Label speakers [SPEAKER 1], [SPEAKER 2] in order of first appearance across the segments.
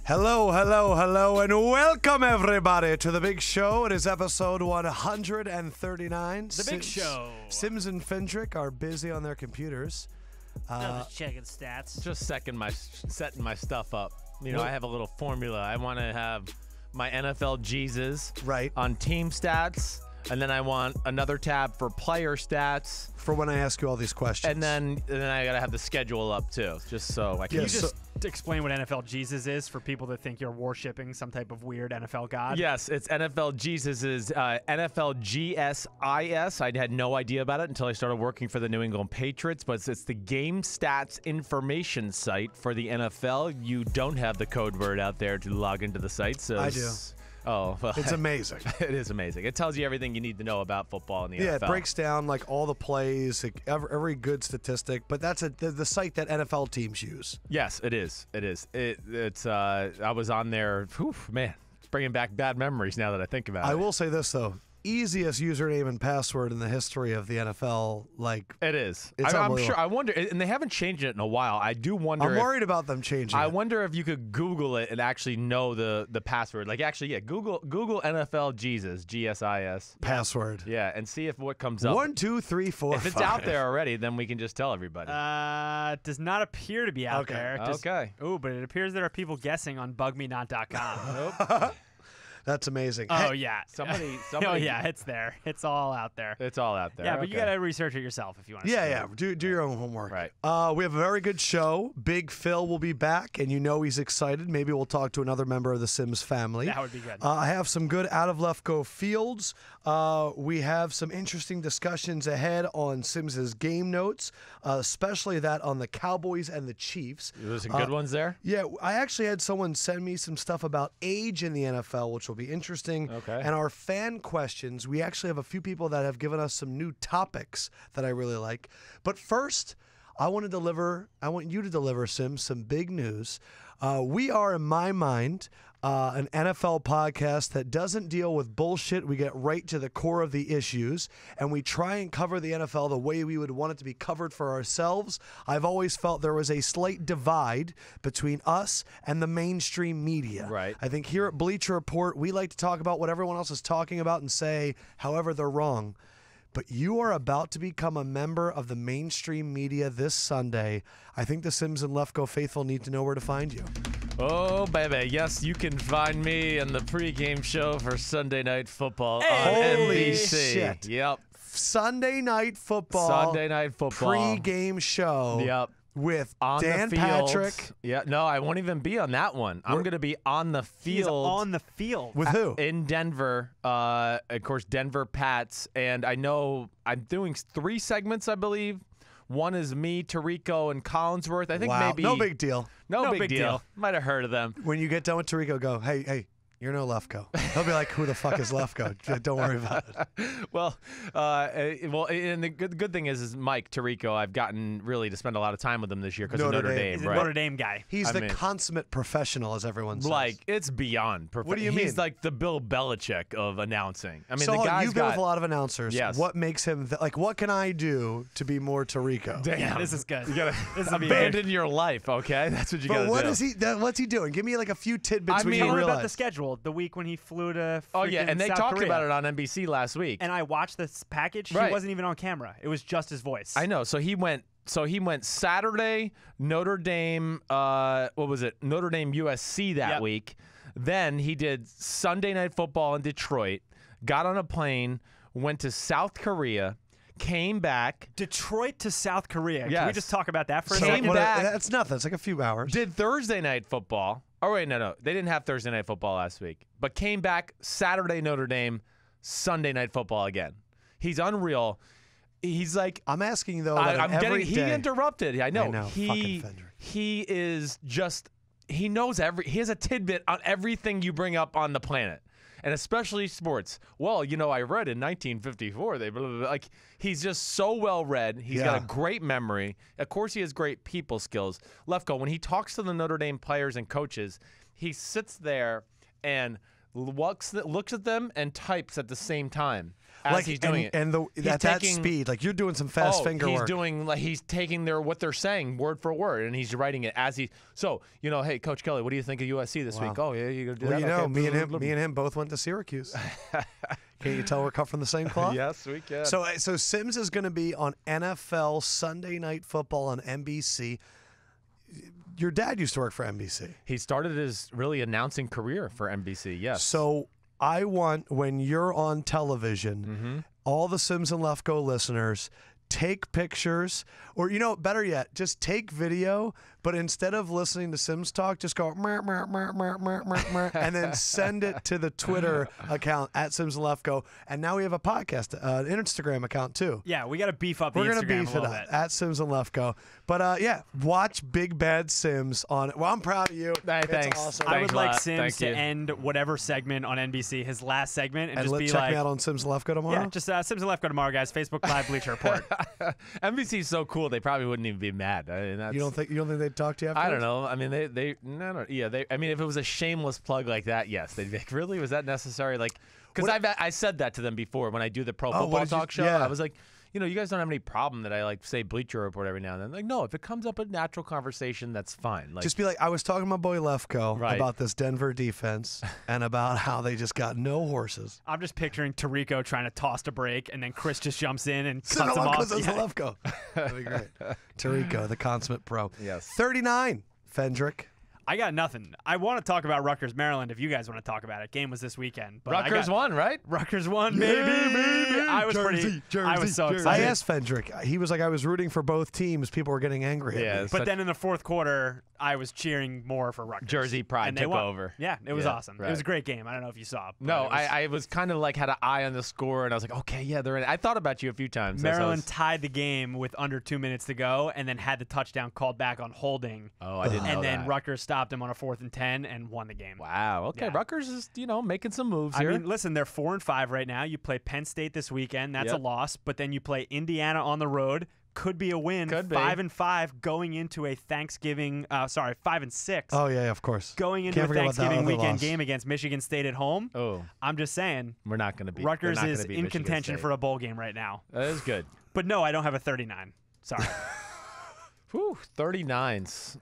[SPEAKER 1] Hello, hello, hello, and welcome everybody to the big show. It is episode 139.
[SPEAKER 2] The big show.
[SPEAKER 1] Sims and Fendrick are busy on their computers.
[SPEAKER 2] Just checking stats.
[SPEAKER 3] Just setting my stuff up. You know, I have a little formula. I want to have my NFL Jesus on team stats, and then I want another tab for player stats.
[SPEAKER 1] For when I ask you all these questions.
[SPEAKER 3] And then I got to have the schedule up, too, just so I can...
[SPEAKER 2] Can you just explain what NFL Jesus is for people that think you're worshipping some type of weird NFL god?
[SPEAKER 3] Yes, it's NFL Jesus is NFL GSIS. I had no idea about it until I started working for the New England Patriots, but it's the game stats information site for the NFL. You don't have the code word out there to log into the site. So
[SPEAKER 1] I do.
[SPEAKER 3] Oh, well,
[SPEAKER 1] it's amazing.
[SPEAKER 3] It is amazing. It tells you everything you need to know about football in the NFL.
[SPEAKER 1] Yeah, it breaks down like all the plays, like, every good statistic. But that's the site that NFL teams use.
[SPEAKER 3] Yes, it is. It is. It's. I was on there. Whew, man, it's bringing back bad memories now that I think about it.
[SPEAKER 1] I will say this though. Easiest username and password in the history of the NFL. Like
[SPEAKER 3] it is.
[SPEAKER 1] I'm
[SPEAKER 3] sure. I wonder, and they haven't changed it in a while. I do wonder.
[SPEAKER 1] I'm worried about them changing.
[SPEAKER 3] I wonder if you could Google it and actually know the password. Like actually, yeah, Google NFL Jesus GSIS
[SPEAKER 1] password.
[SPEAKER 3] Yeah, and see if what comes up.
[SPEAKER 1] 1, 2, 3, 4.
[SPEAKER 3] If it's
[SPEAKER 1] 5.
[SPEAKER 3] out there already, then we can just tell everybody.
[SPEAKER 2] It does not appear to be out there.
[SPEAKER 3] Okay.
[SPEAKER 2] Ooh, but it appears there are people guessing on bugmenot.com.
[SPEAKER 3] Nope.
[SPEAKER 1] That's amazing.
[SPEAKER 2] Oh, yeah.
[SPEAKER 3] Somebody.
[SPEAKER 2] Oh, yeah, it's there. It's all out there.
[SPEAKER 3] It's all out there.
[SPEAKER 2] Yeah, but you got to research it yourself if you want to.
[SPEAKER 1] Yeah. Do your own homework.
[SPEAKER 3] Right.
[SPEAKER 1] We have a very good show. Big Phil will be back, and you know he's excited. Maybe we'll talk to another member of the Sims family.
[SPEAKER 2] That would be good.
[SPEAKER 1] I have some good out of Lefkoe Fields. We have some interesting discussions ahead on Sims's game notes, especially that on the Cowboys and the Chiefs.
[SPEAKER 3] There's some good ones there?
[SPEAKER 1] Yeah, I actually had someone send me some stuff about age in the NFL, which will be interesting.
[SPEAKER 3] Okay.
[SPEAKER 1] And our fan questions, we actually have a few people that have given us some new topics that I really like. But first, I want you to deliver, Sim, some big news. We are, in my mind, an NFL podcast that doesn't deal with bullshit. We get right to the core of the issues, and we try and cover the NFL the way we would want it to be covered for ourselves. I've always felt there was a slight divide between us and the mainstream media.
[SPEAKER 3] Right.
[SPEAKER 1] I think here at Bleacher Report, we like to talk about what everyone else is talking about and say, however, they're wrong. But you are about to become a member of the mainstream media this Sunday. I think the Sims and Lefkoe faithful need to know where to find you.
[SPEAKER 3] Oh, baby. Yes, you can find me in the pregame show for Sunday Night Football on
[SPEAKER 1] Holy
[SPEAKER 3] NBC.
[SPEAKER 1] shit.
[SPEAKER 3] Yep.
[SPEAKER 1] Sunday Night Football.
[SPEAKER 3] Sunday Night Football.
[SPEAKER 1] Pregame show.
[SPEAKER 3] Yep.
[SPEAKER 1] With
[SPEAKER 3] on
[SPEAKER 1] Dan
[SPEAKER 3] the field.
[SPEAKER 1] Patrick.
[SPEAKER 3] Yeah, no, I won't even be on that one. I'm going to be on the field.
[SPEAKER 2] He's on the field.
[SPEAKER 1] With who?
[SPEAKER 3] In Denver. Of course, Denver Pats. And I know I'm doing 3 segments, I believe. One is me, Tirico, and Collinsworth. I think maybe.
[SPEAKER 1] No big deal.
[SPEAKER 3] No big deal. Might have heard of them.
[SPEAKER 1] When you get done with Tirico, go, hey, you're no Lefkoe. He'll be like, who the fuck is Lefkoe? Don't worry about it.
[SPEAKER 3] Well, and the good thing is Mike Tirico. I've gotten really to spend a lot of time with him this year because of Notre Dame.
[SPEAKER 2] He's a
[SPEAKER 3] right?
[SPEAKER 2] Notre Dame guy.
[SPEAKER 1] He's the consummate professional, as everyone says.
[SPEAKER 3] Like, it's beyond professional.
[SPEAKER 1] What do you mean?
[SPEAKER 3] He's like the Bill Belichick of announcing. I mean,
[SPEAKER 1] so
[SPEAKER 3] the guy's
[SPEAKER 1] you've been with a lot of announcers.
[SPEAKER 3] Yes.
[SPEAKER 1] What makes him what can I do to be more Tirico?
[SPEAKER 3] Damn.
[SPEAKER 2] Yeah, this is good.
[SPEAKER 3] You gotta
[SPEAKER 2] this
[SPEAKER 3] abandon your life, okay? That's what you gotta do.
[SPEAKER 1] But what's he doing? Give me like a few tidbits we
[SPEAKER 2] Tell
[SPEAKER 1] can
[SPEAKER 2] him
[SPEAKER 1] realize.
[SPEAKER 2] about the schedule. The week when he flew to
[SPEAKER 3] and they
[SPEAKER 2] South
[SPEAKER 3] talked
[SPEAKER 2] Korea.
[SPEAKER 3] about it on NBC last week.
[SPEAKER 2] And I watched this package.
[SPEAKER 3] Right.
[SPEAKER 2] He wasn't even on camera. It was just his voice.
[SPEAKER 3] I know. So he went Saturday, Notre Dame, what was it? Notre Dame USC that week. Then he did Sunday Night Football in Detroit, got on a plane, went to South Korea, came back.
[SPEAKER 2] Detroit to South Korea.
[SPEAKER 3] Yes.
[SPEAKER 2] Can we just talk about that for a
[SPEAKER 3] Came
[SPEAKER 2] second?
[SPEAKER 3] back.
[SPEAKER 1] That's nothing. It's like a few hours.
[SPEAKER 3] Did Thursday Night Football. Oh, wait, no. They didn't have Thursday Night Football last week. But came back Saturday Notre Dame, Sunday Night Football again. He's unreal. He's like...
[SPEAKER 1] I'm asking, though,
[SPEAKER 3] He interrupted. I know.
[SPEAKER 1] Fucking Fendrick.
[SPEAKER 3] He is just... He knows he has a tidbit on everything you bring up on the planet. And especially sports. Well, you know, I read in 1954, they blah, blah, blah. Like, he's just so well read. He's got a great memory. Of course, he has great people skills. Lefkoe, when he talks to the Notre Dame players and coaches, he sits there and looks at them and types at the same time as he's doing it.
[SPEAKER 1] And at that speed, like you're doing some fast finger work.
[SPEAKER 3] He's taking what they're saying word for word, and he's writing it as he. So hey, Coach Kelly, what do you think of USC this week? Oh yeah, you gonna do that?
[SPEAKER 1] Well, me and him both went to Syracuse. Can you tell we're cut from the same cloth?
[SPEAKER 3] Yes, we can.
[SPEAKER 1] So Sims is going to be on NFL Sunday Night Football on NBC. Your dad used to work for NBC.
[SPEAKER 3] He started his really announcing career for NBC, yes.
[SPEAKER 1] So I want, when you're on television, all the Sims and Lefkoe listeners, take pictures, or, better yet, just take video, but instead of listening to Sims talk, just go, mer, mer, mer, mer, mer, mer, mer, and then send it to the Twitter account at Sims and Lefkoe. And now we have a podcast, an Instagram account too.
[SPEAKER 2] Yeah, we got to beef up the Instagram
[SPEAKER 1] We're going to beef
[SPEAKER 2] a
[SPEAKER 1] it
[SPEAKER 2] little
[SPEAKER 1] up
[SPEAKER 2] bit.
[SPEAKER 1] at Sims and Lefkoe. But watch Big Bad Sims on. Well, I'm proud of you.
[SPEAKER 3] Hey,
[SPEAKER 1] it's
[SPEAKER 3] thanks.
[SPEAKER 1] awesome.
[SPEAKER 2] I would like
[SPEAKER 3] Thank
[SPEAKER 2] Sims to
[SPEAKER 3] you.
[SPEAKER 2] end whatever segment on NBC, his last segment, and just be
[SPEAKER 1] check
[SPEAKER 2] like,
[SPEAKER 1] me out on Sims and Lefkoe tomorrow.
[SPEAKER 2] yeah, just Sims and Lefkoe tomorrow, guys. Facebook Live Bleacher Report.
[SPEAKER 3] NBC's so cool, they probably wouldn't even be mad. I mean,
[SPEAKER 1] You don't think they'd talk to you after?
[SPEAKER 3] I don't know. I mean, I mean, if it was a shameless plug like that, yes, they'd be like, really? Was that necessary? Like, because I said that to them before when I do the Pro Football Talk show.
[SPEAKER 1] Yeah.
[SPEAKER 3] I was like, you guys don't have any problem that I say Bleacher Report every now and then. Like, no, if it comes up a natural conversation, that's fine. Like,
[SPEAKER 1] Just be like, I was talking to my boy Lefkoe
[SPEAKER 3] Right.
[SPEAKER 1] about this Denver defense and about how they just got no horses.
[SPEAKER 2] I'm just picturing Tirico trying to toss to break, and then Chris just jumps in and
[SPEAKER 1] So
[SPEAKER 2] cuts
[SPEAKER 1] no
[SPEAKER 2] him
[SPEAKER 1] one
[SPEAKER 2] off.
[SPEAKER 1] goes to
[SPEAKER 2] Yeah.
[SPEAKER 1] Lefkoe. That'd be great. Tirico, the consummate pro.
[SPEAKER 3] Yes.
[SPEAKER 1] 39, Fendrick.
[SPEAKER 2] I got nothing. I want to talk about Rutgers, Maryland, if you guys want to talk about it. Game was this weekend. But
[SPEAKER 3] Rutgers won, right?
[SPEAKER 2] Rutgers won, baby. I was I was so
[SPEAKER 1] I
[SPEAKER 2] excited.
[SPEAKER 1] asked Fendrick. He was like, I was rooting for both teams. People were getting angry at me.
[SPEAKER 2] But then in the fourth quarter, I was cheering more for Rutgers.
[SPEAKER 3] Jersey pride
[SPEAKER 2] and they
[SPEAKER 3] took
[SPEAKER 2] won.
[SPEAKER 3] over.
[SPEAKER 2] Yeah, it was awesome.
[SPEAKER 3] right.
[SPEAKER 2] It was a great game. I don't know if you saw. but
[SPEAKER 3] No,
[SPEAKER 2] it was-
[SPEAKER 3] I was kind of like had an eye on the score, and I was like, okay, yeah, they're in. I thought about you a few times.
[SPEAKER 2] Maryland tied the game with under 2 minutes to go, and then had the touchdown called back on holding.
[SPEAKER 3] Oh, I didn't know
[SPEAKER 2] And then
[SPEAKER 3] that.
[SPEAKER 2] Rutgers stopped him on a 4th and 10 and won the game.
[SPEAKER 3] Wow. Okay,
[SPEAKER 2] Yeah.
[SPEAKER 3] Rutgers is making some moves
[SPEAKER 2] I
[SPEAKER 3] here.
[SPEAKER 2] mean, listen, they're 4-5 right now. You play Penn State this weekend. That's
[SPEAKER 3] Yep.
[SPEAKER 2] a loss. But then you play Indiana on the road. Could be a win.
[SPEAKER 3] Could be.
[SPEAKER 2] 5-5 going into a Thanksgiving. 5-6.
[SPEAKER 1] Oh, yeah, of course.
[SPEAKER 2] Going into
[SPEAKER 1] Can't
[SPEAKER 2] a
[SPEAKER 1] forget about that
[SPEAKER 2] Thanksgiving
[SPEAKER 1] other
[SPEAKER 2] weekend
[SPEAKER 1] loss.
[SPEAKER 2] game against Michigan State at home.
[SPEAKER 3] Oh,
[SPEAKER 2] I'm just saying,
[SPEAKER 3] we're not going to be.
[SPEAKER 2] Rutgers
[SPEAKER 3] they're not
[SPEAKER 2] is
[SPEAKER 3] gonna beat
[SPEAKER 2] in
[SPEAKER 3] Michigan
[SPEAKER 2] contention
[SPEAKER 3] State.
[SPEAKER 2] for a bowl game right now.
[SPEAKER 3] That is good.
[SPEAKER 2] But no, I don't have a 39. Sorry.
[SPEAKER 3] Whew, 39s.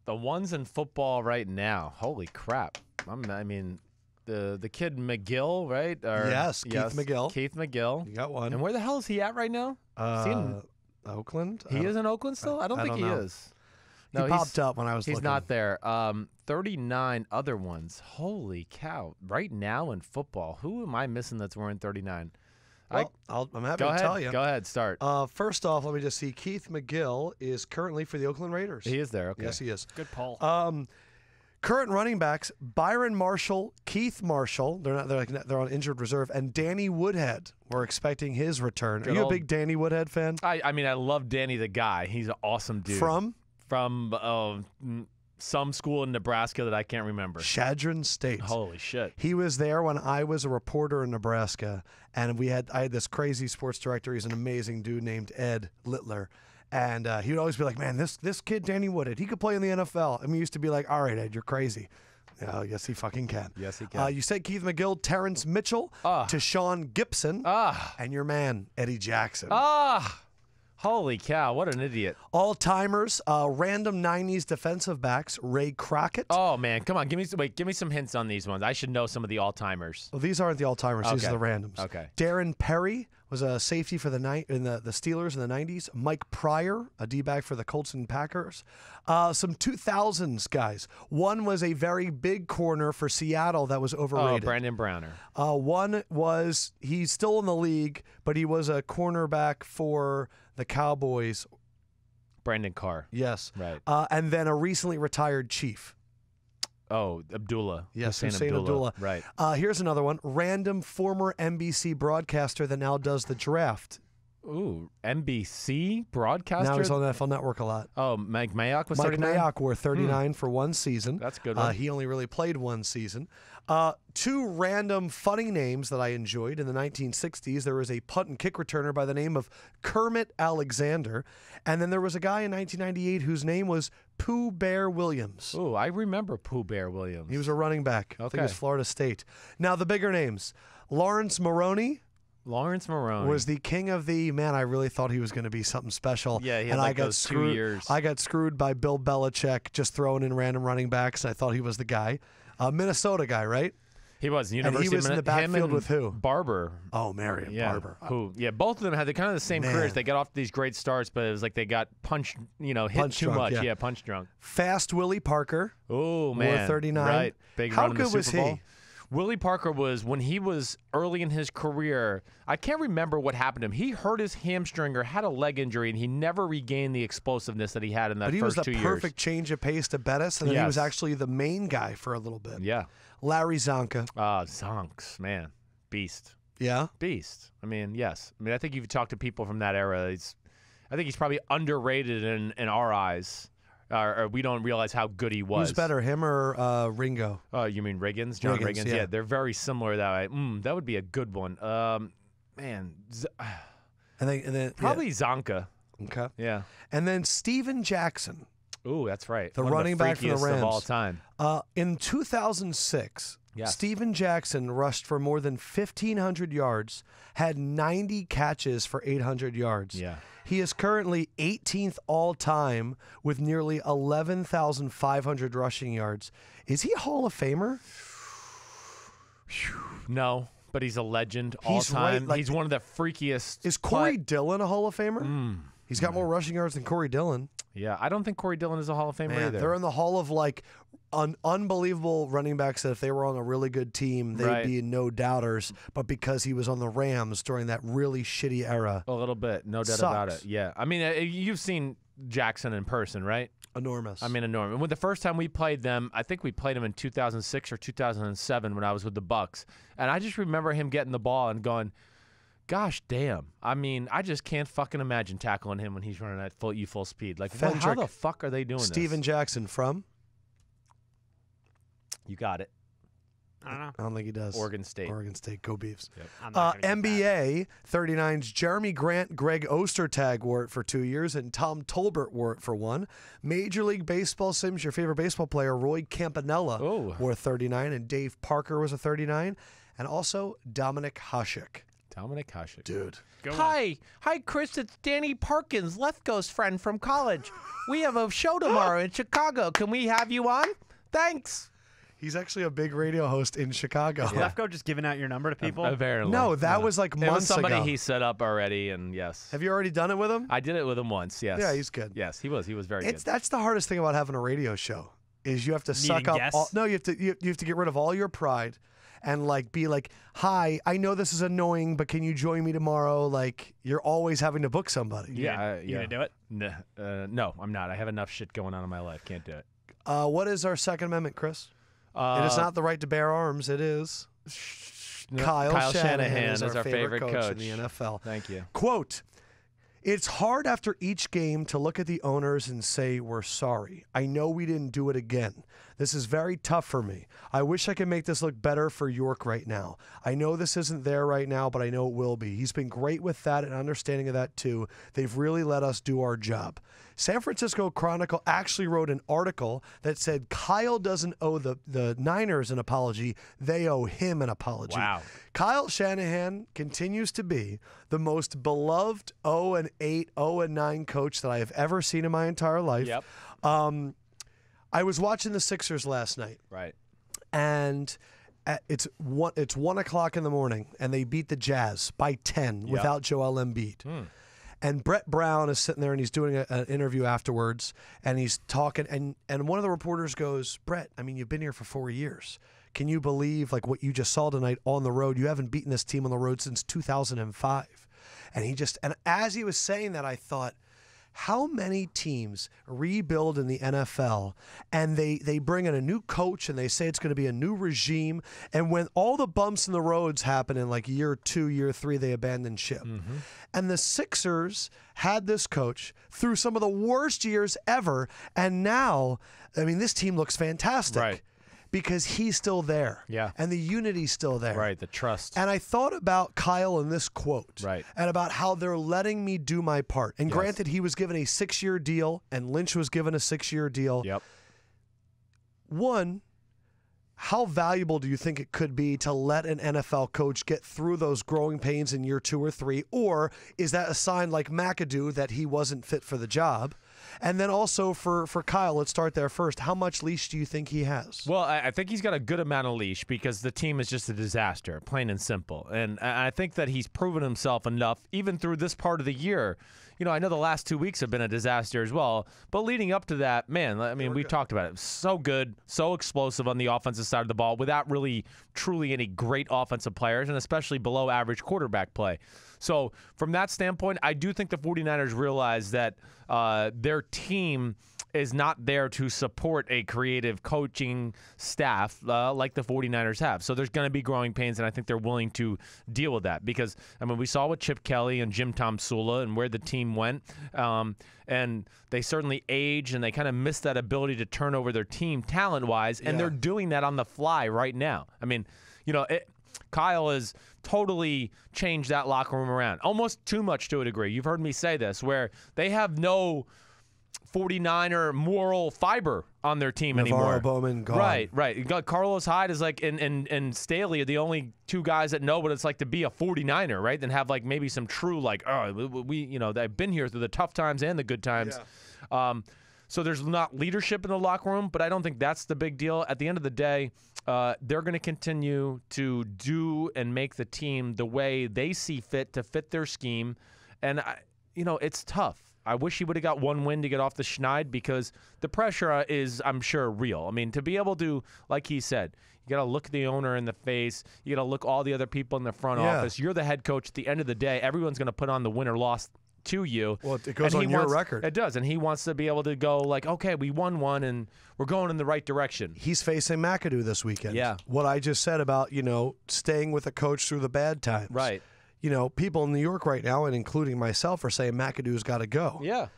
[SPEAKER 3] The ones in football right now. Holy crap. I mean, the kid McGill, right?
[SPEAKER 1] Yes, Keith McGill.
[SPEAKER 3] Keith McGill.
[SPEAKER 1] You got one.
[SPEAKER 3] And where the hell is he at right now? Is he in-
[SPEAKER 1] Oakland?
[SPEAKER 3] he is in Oakland still? I don't think he
[SPEAKER 1] know.
[SPEAKER 3] is.
[SPEAKER 1] He
[SPEAKER 3] No,
[SPEAKER 1] popped up when I was
[SPEAKER 3] He's
[SPEAKER 1] looking.
[SPEAKER 3] not there. 39 other ones. Holy cow. Right now in football, who am I missing that's wearing 39?
[SPEAKER 1] Well, I'm happy
[SPEAKER 3] Go
[SPEAKER 1] to
[SPEAKER 3] ahead.
[SPEAKER 1] tell you.
[SPEAKER 3] Go ahead. Start.
[SPEAKER 1] First off, let me just see. Keith McGill is currently for the Oakland Raiders.
[SPEAKER 3] He is there. Okay.
[SPEAKER 1] Yes, he is.
[SPEAKER 2] Good poll.
[SPEAKER 1] Current running backs: Byron Marshall, Keith Marshall. They're on injured reserve, and Danny Woodhead. We're expecting his return.
[SPEAKER 3] Good
[SPEAKER 1] Are you a
[SPEAKER 3] old-
[SPEAKER 1] big Danny Woodhead fan?
[SPEAKER 3] I mean, I love Danny the guy. He's an awesome dude.
[SPEAKER 1] From
[SPEAKER 3] some school in Nebraska that I can't remember.
[SPEAKER 1] Shadron State.
[SPEAKER 3] Holy shit.
[SPEAKER 1] He was there when I was a reporter in Nebraska, and I had this crazy sports director. He's an amazing dude named Ed Littler, and he would always be like, "Man, this kid Danny Woodhead, he could play in the NFL." And we used to be like, "All right, Ed, you're crazy." Yes, he fucking can.
[SPEAKER 3] Yes, he can.
[SPEAKER 1] You said Keith McGill, Terrence Mitchell, Tashawn Gibson, and your man Eddie Jackson.
[SPEAKER 3] Holy cow, what an idiot.
[SPEAKER 1] All-timers, random 90s defensive backs, Ray Crockett.
[SPEAKER 3] Oh man, come on, give me some hints on these ones. I should know some of the all-timers.
[SPEAKER 1] Well, these aren't the all-timers. These are
[SPEAKER 3] Okay.
[SPEAKER 1] the randoms.
[SPEAKER 3] Okay.
[SPEAKER 1] Darren Perry was a safety for the Steelers in the 90s. Mike Pryor, a D-back for the Colts and Packers. Some 2000s guys. One was a very big corner for Seattle that was
[SPEAKER 3] Oh,
[SPEAKER 1] overrated.
[SPEAKER 3] Brandon Browner.
[SPEAKER 1] One was, he's still in the league, but he was a cornerback for the Cowboys.
[SPEAKER 3] Brandon Carr.
[SPEAKER 1] Yes.
[SPEAKER 3] Right.
[SPEAKER 1] And then a recently retired Chief.
[SPEAKER 3] Oh, Abdullah.
[SPEAKER 1] Yes,
[SPEAKER 3] Hussein
[SPEAKER 1] Abdullah.
[SPEAKER 3] Right.
[SPEAKER 1] Here's another one. Random former NBC broadcaster that now does the draft.
[SPEAKER 3] Ooh, NBC broadcaster?
[SPEAKER 1] Now he's on the NFL Network a lot.
[SPEAKER 3] Oh, Mike Mayock was
[SPEAKER 1] Mike
[SPEAKER 3] 39?
[SPEAKER 1] Mayock wore 39 for one season.
[SPEAKER 3] That's a good one.
[SPEAKER 1] He only really played one season. Two random funny names that I enjoyed. In the 1960s, there was a punt and kick returner by the name of Kermit Alexander. And then there was a guy in 1998 whose name was Pooh Bear Williams.
[SPEAKER 3] Ooh, I remember Pooh Bear Williams.
[SPEAKER 1] He was a running back. I think it was Florida State. Now, the bigger names. Lawrence Maroney.
[SPEAKER 3] Lawrence Maroney
[SPEAKER 1] was the king of the man. I really thought he was going to be something special.
[SPEAKER 3] Yeah, he had
[SPEAKER 1] and
[SPEAKER 3] like
[SPEAKER 1] I got
[SPEAKER 3] those
[SPEAKER 1] screwed.
[SPEAKER 3] 2 years.
[SPEAKER 1] I got screwed by Bill Belichick just throwing in random running backs. I thought he was the guy. Minnesota guy, right?
[SPEAKER 3] He was.
[SPEAKER 1] And he was in the backfield with who?
[SPEAKER 3] Barber.
[SPEAKER 1] Oh, Marion Barber.
[SPEAKER 3] Yeah, both of them had kind of the same careers. They got off these great starts, but it was like they got punched, hit
[SPEAKER 1] punch
[SPEAKER 3] too
[SPEAKER 1] drunk,
[SPEAKER 3] much.
[SPEAKER 1] yeah.
[SPEAKER 3] Yeah, punch drunk.
[SPEAKER 1] Fast Willie Parker.
[SPEAKER 3] Oh, man.
[SPEAKER 1] Wore 39.
[SPEAKER 3] Right. Big
[SPEAKER 1] How
[SPEAKER 3] run in the
[SPEAKER 1] good was
[SPEAKER 3] Super Bowl.
[SPEAKER 1] he?
[SPEAKER 3] Willie Parker was, when he was early in his career, I can't remember what happened to him. He hurt his hamstring or had a leg injury, and he never regained the explosiveness that he had in that
[SPEAKER 1] But he
[SPEAKER 3] first
[SPEAKER 1] was
[SPEAKER 3] 2
[SPEAKER 1] the
[SPEAKER 3] years.
[SPEAKER 1] perfect change of pace to Bettis, and then he was actually the main guy for a little bit.
[SPEAKER 3] Yeah.
[SPEAKER 1] Larry Zonka.
[SPEAKER 3] Zonks, man. Beast.
[SPEAKER 1] Yeah?
[SPEAKER 3] Beast. I mean, yes. I mean, I think if you talk to people from that era, I think he's probably underrated in our eyes. Or we don't realize how good he was.
[SPEAKER 1] Who's better, him or Ringo?
[SPEAKER 3] Oh, you mean Riggins? John Riggins?
[SPEAKER 1] Yeah.
[SPEAKER 3] They're very similar that way. That would be a good one. Man.
[SPEAKER 1] And then
[SPEAKER 3] Probably Zonka.
[SPEAKER 1] Okay.
[SPEAKER 3] Yeah.
[SPEAKER 1] And then Steven Jackson.
[SPEAKER 3] Ooh, that's right.
[SPEAKER 1] The
[SPEAKER 3] One of
[SPEAKER 1] running back for the
[SPEAKER 3] freakiest
[SPEAKER 1] Rams.
[SPEAKER 3] of all time.
[SPEAKER 1] In 2006,
[SPEAKER 3] Yes.
[SPEAKER 1] Steven Jackson rushed for more than 1,500 yards, had 90 catches for 800 yards.
[SPEAKER 3] Yeah.
[SPEAKER 1] He is currently 18th all-time with nearly 11,500 rushing yards. Is he a Hall of Famer?
[SPEAKER 3] No, but he's a legend all
[SPEAKER 1] He's
[SPEAKER 3] time.
[SPEAKER 1] right,
[SPEAKER 3] He's one of the freakiest.
[SPEAKER 1] Is Corey Dillon a Hall of Famer? He's got more rushing yards than Corey Dillon.
[SPEAKER 3] Yeah, I don't think Corey Dillon is a Hall of Famer either.
[SPEAKER 1] They're in the Hall of unbelievable running backs that if they were on a really good team, they'd be no doubters. But because he was on the Rams during that really shitty era.
[SPEAKER 3] A little bit, no doubt about it. Yeah. I mean, you've seen Jackson in person, right?
[SPEAKER 1] Enormous.
[SPEAKER 3] I mean, enormous. When the first time we played them, I think we played them in 2006 or 2007 when I was with the Bucks. And I just remember him getting the ball and going, gosh damn. I mean, I just can't fucking imagine tackling him when he's running at full speed. Like, how the fuck are they doing this?
[SPEAKER 1] Steven Jackson from?
[SPEAKER 3] You got it.
[SPEAKER 2] I don't know.
[SPEAKER 1] I don't think he does.
[SPEAKER 3] Oregon State.
[SPEAKER 1] Oregon State. Go Beavs.
[SPEAKER 3] Yep.
[SPEAKER 2] I'm not gonna get
[SPEAKER 1] NBA 39's Jeremy Grant, Greg Ostertag wore it for 2 years, and Tom Tolbert wore it for one. Major League Baseball Sims, your favorite baseball player, Roy Campanella wore 39, and Dave Parker was a 39, and also Dominic Hasek.
[SPEAKER 3] Dominic Hasek.
[SPEAKER 1] Dude.
[SPEAKER 3] Hi, Chris. It's Danny Parkins, Lefkoe's friend from college. We have a show tomorrow in Chicago. Can we have you on? Thanks.
[SPEAKER 1] He's actually a big radio host in Chicago.
[SPEAKER 2] Is Lefkoe just giving out your number to people?
[SPEAKER 3] Apparently.
[SPEAKER 1] No, that was like months
[SPEAKER 3] It was somebody
[SPEAKER 1] ago.
[SPEAKER 3] he set up already, and yes.
[SPEAKER 1] Have you already done it with him?
[SPEAKER 3] I did it with him once, yes.
[SPEAKER 1] Yeah, he's good.
[SPEAKER 3] Yes, he was. He was very good.
[SPEAKER 1] That's the hardest thing about having a radio show is you have to suck up. You have to get rid of all your pride and be like, hi, I know this is annoying, but can you join me tomorrow? Like, you're always having to book somebody.
[SPEAKER 3] Yeah.
[SPEAKER 2] You gonna do it?
[SPEAKER 3] No, I'm not. I have enough shit going on in my life. Can't do it.
[SPEAKER 1] What is our Second Amendment, Chris? It is not the right to bear arms. It is Kyle Shanahan is our favorite coach in the NFL.
[SPEAKER 3] Thank you.
[SPEAKER 1] Quote, it's hard after each game to look at the owners and say, we're sorry. I know we didn't do it again. This is very tough for me. I wish I could make this look better for York right now. I know this isn't there right now, but I know it will be. He's been great with that and understanding of that too. They've really let us do our job. San Francisco Chronicle actually wrote an article that said Kyle doesn't owe the Niners an apology. They owe him an apology.
[SPEAKER 3] Wow.
[SPEAKER 1] Kyle Shanahan continues to be the most beloved 0-8, 0-9 coach that I have ever seen in my entire life.
[SPEAKER 3] Yep.
[SPEAKER 1] I was watching the Sixers last night.
[SPEAKER 3] Right.
[SPEAKER 1] And it's 1 o'clock in the morning, and they beat the Jazz by 10 without Joel Embiid. And Brett Brown is sitting there, and he's doing an interview afterwards, and he's talking, and one of the reporters goes, Brett, I mean, you've been here for 4 years. Can you believe what you just saw tonight on the road? You haven't beaten this team on the road since 2005. And as he was saying that, I thought, how many teams rebuild in the NFL and they bring in a new coach and they say it's going to be a new regime, and when all the bumps in the roads happen in like year 2, year 3, they abandon ship. And the Sixers had this coach through some of the worst years ever, and now, I mean, this team looks fantastic.
[SPEAKER 3] Right.
[SPEAKER 1] Because he's still there.
[SPEAKER 3] Yeah.
[SPEAKER 1] And the unity's still there.
[SPEAKER 3] Right, the trust.
[SPEAKER 1] And I thought about Kyle in this quote.
[SPEAKER 3] Right.
[SPEAKER 1] And about how they're letting me do my part. And
[SPEAKER 3] Yes.
[SPEAKER 1] granted, he was given a 6-year deal, and Lynch was given a 6-year deal.
[SPEAKER 3] Yep.
[SPEAKER 1] One, how valuable do you think it could be to let an NFL coach get through those growing pains in year 2 or 3? Or is that a sign like McAdoo that he wasn't fit for the job? And then also for Kyle, let's start there first. How much leash do you think he has?
[SPEAKER 3] Well, I think he's got a good amount of leash because the team is just a disaster, plain and simple. And I think that he's proven himself enough, even through this part of the year. You know, I know the last 2 weeks have been a disaster as well, but leading up to that, man, I mean, we talked about it. So good, so explosive on the offensive side of the ball without really, truly any great offensive players, and especially below average quarterback play. So from that standpoint, I do think the 49ers realize that their team is not there to support a creative coaching staff like the 49ers have. So there's going to be growing pains, and I think they're willing to deal with that because, I mean, we saw with Chip Kelly and Jim Tomsula and where the team went, and they certainly aged, and they kind of missed that ability to turn over their team talent-wise, and they're doing that on the fly right now. I mean, you know, Kyle has totally changed that locker room around, almost too much to a degree. You've heard me say this, where they have no 49er moral fiber on their team anymore.
[SPEAKER 1] Bowman gone.
[SPEAKER 3] Right. You got Carlos Hyde is like and Staley are the only two guys that know what it's like to be a 49er, right? Then have like maybe some true like, we you know, they've been here through the tough times and the good times. Yeah. So there's not leadership in the locker room, but I don't think that's the big deal. At the end of the day, they're going to continue to do and make the team the way they see fit to fit their scheme. And, it's tough. I wish he would have got one win to get off the schneid because the pressure is, I'm sure, real. I mean, to be able to, like he said, you got to look the owner in the face. You got to look all the other people in the front office. You're the head coach. At the end of the day, everyone's going to put on the win or loss to you.
[SPEAKER 1] Well, it goes on your record.
[SPEAKER 3] It does, and he wants to be able to go like, okay, we won one, and we're going in the right direction.
[SPEAKER 1] He's facing McAdoo this weekend.
[SPEAKER 3] Yeah.
[SPEAKER 1] What I just said about, staying with a coach through the bad times.
[SPEAKER 3] Right.
[SPEAKER 1] People in New York right now, and including myself, are saying McAdoo's got to go.
[SPEAKER 3] Yeah.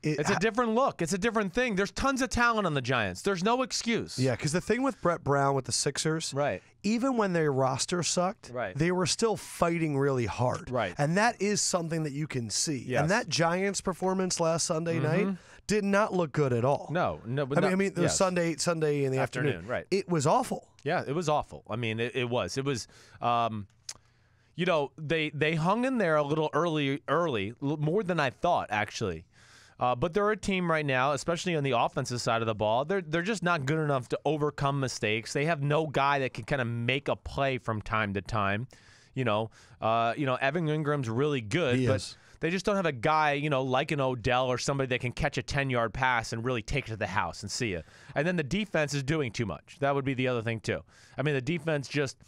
[SPEAKER 3] It's a different look. It's a different thing. There's tons of talent on the Giants. There's no excuse.
[SPEAKER 1] Yeah, because the thing with Brett Brown with the Sixers,
[SPEAKER 3] right?
[SPEAKER 1] Even when their roster sucked,
[SPEAKER 3] right,
[SPEAKER 1] they were still fighting really hard.
[SPEAKER 3] Right.
[SPEAKER 1] And that is something that you can see.
[SPEAKER 3] Yes.
[SPEAKER 1] And that Giants performance last Sunday night did not look good at all.
[SPEAKER 3] No.
[SPEAKER 1] I mean, it was Sunday in the afternoon.
[SPEAKER 3] Right.
[SPEAKER 1] It was awful.
[SPEAKER 3] Yeah, it was awful. I mean, it was. It was. They hung in there a little early, more than I thought, actually. But they're a team right now, especially on the offensive side of the ball. They're just not good enough to overcome mistakes. They have no guy that can kind of make a play from time to time. Evan Ingram's really good, but they just don't have a guy, like an Odell or somebody that can catch a 10-yard pass and really take it to the house and see you. And then the defense is doing too much. That would be the other thing too. I mean, the defense just.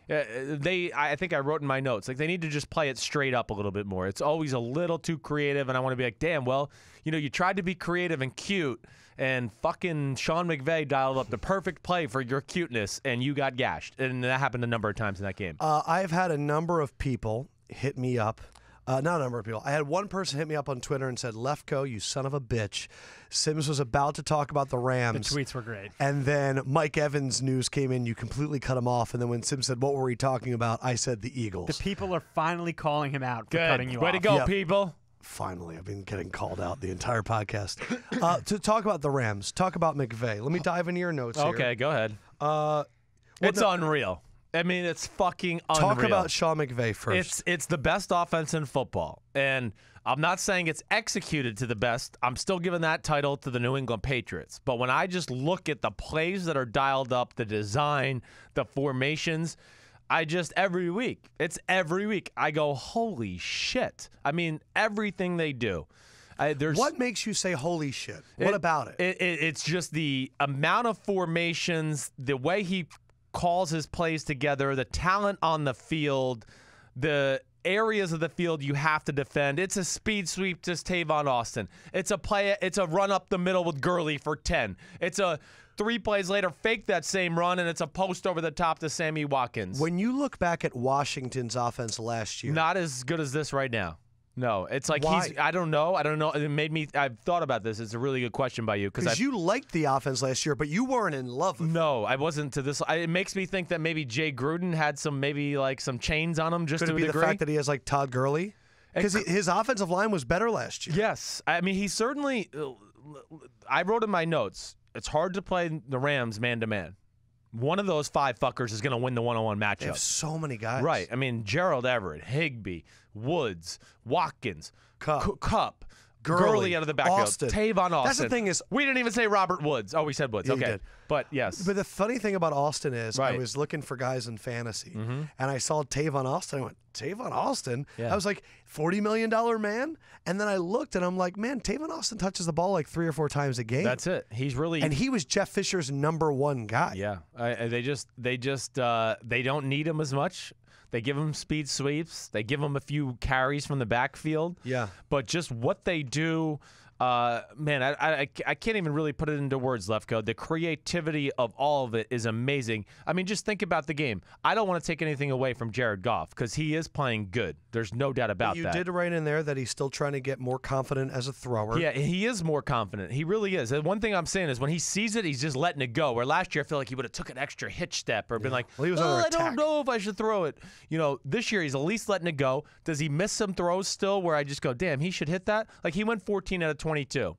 [SPEAKER 3] I think I wrote in my notes, like they need to just play it straight up a little bit more. It's always a little too creative, and I want to be like, damn, well, you tried to be creative and cute, and fucking Sean McVay dialed up the perfect play for your cuteness, and you got gashed. And that happened a number of times in that game.
[SPEAKER 1] I've had a number of people hit me up. Not a number of people. I had one person hit me up on Twitter and said, Lefkoe, you son of a bitch. Sims was about to talk about the Rams.
[SPEAKER 2] The tweets were great.
[SPEAKER 1] And then Mike Evans' news came in. You completely cut him off. And then when Sims said, what were we talking about? I said the Eagles.
[SPEAKER 2] The people are finally calling him out for cutting you off.
[SPEAKER 3] Way to go, people.
[SPEAKER 1] Finally. I've been getting called out the entire podcast. To talk about the Rams, talk about McVay. Let me dive into your notes here.
[SPEAKER 3] Okay, go ahead. It's unreal. I mean, it's fucking unreal.
[SPEAKER 1] Talk about Sean McVay first.
[SPEAKER 3] It's the best offense in football. And I'm not saying it's executed to the best. I'm still giving that title to the New England Patriots. But when I just look at the plays that are dialed up, the design, the formations, every week, I go, holy shit. I mean, everything they do.
[SPEAKER 1] What makes you say holy shit? What about it?
[SPEAKER 3] It's just the amount of formations, the way he calls his plays together, the talent on the field, areas of the field you have to defend. It's a speed sweep to Tavon Austin. It's a run up the middle with Gurley for 10. It's a 3 plays later, fake that same run, and it's a post over the top to Sammy Watkins.
[SPEAKER 1] When you look back at Washington's offense last year,
[SPEAKER 3] not as good as this right now. No, it's like
[SPEAKER 1] why?
[SPEAKER 3] I don't know. It made me. I've thought about this. It's a really good question by you
[SPEAKER 1] because you liked the offense last year, but you weren't in love with it.
[SPEAKER 3] No, I wasn't to this. It makes me think that maybe Jay Gruden had some chains on him just
[SPEAKER 1] Could
[SPEAKER 3] to
[SPEAKER 1] it be
[SPEAKER 3] a degree.
[SPEAKER 1] the fact that he has like Todd Gurley? Because his offensive line was better last year.
[SPEAKER 3] Yes, I mean he certainly. I wrote in my notes. It's hard to play the Rams man to man. One of those 5 fuckers is going to win the one-on-one matchup.
[SPEAKER 1] They have so many guys.
[SPEAKER 3] Right. I mean, Gerald Everett, Higbee, Woods, Watkins, Kupp, Gurley out of the backfield,
[SPEAKER 1] Austin.
[SPEAKER 3] Tavon Austin.
[SPEAKER 1] That's the thing is,
[SPEAKER 3] we didn't even say Robert Woods. Oh, we said Woods.
[SPEAKER 1] Yeah,
[SPEAKER 3] okay.
[SPEAKER 1] you did.
[SPEAKER 3] But yes.
[SPEAKER 1] But the funny thing about Austin is I
[SPEAKER 3] Right.
[SPEAKER 1] was looking for guys in fantasy, and I saw Tavon Austin. I went, Tavon Austin?
[SPEAKER 3] Yeah.
[SPEAKER 1] I was like, $40 million man? And then I looked, and I'm like, man, Tavon Austin touches the ball like 3 or 4 times a game.
[SPEAKER 3] That's it. He's really.
[SPEAKER 1] And he was Jeff Fisher's #1 guy.
[SPEAKER 3] Yeah. They don't need him as much. They give him speed sweeps. They give him a few carries from the backfield.
[SPEAKER 1] Yeah.
[SPEAKER 3] But just what they do, man, I can't even really put it into words, Lefkoe. The creativity of all of it is amazing. I mean, just think about the game. I don't want to take anything away from Jared Goff because he is playing good. There's no doubt about that.
[SPEAKER 1] You did write in there that he's still trying to get more confident as a thrower.
[SPEAKER 3] Yeah, he is more confident. He really is. And one thing I'm saying is when he sees it, he's just letting it go. Where last year I feel like he would have took an extra hitch step or been like,
[SPEAKER 1] Well, he was under
[SPEAKER 3] I
[SPEAKER 1] attack.
[SPEAKER 3] don't know if I should throw it. You know, this year he's at least letting it go. Does he miss some throws still where I just go, damn, he should hit that? Like he went 14 out of 22.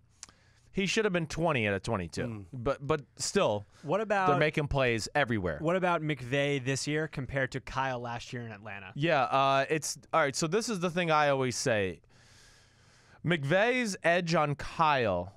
[SPEAKER 3] He should have been 20 out of 22. But still,
[SPEAKER 2] What about
[SPEAKER 3] they're making plays everywhere.
[SPEAKER 2] What about McVay this year compared to Kyle last year in Atlanta?
[SPEAKER 3] Yeah, it's all right. So this is the thing I always say. McVay's edge on Kyle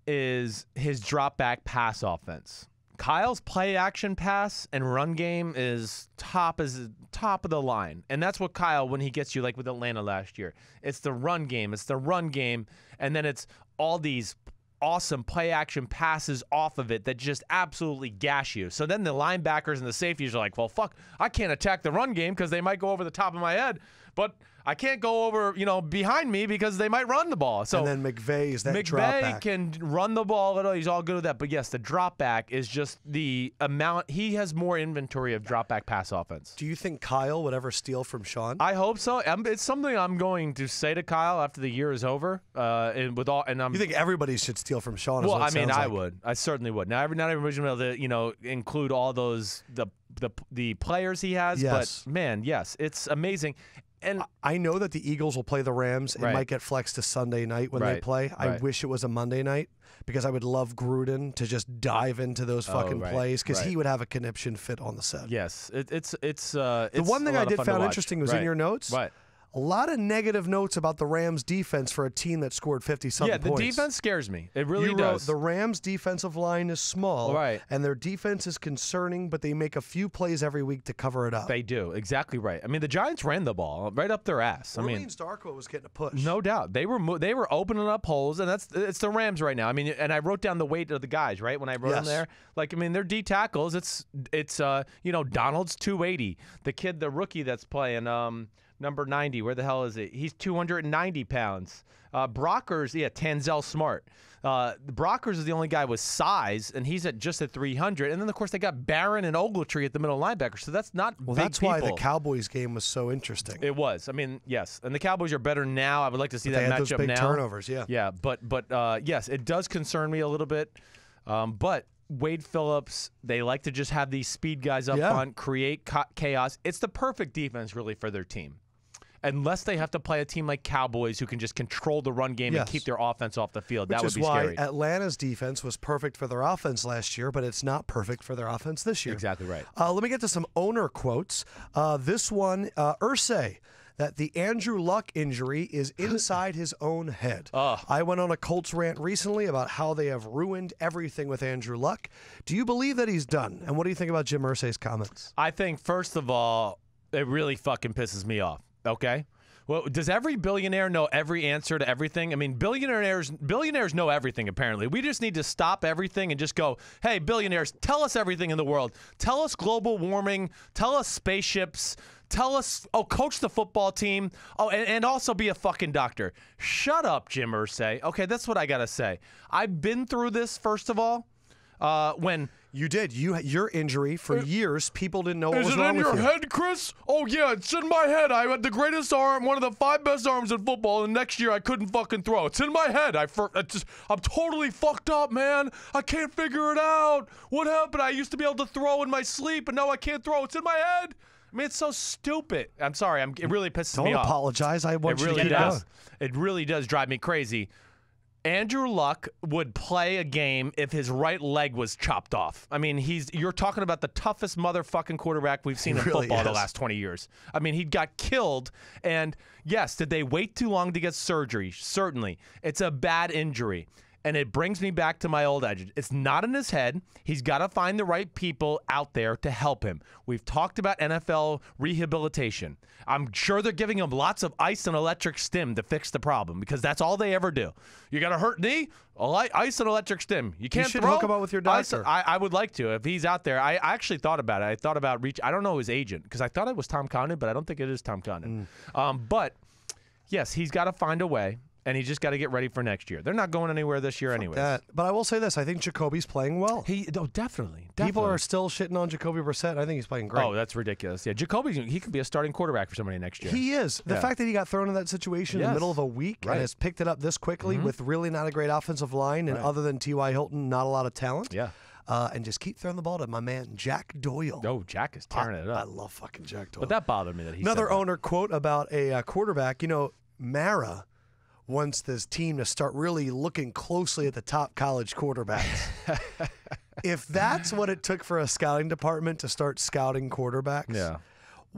[SPEAKER 3] is his drop back pass offense. Kyle's play action pass and run game is top of the line. And that's what Kyle, when he gets you like with Atlanta last year, it's the run game. It's the run game. And then it's all these awesome play action passes off of it that just absolutely gash you. So then the linebackers and the safeties are like, well, fuck, I can't attack the run game because they might go over the top of my head. But I can't go over, behind me because they might run the ball. So
[SPEAKER 1] and then McVay is that drop
[SPEAKER 3] McVay
[SPEAKER 1] back.
[SPEAKER 3] can run the ball a little. He's all good with that. But yes, the drop back is just the amount. He has more inventory of drop back pass offense.
[SPEAKER 1] Do you think Kyle would ever steal from Sean?
[SPEAKER 3] I hope so. It's something I'm going to say to Kyle after the year is over.
[SPEAKER 1] You think everybody should steal from Sean?
[SPEAKER 3] Well, I mean, I would. I certainly would. Now, not everybody's going to be able to, include all those the players he has.
[SPEAKER 1] Yes.
[SPEAKER 3] But man, yes, it's amazing. And
[SPEAKER 1] I know that the Eagles will play the Rams. It
[SPEAKER 3] Right.
[SPEAKER 1] might get flexed to Sunday night when they
[SPEAKER 3] Right.
[SPEAKER 1] play. I
[SPEAKER 3] Right.
[SPEAKER 1] wish it was a Monday night because I would love Gruden to just dive into those fucking
[SPEAKER 3] right.
[SPEAKER 1] plays because
[SPEAKER 3] Right.
[SPEAKER 1] he would have a conniption fit on the set.
[SPEAKER 3] yes, it's
[SPEAKER 1] The one thing I did found interesting was in
[SPEAKER 3] Right.
[SPEAKER 1] your notes.
[SPEAKER 3] Right.
[SPEAKER 1] A lot of negative notes about the Rams defense for a team that scored 50-something
[SPEAKER 3] Yeah, the
[SPEAKER 1] points.
[SPEAKER 3] defense scares me. It really
[SPEAKER 1] You wrote,
[SPEAKER 3] does.
[SPEAKER 1] the Rams' defensive line is small,
[SPEAKER 3] Right.
[SPEAKER 1] and their defense is concerning, but they make a few plays every week to cover it up.
[SPEAKER 3] They do. Exactly right. I mean, the Giants ran the ball right up their ass.
[SPEAKER 1] Orleans Darkwa was getting a push.
[SPEAKER 3] No doubt. They were opening up holes, and it's the Rams right now. I mean, and I wrote down the weight of the guys, right? When I wrote them
[SPEAKER 1] Yes.
[SPEAKER 3] there. Like, I mean, they're D tackles. It's Donald's 280. The rookie that's playing number 90, where the hell is it? He's 290 pounds. Brockers, Tanzel Smart. Brockers is the only guy with size, and he's just at 300. And then, of course, they got Barron and Ogletree at the middle linebacker. So that's not
[SPEAKER 1] Well,
[SPEAKER 3] big
[SPEAKER 1] that's why the
[SPEAKER 3] people.
[SPEAKER 1] Cowboys game was so interesting.
[SPEAKER 3] It was. I mean, yes. And the Cowboys are better now. I would like to see
[SPEAKER 1] They
[SPEAKER 3] that
[SPEAKER 1] had those
[SPEAKER 3] matchup
[SPEAKER 1] big
[SPEAKER 3] now.
[SPEAKER 1] turnovers, yeah.
[SPEAKER 3] Yeah, but yes, it does concern me a little bit. But Wade Phillips, they like to just have these speed guys up front, create chaos. It's the perfect defense, really, for their team. Unless they have to play a team like Cowboys who can just control the run game and keep their offense off the field. That would be scary.
[SPEAKER 1] Which is why Atlanta's defense was perfect for their offense last year, but it's not perfect for their offense this year.
[SPEAKER 3] Exactly right.
[SPEAKER 1] Let me get to some owner quotes. This one, Irsay, that the Andrew Luck injury is inside his own head. I went on a Colts rant recently about how they have ruined everything with Andrew Luck. Do you believe that he's done? And what do you think about Jim Irsay's comments?
[SPEAKER 3] I think, first of all, it really fucking pisses me off. Okay? Well, does every billionaire know every answer to everything? I mean, billionaires know everything, apparently. We just need to stop everything and just go, hey, billionaires, tell us everything in the world. Tell us global warming. Tell us spaceships. tell us, coach the football team. Oh, and also be a fucking doctor. Shut up, Jim Irsay. Okay, that's what I got to say. I've been through this, first of all, when...
[SPEAKER 1] You did. Your injury for years, people didn't know what was wrong with you.
[SPEAKER 3] Is it in your head, Chris? Oh, yeah, it's in my head. I had the greatest arm, one of the 5 best arms in football, and next year I couldn't fucking throw. It's in my head. I'm totally fucked up, man. I can't figure it out. What happened? I used to be able to throw in my sleep, and now I can't throw. It's in my head. I mean, it's so stupid. I'm sorry. It really pisses me off.
[SPEAKER 1] Don't apologize. I want you to
[SPEAKER 3] really
[SPEAKER 1] keep going.
[SPEAKER 3] It really does drive me crazy. Andrew Luck would play a game if his right leg was chopped off. I mean, you're talking about the toughest motherfucking quarterback we've seen in football the last 20 years. I mean, he got killed, and yes, did they wait too long to get surgery? Certainly. It's a bad injury. And it brings me back to my old adage. It's not in his head. He's got to find the right people out there to help him. We've talked about NFL rehabilitation. I'm sure they're giving him lots of ice and electric stim to fix the problem because that's all they ever do. You got a hurt knee? Ice and electric stim. You can't
[SPEAKER 1] throw?
[SPEAKER 3] You should
[SPEAKER 1] hook him up with your doctor.
[SPEAKER 3] I would like to. If he's out there, I actually thought about it. I thought about I don't know his agent because I thought it was Tom Condon, but I don't think it is Tom Condon. But, yes, he's got to find a way. And he just got to get ready for next year. They're not going anywhere this year anyways.
[SPEAKER 1] But I will say this. I think Jacoby's playing well.
[SPEAKER 3] Definitely.
[SPEAKER 1] People are still shitting on Jacoby Brissett. I think he's playing great.
[SPEAKER 3] Oh, that's ridiculous. Yeah, Jacoby, he could be a starting quarterback for somebody next year.
[SPEAKER 1] He is. The fact that he got thrown in that situation in the middle of a week and has picked it up this quickly with really not a great offensive line and other than T.Y. Hilton, not a lot of talent.
[SPEAKER 3] Yeah.
[SPEAKER 1] And just keep throwing the ball to my man, Jack Doyle.
[SPEAKER 3] Oh, Jack is tearing it up.
[SPEAKER 1] I love fucking Jack Doyle.
[SPEAKER 3] But that bothered me that he
[SPEAKER 1] Another
[SPEAKER 3] said
[SPEAKER 1] owner quote about a quarterback. You know, Mara wants this team to start really looking closely at the top college quarterbacks. If that's what it took for a scouting department to start scouting quarterbacks,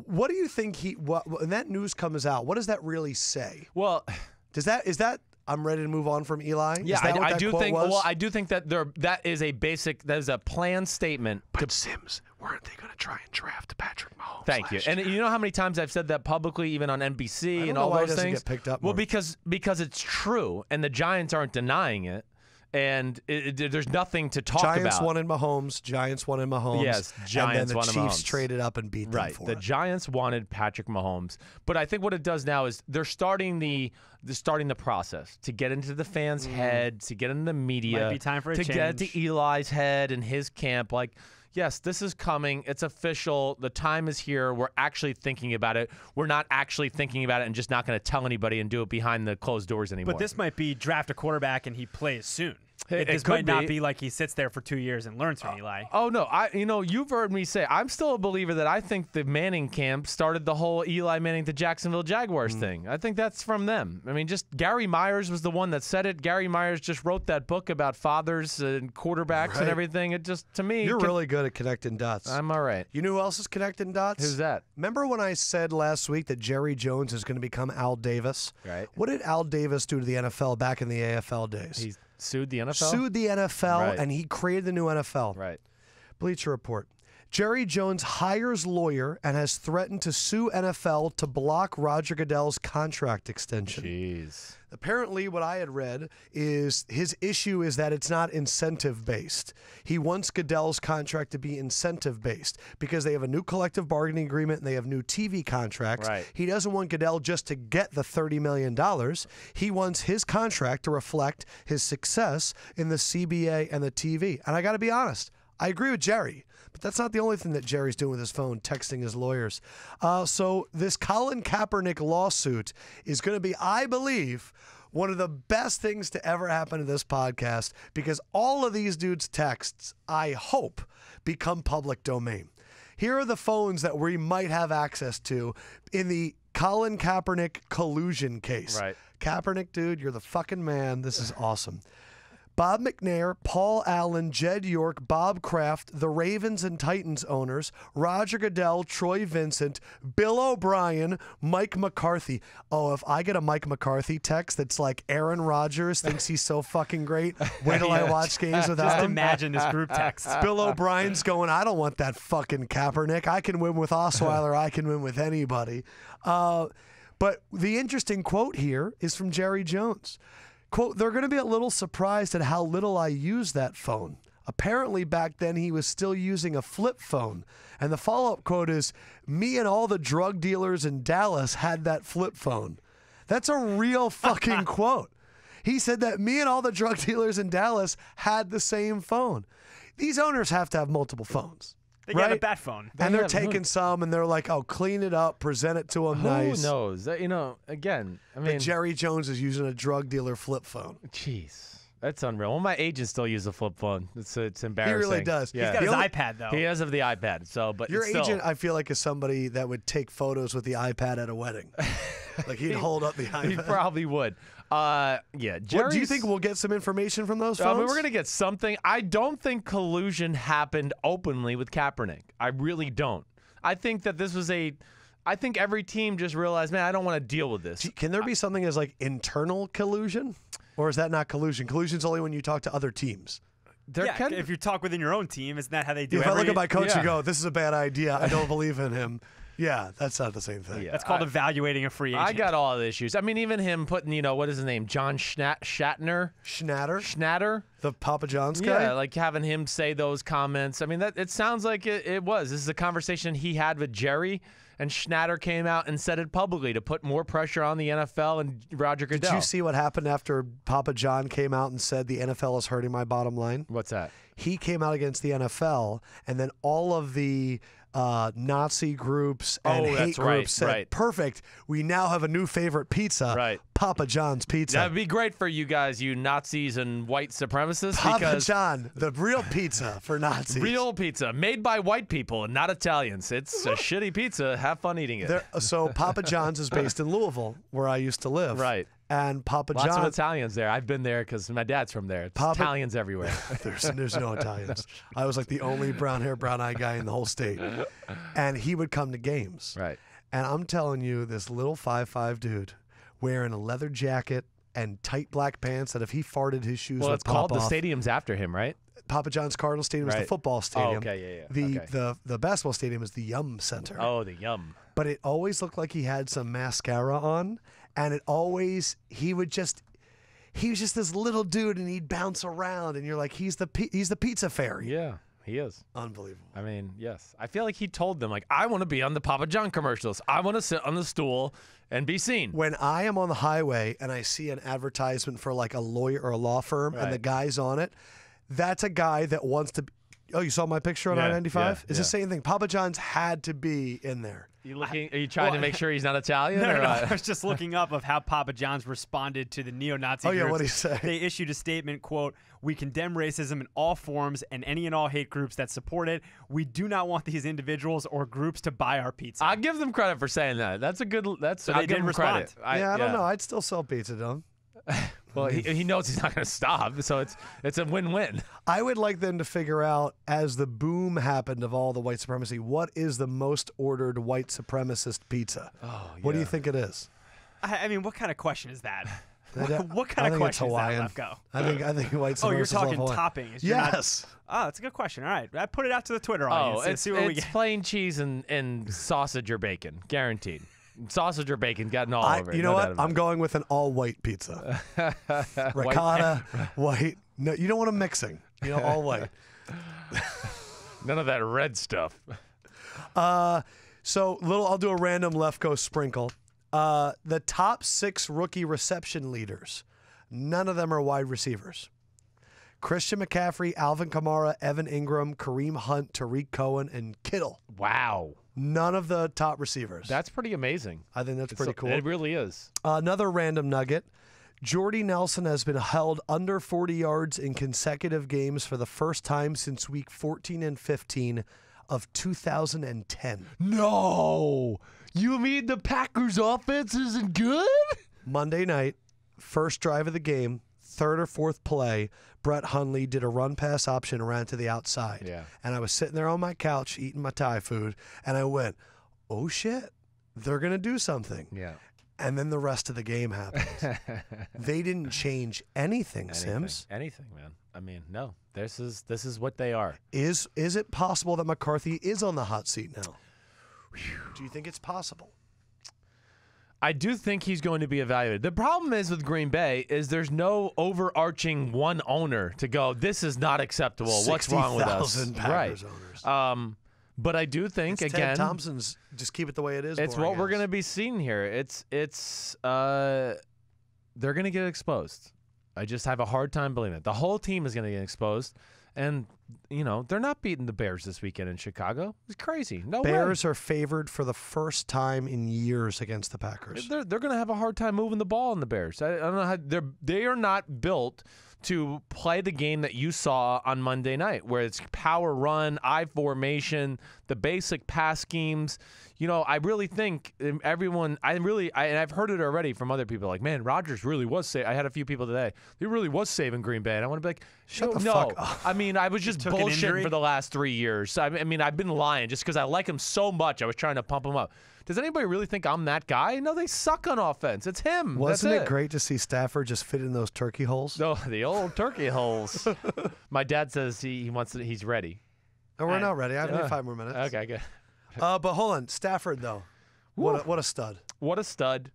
[SPEAKER 1] what do you think when that news comes out, what does that really say?
[SPEAKER 3] Well,
[SPEAKER 1] is that I'm ready to move on from Eli?
[SPEAKER 3] Yeah,
[SPEAKER 1] is that what
[SPEAKER 3] I
[SPEAKER 1] that
[SPEAKER 3] do
[SPEAKER 1] quote
[SPEAKER 3] think.
[SPEAKER 1] was?
[SPEAKER 3] Well, I do think that that is a planned statement.
[SPEAKER 1] But Sims, weren't they going to try and draft Patrick Mahomes?
[SPEAKER 3] Thank you. And you know how many times I've said that publicly, even on NBC and all
[SPEAKER 1] why
[SPEAKER 3] those
[SPEAKER 1] it doesn't
[SPEAKER 3] things.
[SPEAKER 1] Get picked up
[SPEAKER 3] well,
[SPEAKER 1] more.
[SPEAKER 3] because it's true, and the Giants aren't denying it. And there's nothing to talk about.
[SPEAKER 1] Giants wanted Mahomes. Giants wanted Mahomes.
[SPEAKER 3] Yes, Giants
[SPEAKER 1] and then the
[SPEAKER 3] wanted
[SPEAKER 1] Chiefs
[SPEAKER 3] Mahomes.
[SPEAKER 1] traded up and beat them
[SPEAKER 3] right.
[SPEAKER 1] for
[SPEAKER 3] The
[SPEAKER 1] it.
[SPEAKER 3] Giants wanted Patrick Mahomes, but I think what it does now is they're starting the process to get into the fans' head, to get into the media,
[SPEAKER 2] Might be time for a
[SPEAKER 3] to
[SPEAKER 2] change.
[SPEAKER 3] get into Eli's head and his camp. Like, yes, this is coming. It's official. The time is here. We're actually thinking about it. We're not actually thinking about it and just not going to tell anybody and do it behind the closed doors anymore.
[SPEAKER 2] But this might be draft a quarterback and he plays soon. This
[SPEAKER 3] could
[SPEAKER 2] might not
[SPEAKER 3] be.
[SPEAKER 2] be like he sits there for 2 years and learns from Eli.
[SPEAKER 3] Oh no, you've heard me say I'm still a believer that I think the Manning camp started the whole Eli Manning to Jacksonville Jaguars thing. I think that's from them. I mean, just Gary Myers was the one that said it. Gary Myers just wrote that book about fathers and quarterbacks and everything. It just, to me,
[SPEAKER 1] You're really good at connecting dots.
[SPEAKER 3] I'm all right.
[SPEAKER 1] You know who else is connecting dots?
[SPEAKER 3] Who's that?
[SPEAKER 1] Remember when I said last week that Jerry Jones is going to become Al Davis?
[SPEAKER 3] Right.
[SPEAKER 1] What did Al Davis do to the NFL back in the AFL days?
[SPEAKER 3] He sued the NFL.
[SPEAKER 1] Sued the NFL,
[SPEAKER 3] Right.
[SPEAKER 1] and he created the new NFL.
[SPEAKER 3] Right.
[SPEAKER 1] Bleacher Report. Jerry Jones hires lawyer and has threatened to sue NFL to block Roger Goodell's contract extension.
[SPEAKER 3] Jeez.
[SPEAKER 1] Apparently, what I had read is his issue is that it's not incentive-based. He wants Goodell's contract to be incentive-based because they have a new collective bargaining agreement and they have new TV contracts.
[SPEAKER 3] Right.
[SPEAKER 1] He doesn't want Goodell just to get the $30 million. He wants his contract to reflect his success in the CBA and the TV. And I got to be honest, I agree with Jerry. But that's not the only thing that Jerry's doing with his phone, texting his lawyers. So this Colin Kaepernick lawsuit is going to be, I believe, one of the best things to ever happen to this podcast because all of these dudes' texts, I hope, become public domain. Here are the phones that we might have access to in the Colin Kaepernick collusion case.
[SPEAKER 3] Right.
[SPEAKER 1] Kaepernick, dude, you're the fucking man. This is awesome. Bob McNair, Paul Allen, Jed York, Bob Kraft, the Ravens and Titans owners, Roger Goodell, Troy Vincent, Bill O'Brien, Mike McCarthy. Oh, if I get a Mike McCarthy text that's like Aaron Rodgers thinks he's so fucking great, wait till I watch games without
[SPEAKER 2] Just
[SPEAKER 1] him.
[SPEAKER 2] imagine this group text.
[SPEAKER 1] Bill O'Brien's going, I don't want that fucking Kaepernick. I can win with Osweiler. I can win with anybody. But the interesting quote here is from Jerry Jones. Quote, they're going to be a little surprised at how little I use that phone. Apparently, back then, he was still using a flip phone. And the follow-up quote is, "Me and all the drug dealers in Dallas had that flip phone." That's a real fucking quote. He said that me and all the drug dealers in Dallas had the same phone. These owners have to have multiple phones.
[SPEAKER 2] They
[SPEAKER 1] right?
[SPEAKER 2] got a bat phone.
[SPEAKER 1] And they're taking some, and they're like, "Oh, clean it up, present it to them nice."
[SPEAKER 3] Who knows? Again, I mean,
[SPEAKER 1] But Jerry Jones is using a drug dealer flip phone.
[SPEAKER 3] jeez. That's unreal. Well, my agent still uses a flip phone. It's embarrassing.
[SPEAKER 1] He really does.
[SPEAKER 3] Yeah.
[SPEAKER 2] He's got his iPad, though.
[SPEAKER 3] He has of the iPad. So, but
[SPEAKER 1] Your
[SPEAKER 3] still.
[SPEAKER 1] agent, I feel like, is somebody that would take photos with the iPad at a wedding. Like he'd hold up the iPad.
[SPEAKER 3] He probably would. Yeah.
[SPEAKER 1] What, do you think we'll get some information from those phones?
[SPEAKER 3] I mean, we're going to get something. I don't think collusion happened openly with Kaepernick. I really don't. I think that this was I think every team just realized, man, I don't want to deal with this.
[SPEAKER 1] Can there be something as like internal collusion? Or is that not collusion? Collusion's only when you talk to other teams.
[SPEAKER 2] If you talk within your own team, isn't that how they do it?
[SPEAKER 1] If I look at my coach and go, "This is a bad idea. I don't believe in him." Yeah, that's not the same thing.
[SPEAKER 3] Yeah.
[SPEAKER 2] That's called evaluating a free agent.
[SPEAKER 3] I got all the issues. I mean, even him putting, what is his name? John Shatner?
[SPEAKER 1] Schnatter? The Papa John's guy?
[SPEAKER 3] Yeah, like having him say those comments. I mean, it sounds like it was. This is a conversation he had with Jerry, and Schnatter came out and said it publicly to put more pressure on the NFL and Roger Goodell.
[SPEAKER 1] Did you see what happened after Papa John came out and said the NFL is hurting my bottom line?
[SPEAKER 3] What's that?
[SPEAKER 1] He came out against the NFL, and then all of the Nazi groups and hate groups said, "Perfect, we now have a new favorite pizza,
[SPEAKER 3] Right.
[SPEAKER 1] Papa John's pizza."
[SPEAKER 3] That would be great for you guys, you Nazis and white supremacists.
[SPEAKER 1] Papa
[SPEAKER 3] because
[SPEAKER 1] John, the real pizza for Nazis.
[SPEAKER 3] real pizza made by white people and not Italians. It's a shitty pizza. Have fun eating it.
[SPEAKER 1] So Papa John's is based in Louisville, where I used to live.
[SPEAKER 3] Right.
[SPEAKER 1] And Papa
[SPEAKER 3] Lots
[SPEAKER 1] John.
[SPEAKER 3] of Italians there. I've been there because my dad's from there. It's Italians everywhere.
[SPEAKER 1] There's no Italians. I was like the only brown hair, brown eye guy in the whole state. And he would come to games.
[SPEAKER 3] Right.
[SPEAKER 1] And I'm telling you, this little 5'5" dude wearing a leather jacket and tight black pants that if he farted, his shoes would
[SPEAKER 3] it's
[SPEAKER 1] pop
[SPEAKER 3] called
[SPEAKER 1] off.
[SPEAKER 3] the stadium's after him, right?
[SPEAKER 1] Papa John's Cardinal Stadium is the
[SPEAKER 3] Right.
[SPEAKER 1] football stadium.
[SPEAKER 3] Oh, okay, yeah.
[SPEAKER 1] The basketball stadium is the Yum Center.
[SPEAKER 3] Oh, the Yum.
[SPEAKER 1] But it always looked like he had some mascara on, and he was just this little dude, and he'd bounce around, and you're like, he's the pizza fairy.
[SPEAKER 3] Yeah, he is.
[SPEAKER 1] Unbelievable.
[SPEAKER 3] I mean, yes. I feel like he told them, like, I want to be on the Papa John commercials. I want to sit on the stool and be seen.
[SPEAKER 1] When I am on the highway and I see an advertisement for like a lawyer or a law firm, and the guy's on it, that's a guy that wants to. Oh, you saw my picture on I-95?
[SPEAKER 3] Yeah,
[SPEAKER 1] It's the same thing. Papa John's had to be in there.
[SPEAKER 3] Are you trying to make sure he's not Italian?
[SPEAKER 2] No,
[SPEAKER 3] or
[SPEAKER 2] I was just looking up of how Papa John's responded to the neo-Nazi groups.
[SPEAKER 1] What'd he say?
[SPEAKER 2] They issued a statement, quote, "We condemn racism in all forms and any and all hate groups that support it. We do not want these individuals or groups to buy our pizza."
[SPEAKER 3] I'll give them credit for saying that. That's a good.
[SPEAKER 2] So
[SPEAKER 3] I'll
[SPEAKER 2] they
[SPEAKER 3] give
[SPEAKER 2] did
[SPEAKER 3] them
[SPEAKER 2] respond.
[SPEAKER 3] credit.
[SPEAKER 1] I don't know. I'd still sell pizza to him.
[SPEAKER 3] Well, he knows he's not going to stop, so it's a win-win.
[SPEAKER 1] I would like them to figure out, as the boom happened of all the white supremacy, what is the most ordered white supremacist pizza?
[SPEAKER 3] Oh, yeah.
[SPEAKER 1] What do you think it is?
[SPEAKER 2] I mean, what kind of question is that?
[SPEAKER 1] I
[SPEAKER 2] What kind of
[SPEAKER 1] think it's
[SPEAKER 2] question is
[SPEAKER 1] Hawaiian.
[SPEAKER 2] that, Lefkoe?
[SPEAKER 1] I think white supremacists
[SPEAKER 2] Oh, you're talking
[SPEAKER 1] love Hawaiian.
[SPEAKER 2] toppings. You're not-
[SPEAKER 1] Yes.
[SPEAKER 2] Oh, that's a good question. All right. I put it out to the Twitter
[SPEAKER 3] Oh,
[SPEAKER 2] audience and
[SPEAKER 3] it's
[SPEAKER 2] see what we get.
[SPEAKER 3] plain cheese and sausage or bacon, guaranteed. Sausage or bacon, gotten all over it.
[SPEAKER 1] You know what? I'm going with an all-white pizza. Ricotta, white. No, you don't want them mixing. All white.
[SPEAKER 3] None of that red stuff.
[SPEAKER 1] I'll do a random Lefkoe sprinkle. The top 6 rookie reception leaders, none of them are wide receivers. Christian McCaffrey, Alvin Kamara, Evan Ingram, Kareem Hunt, Tariq Cohen, and Kittle.
[SPEAKER 3] Wow.
[SPEAKER 1] None of the top receivers.
[SPEAKER 3] That's pretty amazing.
[SPEAKER 1] I think that's pretty cool.
[SPEAKER 3] It really is.
[SPEAKER 1] Another random nugget. Jordy Nelson has been held under 40 yards in consecutive games for the first time since week 14 and 15 of 2010.
[SPEAKER 3] No. You mean the Packers' offense isn't good?
[SPEAKER 1] Monday night, first drive of the game, third or fourth play, Brett Hundley did a run-pass option and ran to the outside.
[SPEAKER 3] Yeah.
[SPEAKER 1] And I was sitting there on my couch eating my Thai food, and I went, oh, shit, they're going to do something.
[SPEAKER 3] Yeah.
[SPEAKER 1] And then the rest of the game happened. They didn't change anything, Sims.
[SPEAKER 3] Anything, man. I mean, no. This is what they are.
[SPEAKER 1] Is it possible that McCarthy is on the hot seat now? Do you think it's possible?
[SPEAKER 3] I do think he's going to be evaluated. The problem is with Green Bay is there's no overarching one owner to go, this is not acceptable. What's wrong with us?
[SPEAKER 1] 60,000 Packers owners.
[SPEAKER 3] But I do think,
[SPEAKER 1] It's
[SPEAKER 3] again,
[SPEAKER 1] Ted Thompson's just keep it the way it is.
[SPEAKER 3] it's what we're going to be seeing here. They're going to get exposed. I just have a hard time believing it. The whole team is going to get exposed. And, they're not beating the Bears this weekend in Chicago. It's crazy. No way.
[SPEAKER 1] Bears are favored for the first time in years against the Packers.
[SPEAKER 3] They're going to have a hard time moving the ball in the Bears. I don't know how they are not built to play the game that you saw on Monday night, where it's power run, I formation, the basic pass schemes. I really think everyone. And I've heard it already from other people. Like, man, Rodgers really was. I had a few people today. He really was saving Green Bay, and I want to be like,
[SPEAKER 1] shut the fuck up.
[SPEAKER 3] I mean, I was just bullshitting for the last 3 years. I mean, I've been lying just because I like him so much. I was trying to pump him up. Does anybody really think I'm that guy? No, they suck on offense. It's him.
[SPEAKER 1] Wasn't it great to see Stafford just fit in those turkey holes?
[SPEAKER 3] No, the old turkey holes. My dad says he's ready.
[SPEAKER 1] Oh, we're not ready. I have 5 more minutes.
[SPEAKER 3] Okay, good.
[SPEAKER 1] But hold on, Stafford though. What a stud.
[SPEAKER 3] What a stud.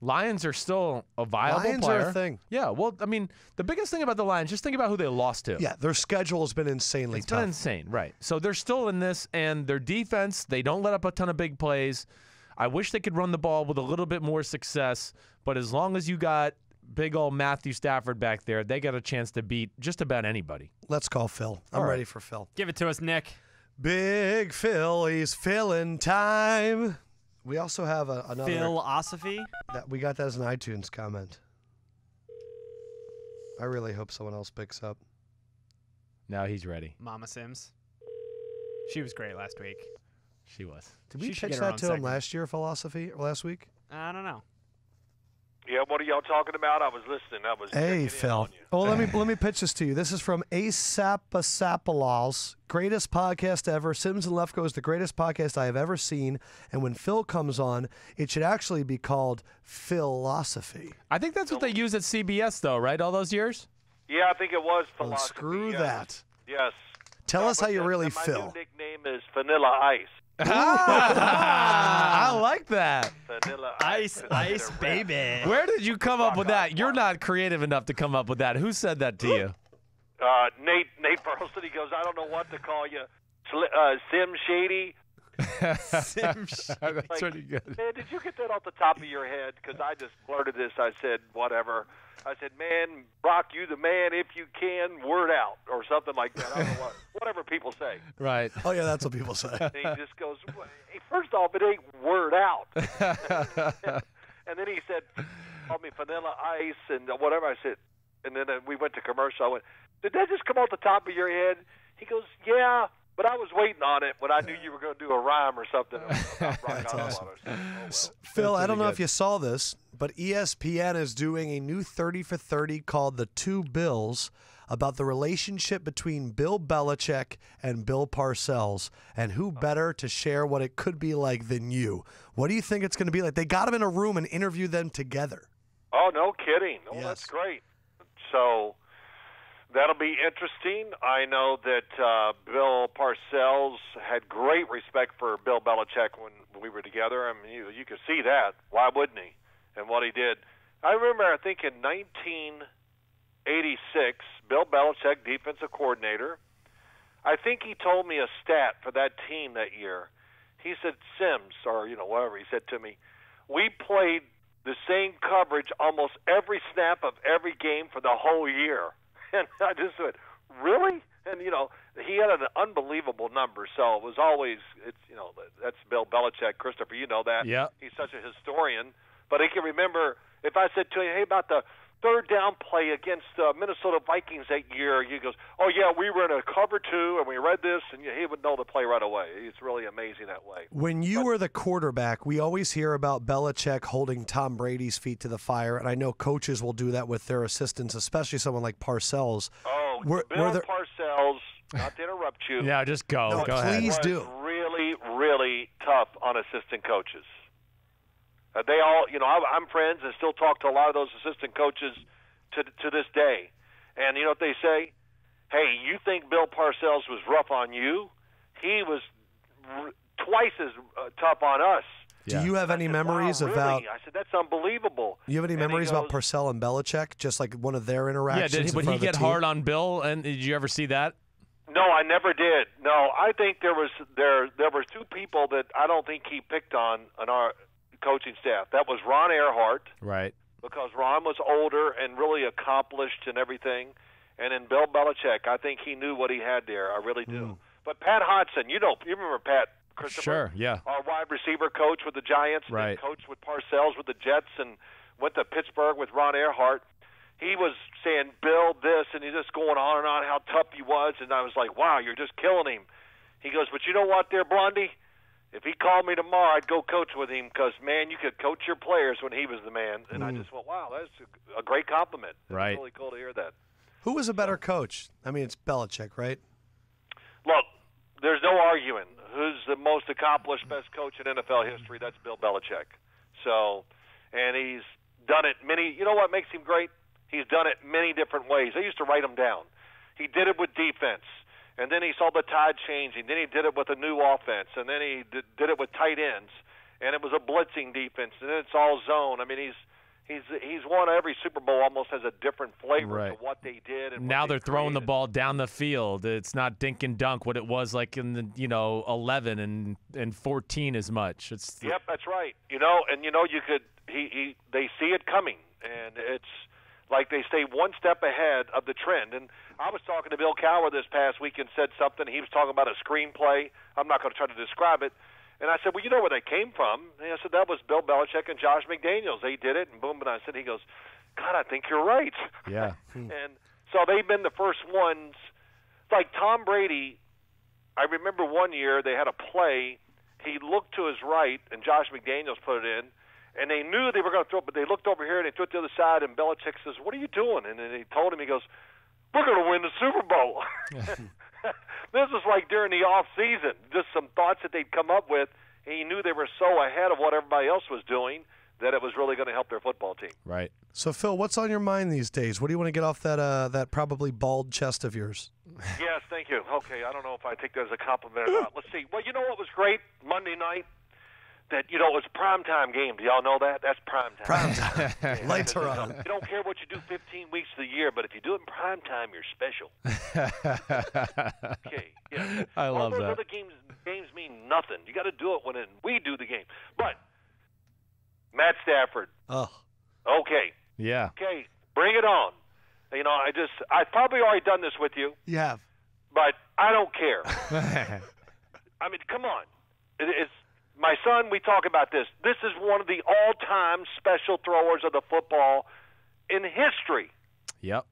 [SPEAKER 3] Lions are still a viable
[SPEAKER 1] Lions
[SPEAKER 3] player.
[SPEAKER 1] are a thing.
[SPEAKER 3] Yeah, well, I mean, the biggest thing about the Lions, just think about who they lost to.
[SPEAKER 1] Yeah, their schedule has been insanely
[SPEAKER 3] It's
[SPEAKER 1] tough.
[SPEAKER 3] been insane, right. So they're still in this, and their defense, they don't let up a ton of big plays. I wish they could run the ball with a little bit more success, but as long as you got big old Matthew Stafford back there, they got a chance to beat just about anybody.
[SPEAKER 1] Let's call Phil. I'm ready for Phil.
[SPEAKER 2] Give it to us, Nick.
[SPEAKER 1] Big Phil, he's filling time. We also have another.
[SPEAKER 2] Philosophy?
[SPEAKER 1] We got that as an iTunes comment. I really hope someone else picks up.
[SPEAKER 3] Now he's ready.
[SPEAKER 2] Mama Sims. She was great last week.
[SPEAKER 3] She was.
[SPEAKER 1] Did we
[SPEAKER 2] She should
[SPEAKER 1] pitch
[SPEAKER 2] get her
[SPEAKER 1] that
[SPEAKER 2] own
[SPEAKER 1] to him
[SPEAKER 2] segment.
[SPEAKER 1] last year, philosophy, or last week?
[SPEAKER 2] I don't know.
[SPEAKER 4] Yeah, what are y'all talking about? I was listening. I was checking
[SPEAKER 1] Hey,
[SPEAKER 4] in
[SPEAKER 1] Phil.
[SPEAKER 4] on you.
[SPEAKER 1] Oh, let me pitch this to you. This is from Asapasapalal's greatest podcast ever. Sims and Lefkoe is the greatest podcast I have ever seen. And when Phil comes on, it should actually be called Philosophy.
[SPEAKER 3] I think that's what they used at CBS, though, right? All those years?
[SPEAKER 4] Yeah, I think it was
[SPEAKER 1] Well,
[SPEAKER 4] philosophy.
[SPEAKER 1] screw
[SPEAKER 4] yes.
[SPEAKER 1] that.
[SPEAKER 4] Yes.
[SPEAKER 1] Tell us how
[SPEAKER 4] but
[SPEAKER 1] you really
[SPEAKER 4] my
[SPEAKER 1] feel.
[SPEAKER 4] new nickname is Vanilla Ice.
[SPEAKER 3] I like that.
[SPEAKER 4] Vanilla
[SPEAKER 2] Ice,
[SPEAKER 4] 'cause I did
[SPEAKER 2] ice,
[SPEAKER 4] a rap.
[SPEAKER 2] baby.
[SPEAKER 3] Where did you come up with that? You're not creative enough to come up with that. Who said that to you?
[SPEAKER 4] Nate Burleson, he goes, I don't know what to call you. Sim Shady.
[SPEAKER 3] That's pretty good.
[SPEAKER 4] Man, did you get that off the top of your head? Because I just blurted this. I said, whatever. I said, man, Brock, you the man if you can, word out, or something like that. I don't know whatever people say.
[SPEAKER 3] Right.
[SPEAKER 1] Oh, yeah, that's what people say.
[SPEAKER 4] And he just goes, hey, first off, it ain't word out. And then he said, called me Vanilla Ice and whatever. I said, and then we went to commercial. I went, did that just come off the top of your head? He goes, yeah, but I was waiting on it when I knew you were going to do a rhyme or something. That's
[SPEAKER 1] awesome.
[SPEAKER 4] Well.
[SPEAKER 1] Phil, I don't know
[SPEAKER 3] good.
[SPEAKER 1] if you saw this, but ESPN is doing a new 30 for 30 called The Two Bills about the relationship between Bill Belichick and Bill Parcells, and who better to share what it could be like than you. What do you think it's going to be like? They got them in a room and interviewed them together.
[SPEAKER 4] Oh, no kidding. Oh,
[SPEAKER 1] Yes.
[SPEAKER 4] that's great. So that'll be interesting. I know that Bill Parcells had great respect for Bill Belichick when we were together. I mean, you could see that. Why wouldn't he? And what he did. I remember, I think in 1986, Bill Belichick, defensive coordinator, I think he told me a stat for that team that year. He said, Sims, or, whatever, he said to me, we played the same coverage almost every snap of every game for the whole year. And I just went, really? And, he had an unbelievable number. So it was always, that's Bill Belichick. Christopher, you know that.
[SPEAKER 3] Yeah.
[SPEAKER 4] He's such a historian. But he can remember, if I said to him, hey, about the third down play against Minnesota Vikings that year, he goes, oh, yeah, we were in a cover two, and we read this, and he would know the play right away. It's really amazing that way.
[SPEAKER 1] When you were the quarterback, we always hear about Belichick holding Tom Brady's feet to the fire, and I know coaches will do that with their assistants, especially someone like Parcells.
[SPEAKER 4] Oh,
[SPEAKER 1] Bill
[SPEAKER 4] Parcells, not to interrupt you.
[SPEAKER 3] Yeah, just go.
[SPEAKER 1] No,
[SPEAKER 3] go ahead.
[SPEAKER 1] please
[SPEAKER 4] was
[SPEAKER 1] do.
[SPEAKER 4] really, really tough on assistant coaches. They all, I'm friends and still talk to a lot of those assistant coaches to this day. And you know what they say? Hey, you think Bill Parcells was rough on you? He was twice as tough on us.
[SPEAKER 1] Do you have any memories
[SPEAKER 4] wow,
[SPEAKER 1] about?
[SPEAKER 4] really? I said, that's unbelievable.
[SPEAKER 1] You have any
[SPEAKER 4] And
[SPEAKER 1] memories
[SPEAKER 4] he
[SPEAKER 1] about
[SPEAKER 4] goes,
[SPEAKER 1] Parcells and Belichick? Just like one of their interactions.
[SPEAKER 3] Would he get hard on Bill? And did you ever see that?
[SPEAKER 4] No, I never did. No, I think there were two people that I don't think he picked on our coaching staff. That was Ron Earhart,
[SPEAKER 3] Right.
[SPEAKER 4] because Ron was older and really accomplished and everything, and then Bill Belichick. I think he knew what he had there. I really do. But Pat Hodgson, you remember Pat? Christopher,
[SPEAKER 3] Sure, yeah.
[SPEAKER 4] Our wide receiver coach with the Giants,
[SPEAKER 3] Right.
[SPEAKER 4] and coached with Parcells with the Jets, and went to Pittsburgh with Ron Earhart. He was saying, Bill, this, and he's just going on and on how tough he was, and I was like, wow, you're just killing him. He goes, but you know what there, Blondie? If he called me tomorrow, I'd go coach with him because, man, you could coach your players when he was the man. And I just went, wow, that's a great compliment.
[SPEAKER 3] Right.
[SPEAKER 4] It's really cool to hear that.
[SPEAKER 1] Who was a better coach? I mean, it's Belichick, right?
[SPEAKER 4] Look, there's no arguing who's the most accomplished, best coach in NFL history. That's Bill Belichick. So, and he's done it many. You know what makes him great? He's done it many different ways. I used to write them down. He did it with defense, and then he saw the tide changing. Then he did it with a new offense, and then he did it with tight ends, and it was a blitzing defense, and then it's all zone. I mean, he's won every Super Bowl. Almost has a different flavor to what they did. And
[SPEAKER 3] now
[SPEAKER 4] what
[SPEAKER 3] they're
[SPEAKER 4] they
[SPEAKER 3] throwing the
[SPEAKER 4] created.
[SPEAKER 3] ball down the field. It's not dink and dunk what it was like in the 11 and 14 as much.
[SPEAKER 4] Yep, that's right. You could they see it coming, and it's like they stay one step ahead of the trend. And I was talking to Bill Cowher this past week and said something. He was talking about a screenplay. I'm not going to try to describe it. And I said, well, you know where they came from. And I said, that was Bill Belichick and Josh McDaniels. They did it, and boom. And I said, he goes, God, I think you're right.
[SPEAKER 3] Yeah.
[SPEAKER 4] And so they've been the first ones. Like Tom Brady, I remember one year they had a play. He looked to his right, and Josh McDaniels put it in. And they knew they were going to throw it, but they looked over here and they threw it to the other side. And Belichick says, "What are you doing?" And then he told him, he goes, "We're going to win the Super Bowl." This was like during the off season, just some thoughts that they'd come up with. And he knew they were so ahead of what everybody else was doing that it was really going to help their football team.
[SPEAKER 3] Right.
[SPEAKER 1] So, Phil, what's on your mind these days? What do you want to get off that probably bald chest of yours?
[SPEAKER 4] Yes, thank you. Okay, I don't know if I take that as a compliment or not. Let's see. Well, you know what was great Monday night? That, it was a primetime game. Do y'all know that? That's primetime.
[SPEAKER 1] Primetime. Lights are on.
[SPEAKER 4] You don't care what you do 15 weeks of the year, but if you do it in primetime, you're special. Okay. Yeah.
[SPEAKER 3] I love
[SPEAKER 4] All those
[SPEAKER 3] that.
[SPEAKER 4] other games mean nothing. You got to do it when we do the game. But Matt Stafford.
[SPEAKER 1] Oh.
[SPEAKER 4] Okay.
[SPEAKER 3] Yeah.
[SPEAKER 4] Okay. Bring it on. I've probably already done this with you.
[SPEAKER 1] You have.
[SPEAKER 4] But I don't care. I mean, come on. It's my son, we talk about this. This is one of the all-time special throwers of the football in history.
[SPEAKER 3] Yep.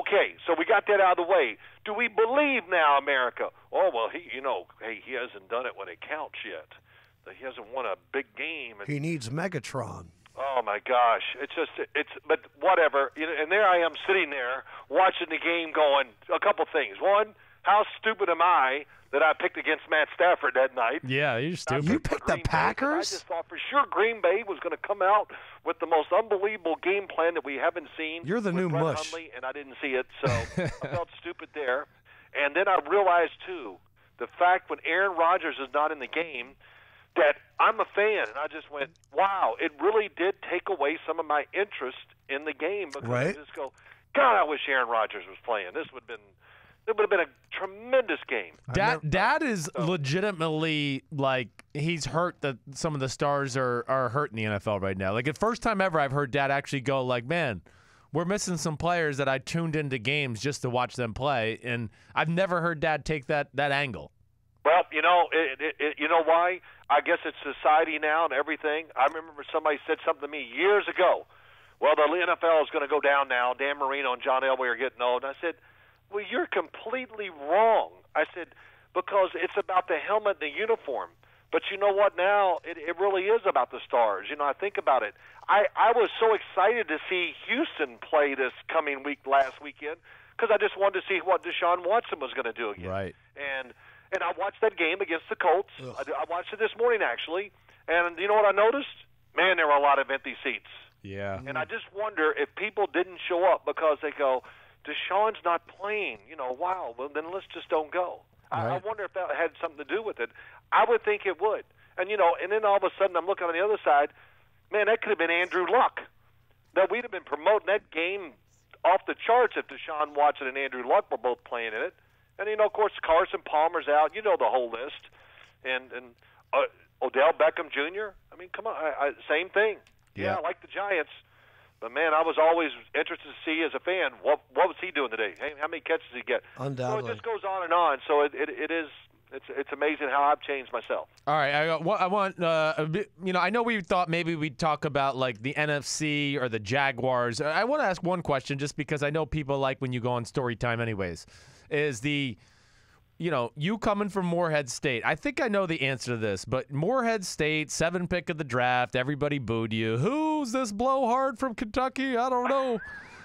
[SPEAKER 4] Okay, so we got that out of the way. Do we believe now, America? Oh, well, he hasn't done it when it counts yet. He hasn't won a big game.
[SPEAKER 1] He needs Megatron.
[SPEAKER 4] Oh, my gosh. But whatever. And there I am sitting there watching the game going, a couple things. One, how stupid am I that I picked against Matt Stafford that night?
[SPEAKER 3] Yeah, you're stupid.
[SPEAKER 1] You picked the
[SPEAKER 4] Green Bay,
[SPEAKER 1] Packers?
[SPEAKER 4] I just thought for sure Green Bay was going to come out with the most unbelievable game plan that we haven't seen.
[SPEAKER 1] You're the
[SPEAKER 4] with
[SPEAKER 1] new
[SPEAKER 4] Brett
[SPEAKER 1] mush.
[SPEAKER 4] Hundley, and I didn't see it, so I felt stupid there. And then I realized, too, the fact when Aaron Rodgers is not in the game, that I'm a fan, and I just went, wow, it really did take away some of my interest in the game because I just go, God, I wish Aaron Rodgers was playing. It would have been a tremendous game.
[SPEAKER 3] Dad is legitimately like he's hurt that some of the stars are hurt in the NFL right now. Like the first time ever I've heard Dad actually go like, man, we're missing some players that I tuned into games just to watch them play, and I've never heard Dad take that angle.
[SPEAKER 4] Well, you know why? I guess it's society now and everything. I remember somebody said something to me years ago. Well, the NFL is going to go down now. Dan Marino and John Elway are getting old. And I said, well, you're completely wrong. I said, because it's about the helmet and the uniform. But you know what now? It really is about the stars. I think about it. I was so excited to see Houston play this coming last weekend because I just wanted to see what Deshaun Watson was going to do again.
[SPEAKER 3] Right.
[SPEAKER 4] And I watched that game against the Colts. I watched it this morning, actually. And you know what I noticed? Man, there were a lot of empty seats.
[SPEAKER 3] Yeah.
[SPEAKER 4] And I just wonder if people didn't show up because they go, Deshaun's not playing. Wow, well, then let's just don't go.
[SPEAKER 3] Right.
[SPEAKER 4] I wonder if that had something to do with it. I would think it would. And, and then all of a sudden I'm looking on the other side, man, that could have been Andrew Luck. That we'd have been promoting that game off the charts if Deshaun Watson and Andrew Luck were both playing in it. And, of course, Carson Palmer's out. You know the whole list. And Odell Beckham Jr., I mean, come on, same thing. Yeah, I like the Giants. But, man, I was always interested to see as a fan, what was he doing today? Hey, how many catches did he get?
[SPEAKER 1] Undoubtedly.
[SPEAKER 4] So it just goes on and on. So it is it's amazing how I've changed myself.
[SPEAKER 3] All right, I want I know we thought maybe we'd talk about like the NFC or the Jaguars. I want to ask one question just because I know people like when you go on story time anyways. Is you coming from Morehead State. I think I know the answer to this, but Morehead State, 7th pick of the draft, everybody booed you. Who's this blowhard from Kentucky? I don't know.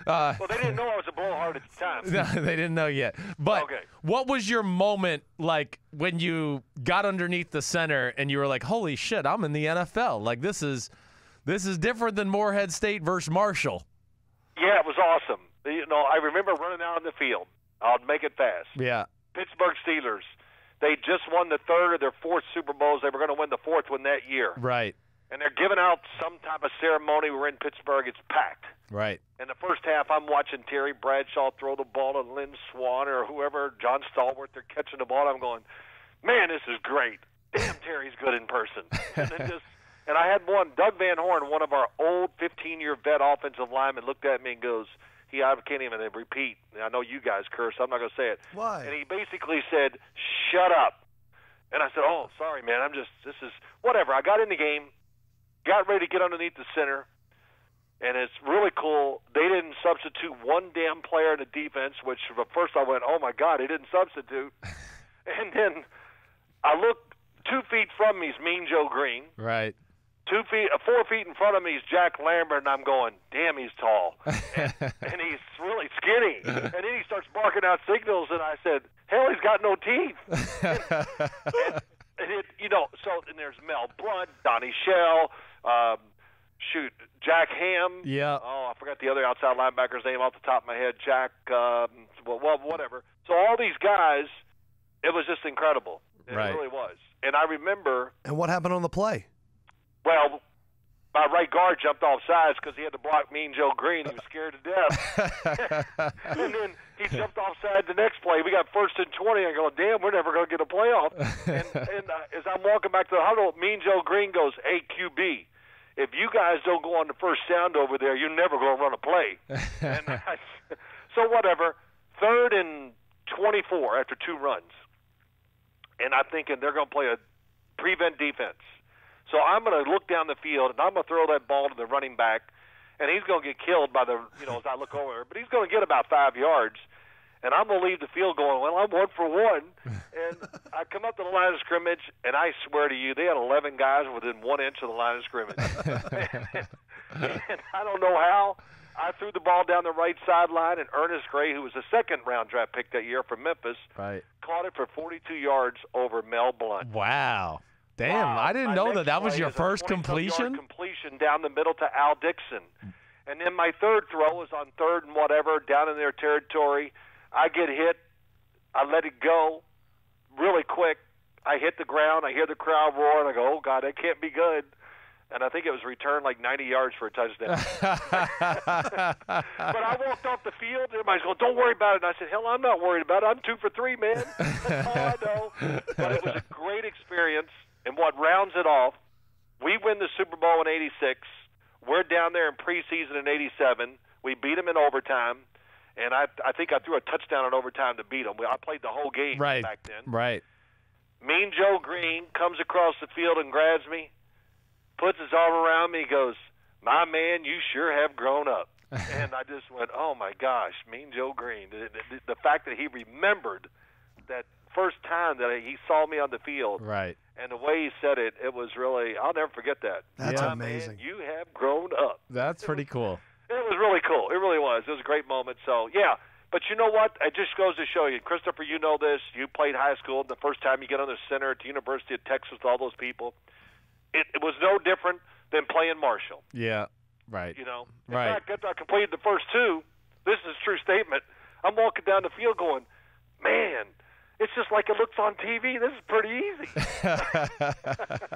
[SPEAKER 4] Well, they didn't know I was a blowhard at the time.
[SPEAKER 3] No, they didn't know yet. But
[SPEAKER 4] okay.
[SPEAKER 3] What was your moment like when you got underneath the center and you were like, holy shit, I'm in the NFL. Like, this is different than Morehead State versus Marshall.
[SPEAKER 4] Yeah, it was awesome. I remember running out on the field. I'll make it fast.
[SPEAKER 3] Yeah.
[SPEAKER 4] Pittsburgh Steelers. They just won the 3rd of their 4th Super Bowls. They were going to win the 4th one that year.
[SPEAKER 3] Right.
[SPEAKER 4] And they're giving out some type of ceremony. We're in Pittsburgh. It's packed.
[SPEAKER 3] Right.
[SPEAKER 4] In the first half, I'm watching Terry Bradshaw throw the ball to Lynn Swann or whoever, John Stallworth. They're catching the ball. I'm going, man, this is great. Damn, Terry's good in person. And I had one, Doug Van Horn, one of our old 15-year vet offensive linemen, looked at me and goes, I can't even repeat. I know you guys curse, so I'm not going to say it.
[SPEAKER 1] Why?
[SPEAKER 4] And he basically said, shut up. And I said, oh, sorry, man. This is whatever. I got in the game, got ready to get underneath the center, and it's really cool. They didn't substitute one damn player in the defense, which at first I went, oh, my God, they didn't substitute. And then I looked 2 feet from me is Mean Joe Green.
[SPEAKER 3] Right.
[SPEAKER 4] 4 feet in front of me is Jack Lambert, and I'm going, damn, he's tall. And he's really skinny. And then he starts barking out signals, and I said, hell, he's got no teeth. And there's Mel Blunt, Donnie Shell, Jack Ham.
[SPEAKER 3] Yeah.
[SPEAKER 4] Oh, I forgot the other outside linebacker's name off the top of my head. Jack, whatever. So all these guys, it was just incredible. It really was. And I remember.
[SPEAKER 1] And what happened on the play?
[SPEAKER 4] Well, my right guard jumped off sides because he had to block Mean Joe Green. He was scared to death. And then he jumped off side the next play. We got 1st and 20. I go, damn, we're never going to get a playoff. And as I'm walking back to the huddle, Mean Joe Green goes, hey, QB, if you guys don't go on the first sound over there, you're never going to run a play. So whatever, 3rd and 24 after 2 runs. And I'm thinking they're going to play a prevent defense. So I'm going to look down the field, and I'm going to throw that ball to the running back, and he's going to get killed by as I look over. But he's going to get about 5 yards, and I'm going to leave the field going, well, I'm 1 for 1. And I come up to the line of scrimmage, and I swear to you, they had 11 guys within 1 inch of the line of scrimmage. And I don't know how. I threw the ball down the right sideline, and Ernest Gray, who was a 2nd-round draft pick that year from Memphis, caught it for 42 yards over Mel Blunt.
[SPEAKER 3] Wow. Damn, I didn't know that was your first completion?
[SPEAKER 4] Completion down the middle to Al Dixon. And then my 3rd throw was on 3rd and whatever, down in their territory. I get hit. I let it go really quick. I hit the ground. I hear the crowd roar, and I go, oh, God, that can't be good. And I think it was returned like 90 yards for a touchdown. But I walked off the field. Everybody's going, don't worry about it. And I said, hell, I'm not worried about it. I'm 2 for 3, man. That's all I know. But it was a great experience. And what rounds it off, we win the Super Bowl in '86. We're down there in preseason in '87. We beat them in overtime. And I think I threw a touchdown in overtime to beat them. I played the whole game back then.
[SPEAKER 3] Right.
[SPEAKER 4] Mean Joe Green comes across the field and grabs me, puts his arm around me, goes, my man, you sure have grown up. And I just went, oh, my gosh, Mean Joe Green. The fact that he remembered that first time that he saw me on the field.
[SPEAKER 3] Right.
[SPEAKER 4] And the way he said it, it was really, I'll never forget that.
[SPEAKER 1] That's amazing.
[SPEAKER 4] Man, you have grown up.
[SPEAKER 3] That's pretty cool.
[SPEAKER 4] It was really cool. It really was. It was a great moment. So, yeah. But you know what? It just goes to show you. Christopher, you know this. You played high school. The first time you get on the center at the University of Texas with all those people, it was no different than playing Marshall.
[SPEAKER 3] Yeah. Right.
[SPEAKER 4] In fact, after I completed the first 2, this is a true statement, I'm walking down the field going, man, It's just like it looks on TV. This is pretty easy.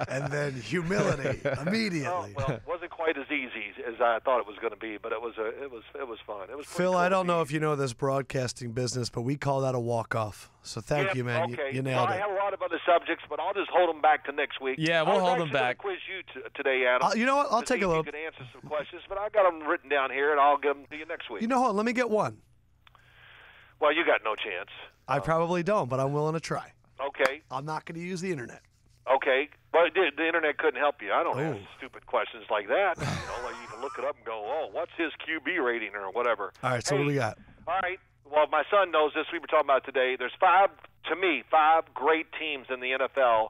[SPEAKER 1] And then humility immediately.
[SPEAKER 4] Oh, well, it wasn't quite as easy as I thought it was going to be, but it was fun. It was
[SPEAKER 1] Phil,
[SPEAKER 4] cool
[SPEAKER 1] I don't know if you know this broadcasting business, but we call that a walk-off. So thank you, man.
[SPEAKER 4] Okay.
[SPEAKER 1] You nailed
[SPEAKER 4] I
[SPEAKER 1] it.
[SPEAKER 4] have a lot of other subjects, but I'll just hold them back to next week.
[SPEAKER 3] Yeah, we'll hold them back.
[SPEAKER 4] I was actually going to quiz you today, Adam.
[SPEAKER 1] You know what? I'll
[SPEAKER 4] to
[SPEAKER 1] take
[SPEAKER 4] see
[SPEAKER 1] a
[SPEAKER 4] if
[SPEAKER 1] look.
[SPEAKER 4] You can answer some questions, but I got them written down here, and I'll give them to you next week.
[SPEAKER 1] You know what? Let me get one.
[SPEAKER 4] Well, you got no chance.
[SPEAKER 1] I probably don't, but I'm willing to try.
[SPEAKER 4] Okay.
[SPEAKER 1] I'm not going to use the internet.
[SPEAKER 4] Okay. Well, the internet couldn't help you. I don't ask
[SPEAKER 1] Oh.
[SPEAKER 4] stupid questions like that. Like you can look it up and go, oh, what's his QB rating or whatever.
[SPEAKER 1] All right, so what do we got?
[SPEAKER 4] All right. Well, my son knows this. We were talking about it today. There's five great teams in the NFL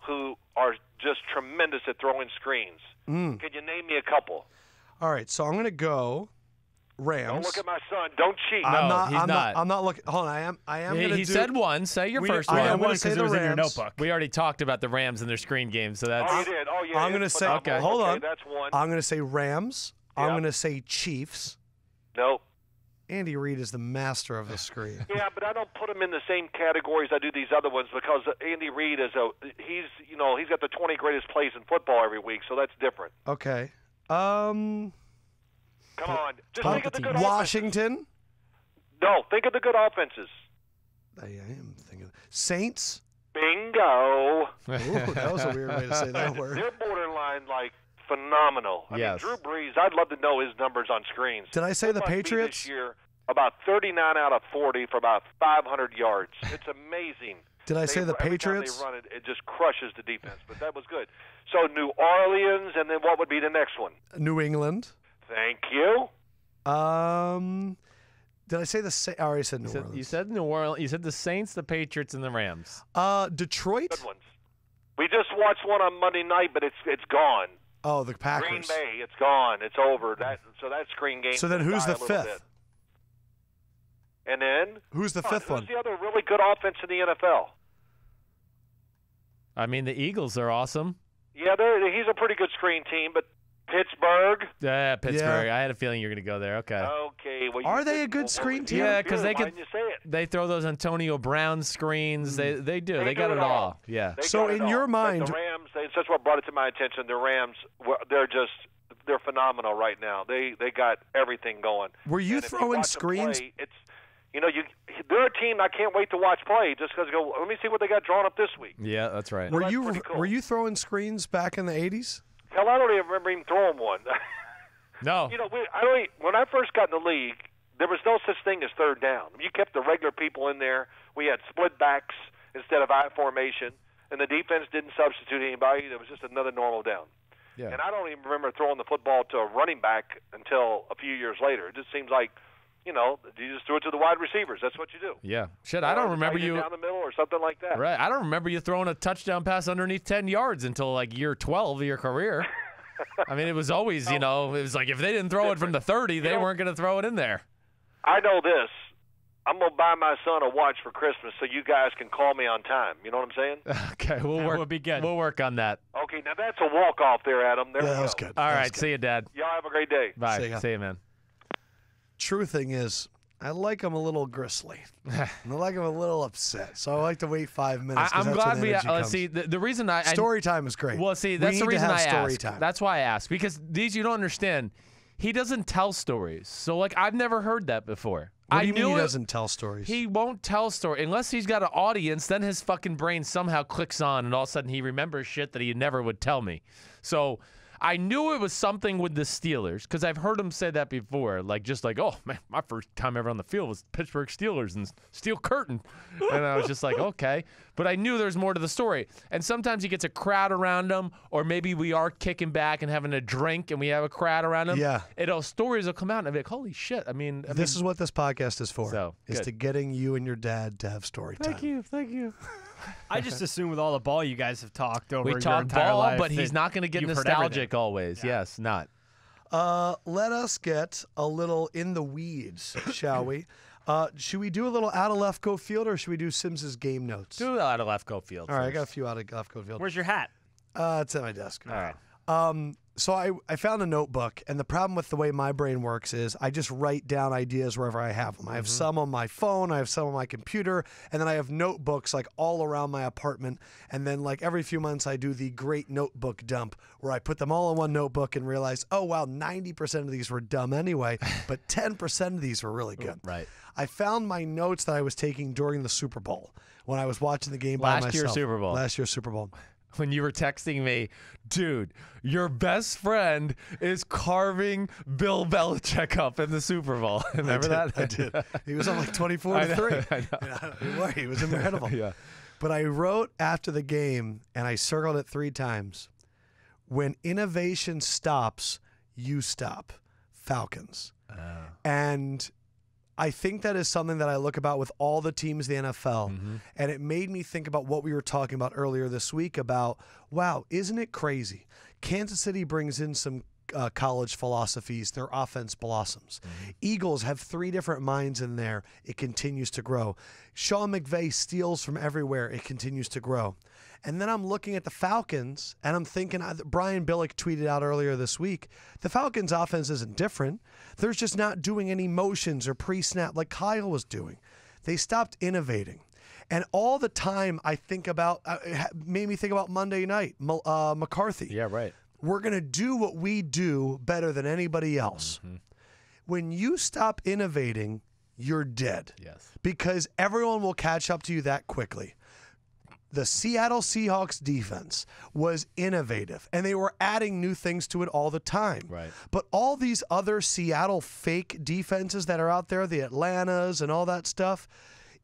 [SPEAKER 4] who are just tremendous at throwing screens. Can you name me a couple?
[SPEAKER 1] All right, so I'm going to go Rams.
[SPEAKER 4] Don't look at my son. Don't cheat.
[SPEAKER 3] he's not.
[SPEAKER 1] I'm not looking. Hold on. I am going to
[SPEAKER 3] He said one. Say your first
[SPEAKER 1] I
[SPEAKER 3] one.
[SPEAKER 1] am
[SPEAKER 2] one
[SPEAKER 1] gonna say
[SPEAKER 2] because
[SPEAKER 1] the
[SPEAKER 2] it was in your
[SPEAKER 1] Rams.
[SPEAKER 2] notebook.
[SPEAKER 3] We already talked about the Rams and their screen game, so that's.
[SPEAKER 4] Oh, you did. Oh, yeah.
[SPEAKER 1] I'm going to
[SPEAKER 4] it's
[SPEAKER 1] say.
[SPEAKER 4] phenomenal.
[SPEAKER 1] Hold
[SPEAKER 4] okay,
[SPEAKER 1] on.
[SPEAKER 4] That's one.
[SPEAKER 1] I'm going to say Rams. I'm
[SPEAKER 4] Yeah.
[SPEAKER 1] going to say Chiefs.
[SPEAKER 4] Nope.
[SPEAKER 1] Andy Reid is the master of the screen.
[SPEAKER 4] Yeah, but I don't put him in the same categories I do these other ones because Andy Reid he's got the 20 greatest plays in football every week, so that's different.
[SPEAKER 1] Okay.
[SPEAKER 4] Come on, just think of the good offenses.
[SPEAKER 1] Washington.
[SPEAKER 4] No, think of the good offenses.
[SPEAKER 1] I am thinking Saints.
[SPEAKER 4] Bingo.
[SPEAKER 1] Ooh, that was a weird way to say that word.
[SPEAKER 4] They're borderline like phenomenal. I
[SPEAKER 3] Yes.
[SPEAKER 4] mean, Drew Brees. I'd love to know his numbers on screens.
[SPEAKER 1] Did I say the
[SPEAKER 4] Must be
[SPEAKER 1] Patriots?
[SPEAKER 4] this year? About 39 out of 40 for about 500 yards. It's amazing.
[SPEAKER 1] Did I say the
[SPEAKER 4] Every
[SPEAKER 1] Patriots?
[SPEAKER 4] time they run it, it just crushes the defense. But that was good. So New Orleans, and then what would be the next one?
[SPEAKER 1] New England.
[SPEAKER 4] Thank you.
[SPEAKER 1] Did I say the? I already said New Orleans.
[SPEAKER 3] You said New Orleans. You said the Saints, the Patriots, and the Rams.
[SPEAKER 1] Detroit.
[SPEAKER 4] Good ones. We just watched one on Monday night, but it's gone.
[SPEAKER 1] Oh, the Packers.
[SPEAKER 4] Green Bay, it's gone. It's over. That screen game.
[SPEAKER 1] So then who's the
[SPEAKER 4] die a little
[SPEAKER 1] fifth?
[SPEAKER 4] bit. And then
[SPEAKER 1] Who's the fifth one?
[SPEAKER 4] Who's the other really good offense in the NFL?
[SPEAKER 3] I mean, the Eagles are awesome.
[SPEAKER 4] Yeah, he's a pretty good screen team, but Pittsburgh.
[SPEAKER 3] Yeah, Pittsburgh.
[SPEAKER 1] Yeah.
[SPEAKER 3] I had a feeling you were going to go there. Okay.
[SPEAKER 4] Okay. Well,
[SPEAKER 1] Are
[SPEAKER 4] you
[SPEAKER 1] they
[SPEAKER 4] did-
[SPEAKER 1] a good
[SPEAKER 4] well,
[SPEAKER 1] screen
[SPEAKER 4] well,
[SPEAKER 1] team?
[SPEAKER 3] Yeah, 'cause they
[SPEAKER 4] why
[SPEAKER 3] could-
[SPEAKER 4] didn't you say it?
[SPEAKER 3] They throw those Antonio Brown screens. They do. They got
[SPEAKER 4] do
[SPEAKER 3] it
[SPEAKER 4] it
[SPEAKER 3] all.
[SPEAKER 4] all.
[SPEAKER 3] Yeah.
[SPEAKER 4] They
[SPEAKER 1] So
[SPEAKER 4] got it
[SPEAKER 1] in
[SPEAKER 4] all.
[SPEAKER 1] your
[SPEAKER 4] But
[SPEAKER 1] mind-
[SPEAKER 4] the Rams. That's what brought it to my attention. The Rams. They're phenomenal right now. They got everything going.
[SPEAKER 1] Were you
[SPEAKER 4] And if
[SPEAKER 1] throwing
[SPEAKER 4] watch them
[SPEAKER 1] screens?
[SPEAKER 4] play, they're a team I can't wait to watch play. Just because let me see what they got drawn up this week.
[SPEAKER 3] Yeah, that's right.
[SPEAKER 1] Were
[SPEAKER 4] that's
[SPEAKER 1] you
[SPEAKER 4] pretty cool.
[SPEAKER 1] were you throwing screens back in the 80s?
[SPEAKER 4] Hell, I don't even remember even throwing one.
[SPEAKER 3] No.
[SPEAKER 4] When I first got in the league, there was no such thing as third down. You kept the regular people in there. We had split backs instead of I formation, and the defense didn't substitute anybody. It was just another normal down.
[SPEAKER 3] Yeah.
[SPEAKER 4] And I don't even remember throwing the football to a running back until a few years later. It just seems like, you just threw it to the wide receivers. That's what you do.
[SPEAKER 3] Yeah. Shit, I don't remember
[SPEAKER 4] Tight end
[SPEAKER 3] you.
[SPEAKER 4] down the middle or something like that.
[SPEAKER 3] Right. I don't remember you throwing a touchdown pass underneath 10 yards until like year 12 of your career. I mean, it was always, it was like if they didn't throw it from the 30, they weren't going to throw it in there.
[SPEAKER 4] I know this. I'm going to buy my son a watch for Christmas so you guys can call me on time. You know what I'm saying?
[SPEAKER 3] Okay,
[SPEAKER 2] That
[SPEAKER 3] work.
[SPEAKER 2] would be good.
[SPEAKER 3] We'll work on that.
[SPEAKER 4] Okay, now that's a walk-off there, Adam. There
[SPEAKER 1] Yeah,
[SPEAKER 4] we
[SPEAKER 1] that
[SPEAKER 4] go.
[SPEAKER 1] was good.
[SPEAKER 3] All
[SPEAKER 1] That
[SPEAKER 3] right.
[SPEAKER 1] was good.
[SPEAKER 3] See you, Dad.
[SPEAKER 4] Y'all have a great day.
[SPEAKER 3] Bye.
[SPEAKER 1] See ya.
[SPEAKER 3] See you, man.
[SPEAKER 1] True thing is, I like him a little gristly. I like him a little upset. So I like to wait 5 minutes. 'cause
[SPEAKER 3] I'm
[SPEAKER 1] that's when
[SPEAKER 3] glad we.
[SPEAKER 1] energy
[SPEAKER 3] Let's
[SPEAKER 1] comes.
[SPEAKER 3] see. The reason I
[SPEAKER 1] Story time is great.
[SPEAKER 3] Well, see,
[SPEAKER 1] We
[SPEAKER 3] that's
[SPEAKER 1] need
[SPEAKER 3] the
[SPEAKER 1] to
[SPEAKER 3] reason
[SPEAKER 1] have
[SPEAKER 3] I
[SPEAKER 1] story
[SPEAKER 3] ask.
[SPEAKER 1] time.
[SPEAKER 3] That's why I ask, because these you don't understand. He doesn't tell stories, so like I've never heard that before.
[SPEAKER 1] What do
[SPEAKER 3] I
[SPEAKER 1] you mean
[SPEAKER 3] knew
[SPEAKER 1] he
[SPEAKER 3] it-
[SPEAKER 1] doesn't tell stories?
[SPEAKER 3] He won't tell story unless he's got an audience. Then his fucking brain somehow clicks on, and all of a sudden he remembers shit that he never would tell me. So I knew it was something with the Steelers because I've heard him say that before. Like just like, oh man, my first time ever on the field was Pittsburgh Steelers and Steel Curtain, and I was just like, okay. But I knew there's more to the story. And sometimes he gets a crowd around him, or maybe we are kicking back and having a drink, and we have a crowd around him.
[SPEAKER 1] Yeah.
[SPEAKER 3] Stories will come out, and I'll be like, holy shit. I mean,
[SPEAKER 1] This is what this podcast is for.
[SPEAKER 3] So,
[SPEAKER 1] is
[SPEAKER 3] good.
[SPEAKER 1] to getting you and your dad to have story time.
[SPEAKER 3] Thank you.
[SPEAKER 2] I just assume with all the ball you guys have talked over
[SPEAKER 3] We
[SPEAKER 2] your
[SPEAKER 3] talk
[SPEAKER 2] entire
[SPEAKER 3] ball,
[SPEAKER 2] life
[SPEAKER 3] but he's
[SPEAKER 2] that
[SPEAKER 3] not going to get
[SPEAKER 2] you've heard
[SPEAKER 3] nostalgic
[SPEAKER 2] everything.
[SPEAKER 3] always. Yes, not.
[SPEAKER 1] Let us get a little in the weeds, shall we? Should we do a little out of Lefkoe Field, or should we do Sims's game notes?
[SPEAKER 3] Do out of Lefkoe Field.
[SPEAKER 1] All right, I
[SPEAKER 3] first.
[SPEAKER 1] got a few out of Lefkoe Field.
[SPEAKER 2] Where's your hat?
[SPEAKER 1] It's at my desk.
[SPEAKER 3] All right.
[SPEAKER 1] So I found a notebook, and the problem with the way my brain works is I just write down ideas wherever I have them. I have some on my phone, I have some on my computer, and then I have notebooks like all around my apartment. And then like every few months I do the great notebook dump where I put them all in one notebook and realize, oh wow, 90% of these were dumb anyway, but 10% of these were really good.
[SPEAKER 3] Right.
[SPEAKER 1] I found my notes that I was taking during the Super Bowl when I was watching the game by myself.
[SPEAKER 3] Last year's Super Bowl.
[SPEAKER 1] Last year's Super Bowl.
[SPEAKER 3] When you were texting me, dude, your best friend is carving Bill Belichick up in the Super Bowl. Remember that?
[SPEAKER 1] I did. He was on like 24-3.
[SPEAKER 3] I know.
[SPEAKER 1] Yeah, he was incredible.
[SPEAKER 3] Yeah.
[SPEAKER 1] But I wrote after the game, and I circled it 3 times. When innovation stops, you stop. Falcons. And I think that is something that I look about with all the teams in the NFL. And it made me think about what we were talking about earlier this week about, wow, isn't it crazy? Kansas City brings in some college philosophies. Their offense blossoms. Eagles have 3 different minds in there. It continues to grow. Sean McVay steals from everywhere. It continues to grow. And then I'm looking at the Falcons, and I'm thinking, Brian Billick tweeted out earlier this week, the Falcons' offense isn't different. They're just not doing any motions or pre-snap like Kyle was doing. They stopped innovating. And all the time I think about, it made me think about Monday night, McCarthy.
[SPEAKER 3] Yeah, right.
[SPEAKER 1] We're going to do what we do better than anybody else. When you stop innovating, you're dead.
[SPEAKER 3] Yes.
[SPEAKER 1] Because everyone will catch up to you that quickly. The Seattle Seahawks defense was innovative, and they were adding new things to it all the time.
[SPEAKER 3] Right.
[SPEAKER 1] But all these other Seattle fake defenses that are out there, the Atlantas and all that stuff,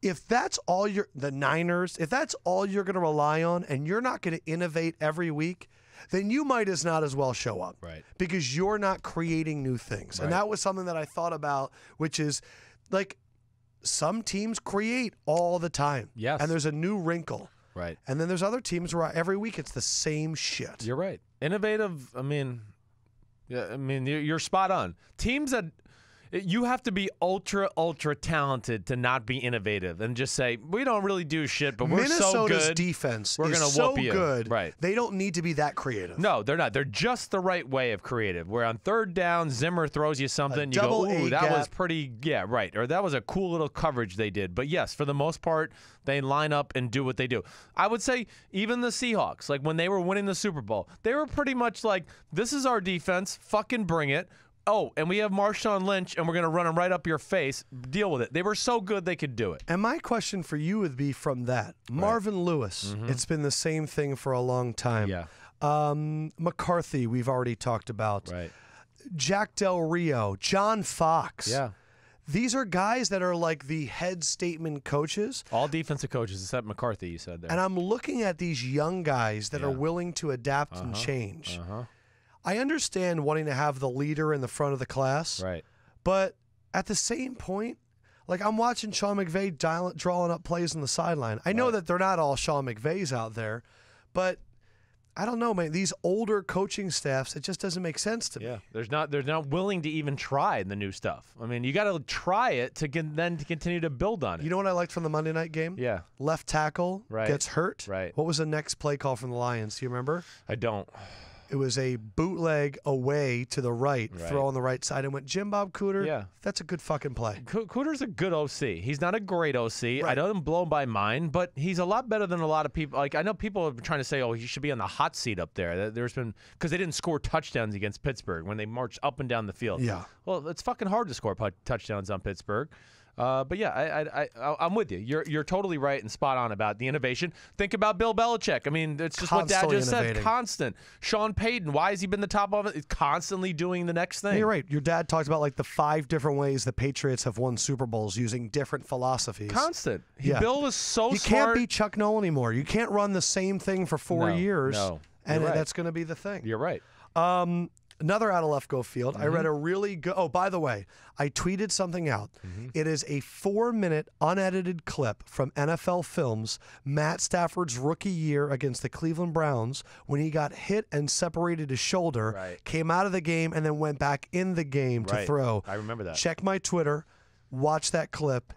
[SPEAKER 1] if that's all the Niners, if that's all you're going to rely on and you're not going to innovate every week, then you might not as well show up.
[SPEAKER 3] Right.
[SPEAKER 1] Because you're not creating new things.
[SPEAKER 3] Right.
[SPEAKER 1] And that was something that I thought about, which is like some teams create all the time.
[SPEAKER 3] Yes.
[SPEAKER 1] And there's a new wrinkle.
[SPEAKER 3] Right.
[SPEAKER 1] And then there's other teams where every week it's the same shit.
[SPEAKER 3] You're right. Innovative, you're spot on. Teams that you have to be ultra talented to not be innovative and just say, we don't really do shit, but we're so good.
[SPEAKER 1] Minnesota's defense
[SPEAKER 3] we're
[SPEAKER 1] is
[SPEAKER 3] gonna
[SPEAKER 1] so
[SPEAKER 3] whoop you.
[SPEAKER 1] good.
[SPEAKER 3] Right.
[SPEAKER 1] They don't need to be that creative.
[SPEAKER 3] No, they're not. They're just the right way of creative. Where on 3rd down, Zimmer throws you something, you go, ooh, that was pretty, yeah, right. Or that was a cool little coverage they did. But yes, for the most part, they line up and do what they do. I would say even the Seahawks, like when they were winning the Super Bowl, they were pretty much like, this is our defense, fucking bring it. Oh, and we have Marshawn Lynch, and we're going to run him right up your face. Deal with it. They were so good they could do it.
[SPEAKER 1] And my question for you would be from that. Marvin Lewis, it's been the same thing for a long time.
[SPEAKER 3] Yeah.
[SPEAKER 1] McCarthy, we've already talked about.
[SPEAKER 3] Right.
[SPEAKER 1] Jack Del Rio, John Fox.
[SPEAKER 3] Yeah.
[SPEAKER 1] These are guys that are like the head statement coaches.
[SPEAKER 3] All defensive coaches except McCarthy, you said there.
[SPEAKER 1] And I'm looking at these young guys that are willing to adapt and change. I understand wanting to have the leader in the front of the class.
[SPEAKER 3] Right.
[SPEAKER 1] But at the same point, like I'm watching Sean McVay drawing up plays on the sideline. I know that they're not all Sean McVays out there, but I don't know, man. These older coaching staffs, it just doesn't make sense to me.
[SPEAKER 3] Yeah, they're not willing to even try the new stuff. I mean, you got to try it to continue to build on it.
[SPEAKER 1] You know what I liked from the Monday night game?
[SPEAKER 3] Yeah.
[SPEAKER 1] Left tackle gets hurt.
[SPEAKER 3] Right.
[SPEAKER 1] What was the next play call from the Lions? Do you remember?
[SPEAKER 3] I don't.
[SPEAKER 1] It was a bootleg away to the right, throw on the right side, and went Jim Bob Cooter.
[SPEAKER 3] Yeah.
[SPEAKER 1] That's a good fucking play.
[SPEAKER 3] Cooter's a good OC. He's not a great OC. Right. I don't blow by mine, but he's a lot better than a lot of people. Like I know people have been trying to say, oh, he should be on the hot seat up there. There's been because they didn't score touchdowns against Pittsburgh when they marched up and down the field.
[SPEAKER 1] Yeah.
[SPEAKER 3] Well, it's fucking hard to score touchdowns on Pittsburgh. But yeah, I'm with you. You're totally right and spot on about the innovation. Think about Bill Belichick. I mean, it's just what Dad just said. Constant. Sean Payton. Why has he been the top of it? He's constantly doing the next thing.
[SPEAKER 1] You're right. Your dad talked about like the 5 different ways the Patriots have won Super Bowls using different philosophies.
[SPEAKER 3] Constant.
[SPEAKER 1] Yeah.
[SPEAKER 3] Bill was so
[SPEAKER 1] you
[SPEAKER 3] smart.
[SPEAKER 1] You can't be Chuck Noll anymore. You can't run the same thing for 4 years.
[SPEAKER 3] No.
[SPEAKER 1] And that's going to be the thing.
[SPEAKER 3] You're right.
[SPEAKER 1] Another out of Lefkoe Field. I read a really good. Oh, by the way, I tweeted something out. It is a 4-minute unedited clip from NFL Films, Matt Stafford's rookie year against the Cleveland Browns when he got hit and separated his shoulder, came out of the game, and then went back in the game to throw.
[SPEAKER 3] I remember that.
[SPEAKER 1] Check my Twitter. Watch that clip.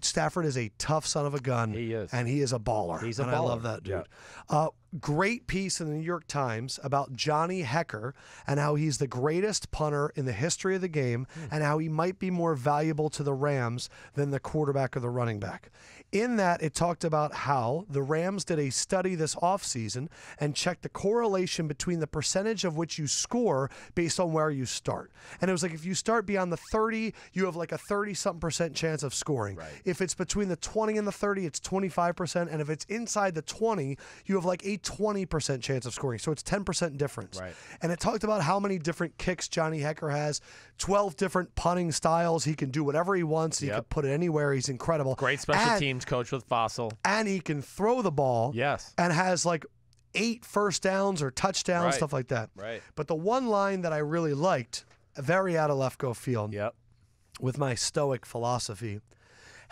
[SPEAKER 1] Stafford is a tough son of a gun.
[SPEAKER 3] He is.
[SPEAKER 1] And he is a baller.
[SPEAKER 3] He's a baller.
[SPEAKER 1] I love that dude.
[SPEAKER 3] Yeah.
[SPEAKER 1] great piece in the New York Times about Johnny Hekker and how he's the greatest punter in the history of the game and how he might be more valuable to the Rams than the quarterback or the running back. In that, it talked about how the Rams did a study this offseason and checked the correlation between the percentage of which you score based on where you start. And it was like if you start beyond the 30, you have like a 30-something% chance of scoring.
[SPEAKER 3] Right.
[SPEAKER 1] If it's between the 20 and the 30, it's 25%. And if it's inside the 20, you have like a 20% chance of scoring. So it's 10% difference.
[SPEAKER 3] Right.
[SPEAKER 1] And it talked about how many different kicks Johnny Hekker has, 12 different punting styles. He can do whatever he wants. He can put it anywhere. He's incredible.
[SPEAKER 3] Great special teams coach with Fossil.
[SPEAKER 1] And he can throw the ball.
[SPEAKER 3] Yes.
[SPEAKER 1] And has like 8 first downs or touchdowns,
[SPEAKER 3] Right.
[SPEAKER 1] stuff like that.
[SPEAKER 3] Right.
[SPEAKER 1] But the one line that I really liked, very out of Lefkoe Field, with my stoic philosophy,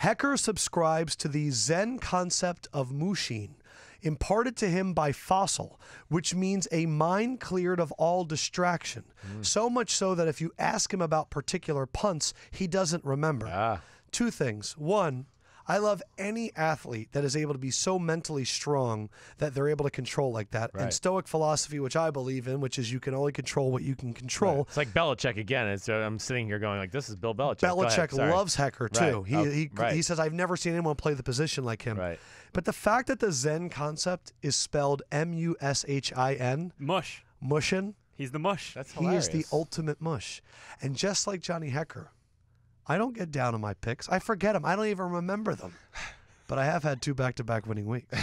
[SPEAKER 1] Hekker subscribes to the Zen concept of mushin, imparted to him by Fossil, which means a mind cleared of all distraction. So much so that if you ask him about particular punts, he doesn't remember. 2 things. 1, I love any athlete that is able to be so mentally strong that they're able to control like that.
[SPEAKER 3] Right.
[SPEAKER 1] And stoic philosophy, which I believe in, which is you can only control what you can control.
[SPEAKER 3] Right. It's like Belichick again. I'm sitting here going like, this is Bill Belichick.
[SPEAKER 1] Belichick loves Hekker too.
[SPEAKER 3] Right.
[SPEAKER 1] He says, I've never seen anyone play the position like him.
[SPEAKER 3] Right.
[SPEAKER 1] But the fact that the Zen concept is spelled M-U-S-H-I-N,
[SPEAKER 2] Mush.
[SPEAKER 1] mushin,
[SPEAKER 2] He's the mush.
[SPEAKER 3] That's
[SPEAKER 1] he
[SPEAKER 3] hilarious.
[SPEAKER 1] is the ultimate mush. And just like Johnny Hekker, I don't get down on my picks. I forget them. I don't even remember them. But I have had 2 back-to-back winning weeks.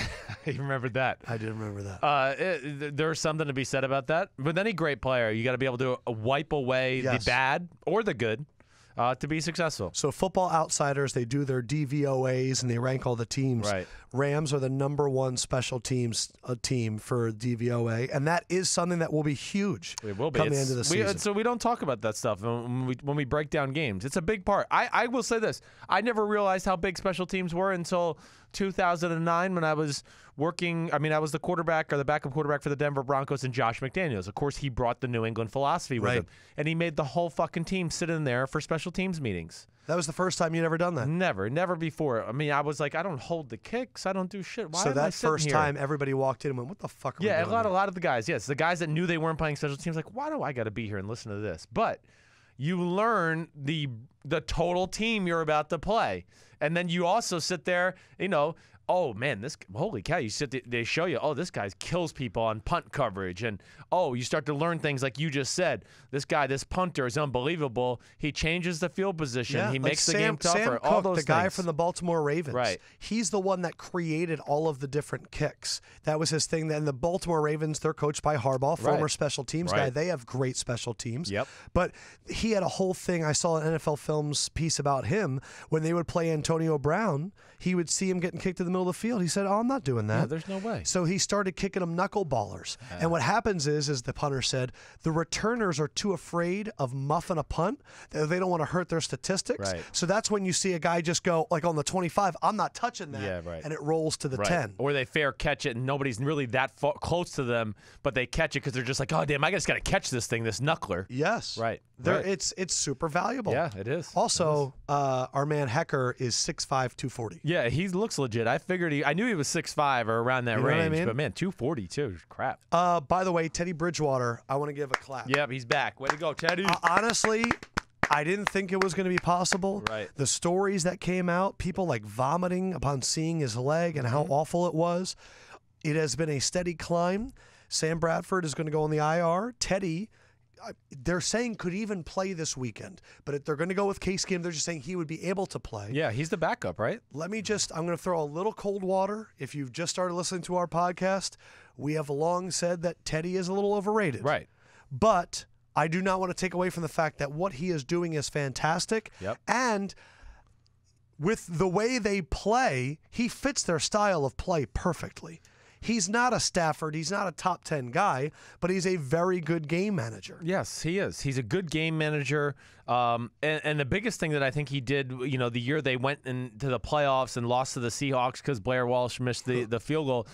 [SPEAKER 3] You remembered that.
[SPEAKER 1] I did remember that.
[SPEAKER 3] There's something to be said about that. With any great player, you got to be able to wipe away the bad or the good to be successful.
[SPEAKER 1] So Football Outsiders, they do their DVOAs and they rank all the teams.
[SPEAKER 3] Right.
[SPEAKER 1] Rams are the #1 special teams team for DVOA, and that is something that will be huge.
[SPEAKER 3] It will be
[SPEAKER 1] coming into the season.
[SPEAKER 3] So we don't talk about that stuff when we break down games. It's a big part. I will say this: I never realized how big special teams were until 2009 when I was working. I mean, I was the quarterback or the backup quarterback for the Denver Broncos and Josh McDaniels. Of course, he brought the New England philosophy with him, and he made the whole fucking team sit in there for special teams meetings.
[SPEAKER 1] That was the first time you'd ever done that?
[SPEAKER 3] Never before. I mean, I was like, I don't hold the kicks. I don't do shit. Why
[SPEAKER 1] so
[SPEAKER 3] am I
[SPEAKER 1] that
[SPEAKER 3] sitting
[SPEAKER 1] first
[SPEAKER 3] here?
[SPEAKER 1] time, everybody walked in and went, what the fuck are we doing?
[SPEAKER 3] A lot of the guys, yes. The guys that knew they weren't playing special teams, like, why do I got to be here and listen to this? But you learn the total team you're about to play. And then you also sit there, oh man, holy cow! They show you, oh, this guy kills people on punt coverage, and oh, you start to learn things like you just said. This punter is unbelievable. He changes the field position. He makes the game tougher.
[SPEAKER 1] Sam
[SPEAKER 3] all
[SPEAKER 1] Cook,
[SPEAKER 3] those
[SPEAKER 1] the guy
[SPEAKER 3] things.
[SPEAKER 1] from the Baltimore Ravens,
[SPEAKER 3] Right.
[SPEAKER 1] He's the one that created all of the different kicks. That was his thing. And the Baltimore Ravens, they're coached by Harbaugh, former special teams guy. They have great special teams.
[SPEAKER 3] Yep.
[SPEAKER 1] But he had a whole thing. I saw an NFL Films piece about him when they would play Antonio Brown. He would see him getting kicked in the middle of the field. He said, "Oh, I'm not doing that."
[SPEAKER 3] Yeah, there's no way.
[SPEAKER 1] So he started kicking them knuckleballers. And what happens is, as the punter said, the returners are too afraid of muffing a punt. They don't want to hurt their statistics.
[SPEAKER 3] Right.
[SPEAKER 1] So that's when you see a guy just go, like on the 25, I'm not touching that.
[SPEAKER 3] Yeah, right.
[SPEAKER 1] And it rolls to the 10.
[SPEAKER 3] Or they fair catch it and nobody's really that close to them, but they catch it because they're just like, oh, damn, I just got to catch this thing, this knuckler.
[SPEAKER 1] Yes.
[SPEAKER 3] Right.
[SPEAKER 1] It's super valuable.
[SPEAKER 3] Yeah, it is.
[SPEAKER 1] Also, our man Hekker is 6'5", 240.
[SPEAKER 3] Yeah, he looks legit. I knew he was 6'5" or around that
[SPEAKER 1] You know what I
[SPEAKER 3] range,
[SPEAKER 1] mean?
[SPEAKER 3] but man, 240 too. Crap.
[SPEAKER 1] By the way, Teddy Bridgewater, I want to give a clap.
[SPEAKER 3] Yep, he's back. Way to go, Teddy.
[SPEAKER 1] Honestly, I didn't think it was going to be possible.
[SPEAKER 3] Right.
[SPEAKER 1] The stories that came out, people like vomiting upon seeing his leg and how awful it was. It has been a steady climb. Sam Bradford is going to go on the IR. Teddy, they're saying could even play this weekend. But if they're going to go with Case Keenum, they're just saying he would be able to play.
[SPEAKER 3] Yeah, he's the backup, right?
[SPEAKER 1] I'm going to throw a little cold water. If you've just started listening to our podcast, we have long said that Teddy is a little overrated.
[SPEAKER 3] Right.
[SPEAKER 1] But I do not want to take away from the fact that what he is doing is fantastic.
[SPEAKER 3] Yep.
[SPEAKER 1] And with the way they play, he fits their style of play perfectly. He's not a Stafford. He's not a top 10 guy, but he's a very good game manager.
[SPEAKER 3] Yes, he is. He's a good game manager. And the biggest thing that I think he did, the year they went into the playoffs and lost to the Seahawks because Blair Walsh missed the field goal,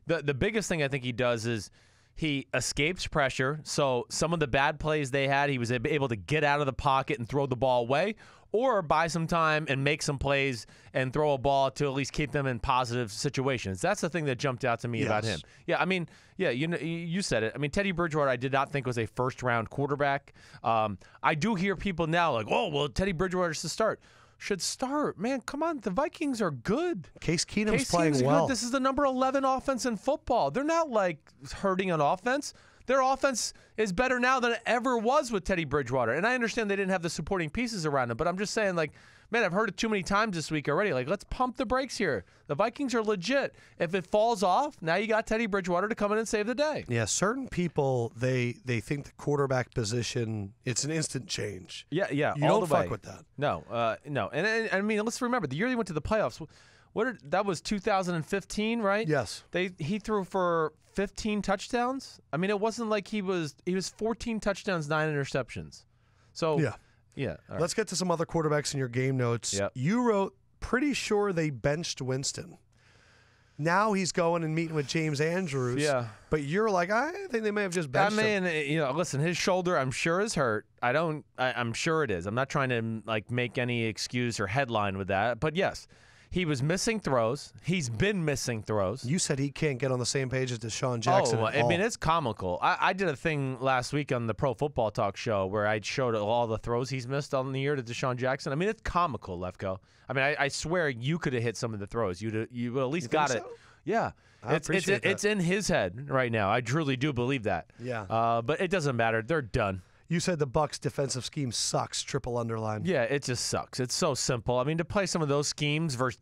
[SPEAKER 3] the biggest thing I think he does is he escapes pressure. So some of the bad plays they had, he was able to get out of the pocket and throw the ball away. or buy some time and make some plays and throw a ball to at least keep them in positive situations. That's the thing that jumped out to me about him. Yeah, I mean, yeah, you said it. I mean, Teddy Bridgewater, I did not think was a first-round quarterback. I do hear people now like, oh, well, Teddy Bridgewater should start. Should start. Man, come on. The Vikings are good.
[SPEAKER 1] Case Keenum's playing well.
[SPEAKER 3] Good. This is the number 11 offense in football. They're not, like, hurting on offense. Their offense is better now than it ever was with Teddy Bridgewater. And I understand they didn't have the supporting pieces around him, but I'm just saying, like, man, I've heard it too many times this week already. Like, let's pump the brakes here. The Vikings are legit. If it falls off, now you got Teddy Bridgewater to come in and save the day.
[SPEAKER 1] Yeah, certain people, they think the quarterback position, it's an instant change.
[SPEAKER 3] Yeah.
[SPEAKER 1] You don't fuck with that.
[SPEAKER 3] No. And I mean, let's remember, the year they went to the playoffs, that was 2015, right?
[SPEAKER 1] Yes.
[SPEAKER 3] He threw for 15 touchdowns. I mean, it wasn't like he was 14 touchdowns, 9 interceptions. So yeah.
[SPEAKER 1] Let's get to some other quarterbacks in your game notes.
[SPEAKER 3] Yep.
[SPEAKER 1] You wrote, pretty sure they benched Winston. Now he's going and meeting with James Andrews.
[SPEAKER 3] Yeah.
[SPEAKER 1] But you're like, I think they may have just benched him.
[SPEAKER 3] Listen, his shoulder, I'm sure, is hurt. I'm sure it is. I'm not trying to like make any excuse or headline with that. But yes, he was missing throws. He's been missing throws.
[SPEAKER 1] You said he can't get on the same page as Deshaun Jackson.
[SPEAKER 3] I mean, it's comical. I did a thing last week on the Pro Football Talk show where I showed all the throws he's missed on the year to Deshaun Jackson. I mean, it's comical, Lefkoe. I mean, I swear you could have hit some of the throws. You would at least got it. Yeah. It's in his head right now. I truly do believe that.
[SPEAKER 1] Yeah.
[SPEAKER 3] But it doesn't matter. They're done.
[SPEAKER 1] You said the Bucs' defensive scheme sucks, triple underline.
[SPEAKER 3] Yeah, it just sucks. It's so simple. I mean, to play some of those schemes versus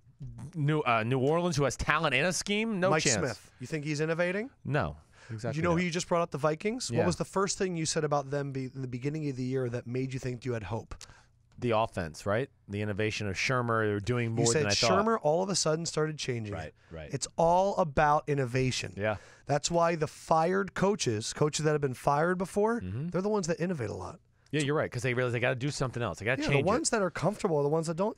[SPEAKER 3] New Orleans, who has talent and a scheme, no
[SPEAKER 1] Mike
[SPEAKER 3] chance.
[SPEAKER 1] Smith, you think he's innovating?
[SPEAKER 3] No, exactly.
[SPEAKER 1] Do you know who you just brought up, the Vikings?
[SPEAKER 3] Yeah.
[SPEAKER 1] What was the first thing you said about them in the beginning of the year that made you think you had hope?
[SPEAKER 3] The offense, right? The innovation of Shermer. They're doing more than I thought.
[SPEAKER 1] Shermer all of a sudden started changing it.
[SPEAKER 3] Right.
[SPEAKER 1] It's all about innovation.
[SPEAKER 3] Yeah.
[SPEAKER 1] That's why the fired coaches that have been fired before, they're the ones that innovate a lot.
[SPEAKER 3] Yeah, you're right, because they realize they got to do something else. They got to change
[SPEAKER 1] the ones that are comfortable are the ones that don't.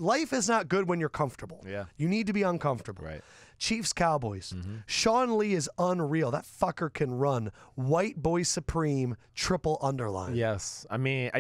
[SPEAKER 1] Life is not good when you're comfortable.
[SPEAKER 3] Yeah.
[SPEAKER 1] You need to be uncomfortable.
[SPEAKER 3] Right.
[SPEAKER 1] Chiefs, Cowboys. Sean Lee is unreal. That fucker can run. White boy supreme, triple underline.
[SPEAKER 3] Yes. I mean,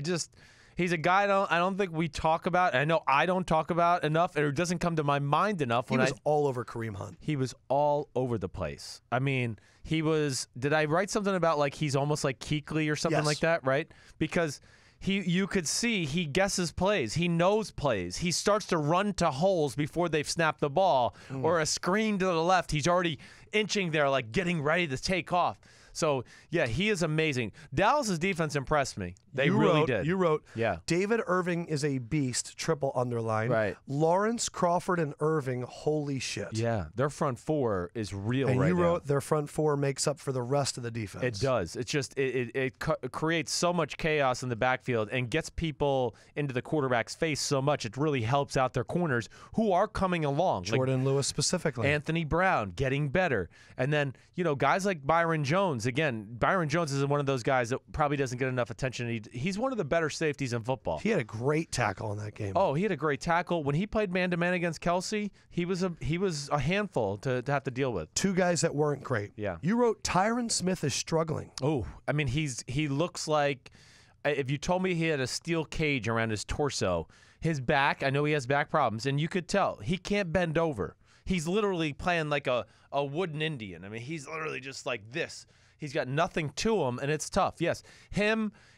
[SPEAKER 3] he's a guy I don't think we talk about. I know I don't talk about enough, and it doesn't come to my mind enough.
[SPEAKER 1] He was all over Kareem Hunt.
[SPEAKER 3] He was all over the place. I mean, he was. Did I write something about like he's almost like Kuechly or something like that? Right? Because you could see he guesses plays. He knows plays. He starts to run to holes before they've snapped the ball or a screen to the left. He's already inching there, like getting ready to take off. So, yeah, he is amazing. Dallas's defense impressed me. They really did.
[SPEAKER 1] You wrote,
[SPEAKER 3] yeah.
[SPEAKER 1] David Irving is a beast, triple underline.
[SPEAKER 3] Right.
[SPEAKER 1] Lawrence, Crawford, and Irving, holy shit.
[SPEAKER 3] Yeah, their front four is real
[SPEAKER 1] and
[SPEAKER 3] right now.
[SPEAKER 1] And you wrote their front four makes up for the rest of the defense.
[SPEAKER 3] It does. It's just it creates so much chaos in the backfield and gets people into the quarterback's face so much. It really helps out their corners who are coming along.
[SPEAKER 1] Jordan Lewis specifically.
[SPEAKER 3] Anthony Brown getting better. And then, guys like Byron Jones. Again, Byron Jones is one of those guys that probably doesn't get enough attention. He's one of the better safeties in football.
[SPEAKER 1] He had a great tackle in that game.
[SPEAKER 3] Oh, he had a great tackle. When he played man-to-man against Kelsey, he was a handful to have to deal with.
[SPEAKER 1] Two guys that weren't great.
[SPEAKER 3] Yeah.
[SPEAKER 1] You wrote Tyron Smith is struggling.
[SPEAKER 3] Oh, I mean, he looks like, if you told me he had a steel cage around his torso, his back, I know he has back problems, and you could tell. He can't bend over. He's literally playing like a wooden Indian. I mean, he's literally just like this. He's got nothing to him, and it's tough. Yes,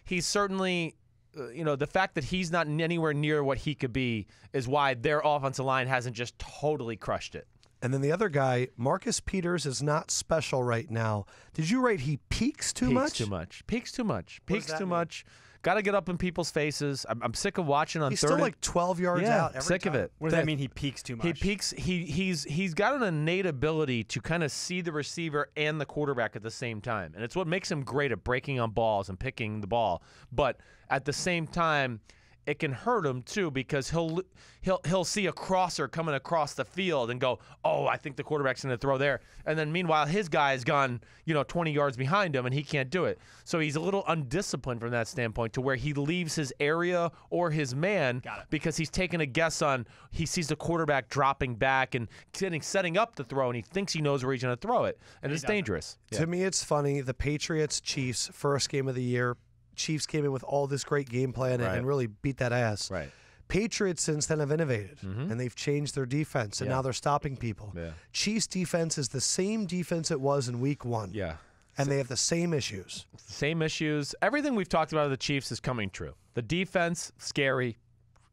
[SPEAKER 3] he's certainly, the fact that he's not anywhere near what he could be is why their offensive line hasn't just totally crushed it.
[SPEAKER 1] And then the other guy, Marcus Peters, is not special right now. Did you write he peaks too much?
[SPEAKER 3] Peaks too much. Got to get up in people's faces. I'm sick of watching on
[SPEAKER 1] He's
[SPEAKER 3] third.
[SPEAKER 1] still like 12 yards out every
[SPEAKER 3] sick
[SPEAKER 1] time.
[SPEAKER 3] of it.
[SPEAKER 2] What does that mean? He peaks too much.
[SPEAKER 3] He peaks. He's got an innate ability to kind of see the receiver and the quarterback at the same time, and it's what makes him great at breaking on balls and picking the ball. But at the same time, it can hurt him too because he'll see a crosser coming across the field and go, oh, I think the quarterback's going to throw there. And then meanwhile, his guy's gone, 20 yards behind him and he can't do it. So he's a little undisciplined from that standpoint to where he leaves his area or his man because he's taking a guess on, he sees the quarterback dropping back and setting up the throw and he thinks he knows where he's going to throw it. And it's dangerous.
[SPEAKER 1] To me, it's funny. The Patriots-Chiefs first game of the year, Chiefs came in with all this great game plan
[SPEAKER 3] Right.
[SPEAKER 1] and really beat that ass.
[SPEAKER 3] Right.
[SPEAKER 1] Patriots since then have innovated, and they've changed their defense, and now they're stopping people.
[SPEAKER 3] Yeah.
[SPEAKER 1] Chiefs defense is the same defense it was in week 1.
[SPEAKER 3] Yeah.
[SPEAKER 1] And they have the same issues.
[SPEAKER 3] Same issues. Everything we've talked about of the Chiefs is coming true. The defense, scary.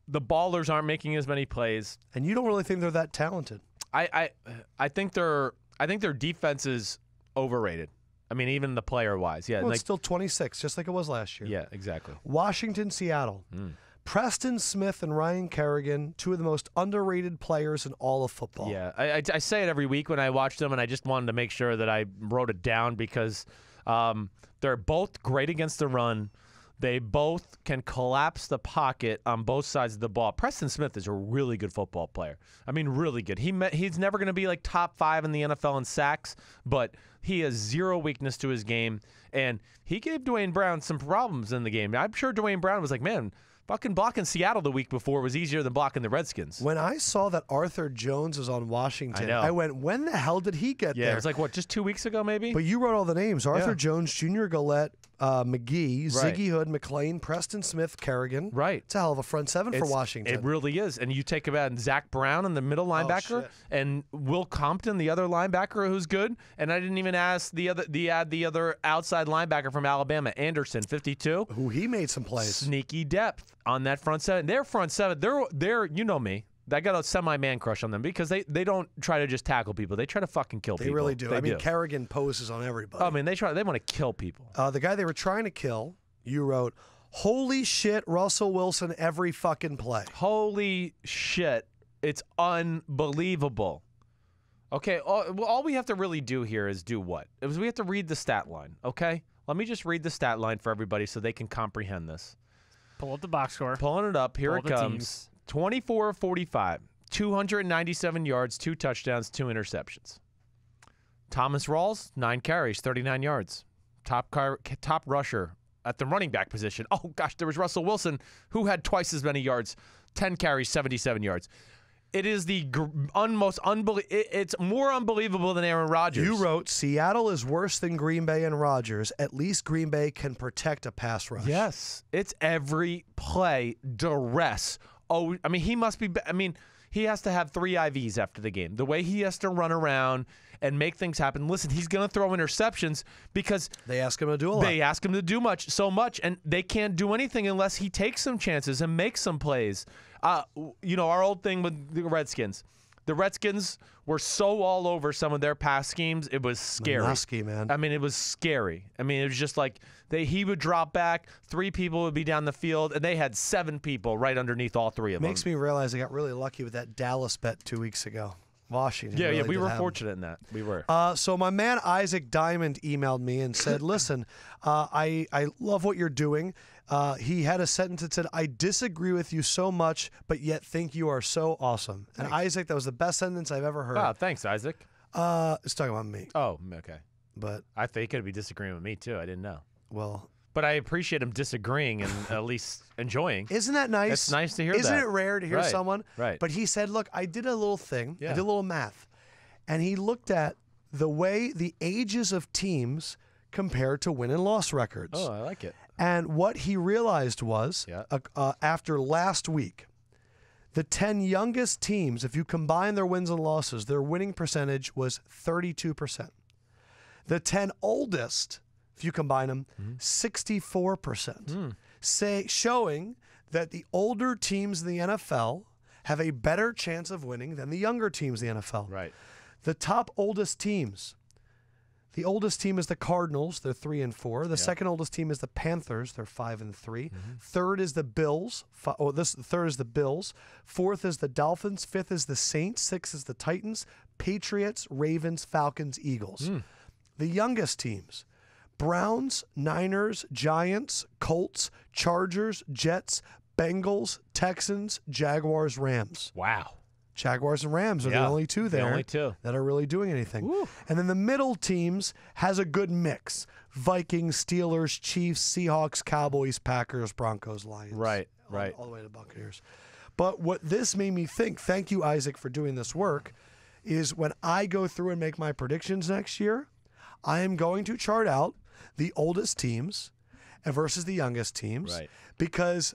[SPEAKER 3] The ballers aren't making as many plays.
[SPEAKER 1] And you don't really think they're that talented.
[SPEAKER 3] I think their defense is overrated. I mean, even the player wise. Yeah.
[SPEAKER 1] Well,
[SPEAKER 3] like,
[SPEAKER 1] it's still 26, just like it was last year.
[SPEAKER 3] yeah, exactly.
[SPEAKER 1] Washington, Seattle. Preston Smith and Ryan Kerrigan, 2 of the most underrated players in all of football.
[SPEAKER 3] Yeah, I say it every week when I watch them, and I just wanted to make sure that I wrote it down because they're both great against the run. They both can collapse the pocket on both sides of the ball. Preston Smith is a really good football player. I mean, really good. He's never going to be like top 5 in the NFL in sacks, but he has zero weakness to his game, and he gave Dwayne Brown some problems in the game. I'm sure Dwayne Brown was like, man, fucking blocking Seattle the week before was easier than blocking the Redskins.
[SPEAKER 1] When I saw that Arthur Jones was on Washington,
[SPEAKER 3] I know.
[SPEAKER 1] I went, when the hell did he get
[SPEAKER 3] Yeah,
[SPEAKER 1] there?
[SPEAKER 3] it was like, what, just 2 weeks ago maybe?
[SPEAKER 1] But you wrote all the names. Arthur
[SPEAKER 3] Yeah.
[SPEAKER 1] Jones, Junior Gillette, McGee,
[SPEAKER 3] Right.
[SPEAKER 1] Ziggy Hood, McLean, Preston Smith, Kerrigan.
[SPEAKER 3] Right.
[SPEAKER 1] It's a hell of a front seven for Washington.
[SPEAKER 3] It really is. And you take about Zach Brown in the middle linebacker
[SPEAKER 1] shit.
[SPEAKER 3] and Will Compton, the other linebacker who's good. And I didn't even ask the other outside linebacker from Alabama, Anderson, 52.
[SPEAKER 1] Who he made some plays.
[SPEAKER 3] Sneaky depth on that front seven. Their front seven, they're you know me. I got a semi-man crush on them because they don't try to just tackle people. They try to fucking kill
[SPEAKER 1] They
[SPEAKER 3] people.
[SPEAKER 1] really do.
[SPEAKER 3] They
[SPEAKER 1] I mean, Kerrigan poses on everybody.
[SPEAKER 3] I mean, they want to kill people.
[SPEAKER 1] The guy they were trying to kill, you wrote, holy shit, Russell Wilson every fucking play.
[SPEAKER 3] Holy shit. It's unbelievable. Okay, all we have to really do here is do what? We have to read the stat line, okay? Let me just read the stat line for everybody so they can comprehend this.
[SPEAKER 2] Pull up the box score.
[SPEAKER 3] Pulling it up. Here
[SPEAKER 2] Pull
[SPEAKER 3] it
[SPEAKER 2] the
[SPEAKER 3] comes.
[SPEAKER 2] teams.
[SPEAKER 3] 24 of 45, 297 yards, 2 touchdowns, 2 interceptions. Thomas Rawls, 9 carries, 39 yards. Top rusher at the running back position. Oh, gosh, there was Russell Wilson, who had twice as many yards, 10 carries, 77 yards. It is the most unbelievable. It's more unbelievable than Aaron Rodgers.
[SPEAKER 1] You wrote, Seattle is worse than Green Bay and Rodgers. At least Green Bay can protect a pass rush.
[SPEAKER 3] Yes, it's every play duress. Oh, I mean, he must be. I mean, he has to have 3 IVs after the game. The way he has to run around and make things happen. Listen, he's going to throw interceptions because
[SPEAKER 1] They ask him to do a lot.
[SPEAKER 3] they ask him to do so much, and they can't do anything unless he takes some chances and makes some plays. You know, our old thing with the Redskins. The Redskins were so all over some of their pass schemes, it was scary.
[SPEAKER 1] Minoski, man.
[SPEAKER 3] I mean, it was scary. I mean, it was just like he would drop back, 3 people would be down the field, and they had 7 people right underneath all 3 of them.
[SPEAKER 1] Makes me realize I got really lucky with that Dallas bet 2 weeks ago. Washington.
[SPEAKER 3] Yeah,
[SPEAKER 1] really
[SPEAKER 3] we
[SPEAKER 1] did
[SPEAKER 3] were
[SPEAKER 1] have 'em.
[SPEAKER 3] fortunate in that. We were.
[SPEAKER 1] So my man Isaac Diamond emailed me and said, listen, I love what you're doing. He had a sentence that said, I disagree with you so much, but yet think you are so awesome. And Isaac, that was the best sentence I've ever heard.
[SPEAKER 3] Wow, thanks, Isaac.
[SPEAKER 1] It's talking about me.
[SPEAKER 3] Oh, okay.
[SPEAKER 1] But,
[SPEAKER 3] I think he could be disagreeing with me, too. I didn't know.
[SPEAKER 1] well,
[SPEAKER 3] But I appreciate him disagreeing and at least enjoying.
[SPEAKER 1] isn't that nice?
[SPEAKER 3] It's nice to hear
[SPEAKER 1] Isn't
[SPEAKER 3] that.
[SPEAKER 1] it rare to hear
[SPEAKER 3] Right,
[SPEAKER 1] someone?
[SPEAKER 3] right.
[SPEAKER 1] But he said, look, I did a little thing. I
[SPEAKER 3] Yeah.
[SPEAKER 1] did a little math. And he looked at the way the ages of teams compared to win and loss records.
[SPEAKER 3] Oh, I like it.
[SPEAKER 1] And what he realized was,
[SPEAKER 3] Yeah.
[SPEAKER 1] after last week, the 10 youngest teams, if you combine their wins and losses, their winning percentage was 32%. The 10 oldest, if you combine them, 64%. Showing that the older teams in the NFL have a better chance of winning than the younger teams in the NFL.
[SPEAKER 3] Right.
[SPEAKER 1] The top oldest teams. The oldest team is the Cardinals. They're 3-4. The second oldest team is the Panthers. They're 5-3. Third is the Bills. Third is the Bills. Fourth is the Dolphins. Fifth is the Saints. Sixth is the Titans. Patriots, Ravens, Falcons, Eagles. The youngest teams: Browns, Niners, Giants, Colts, Chargers, Jets, Bengals, Texans, Jaguars, Rams.
[SPEAKER 3] Wow.
[SPEAKER 1] Jaguars and Rams are the
[SPEAKER 3] Yeah,
[SPEAKER 1] only two
[SPEAKER 3] the
[SPEAKER 1] there
[SPEAKER 3] only two.
[SPEAKER 1] that are really doing anything.
[SPEAKER 3] Woo.
[SPEAKER 1] And then the middle teams has a good mix. Vikings, Steelers, Chiefs, Seahawks, Cowboys, Packers, Broncos, Lions.
[SPEAKER 3] Right, right.
[SPEAKER 1] All the way to the Buccaneers. But what this made me think, thank you, Isaac, for doing this work, is when I go through and make my predictions next year, I am going to chart out the oldest teams versus the youngest teams.
[SPEAKER 3] Right.
[SPEAKER 1] Because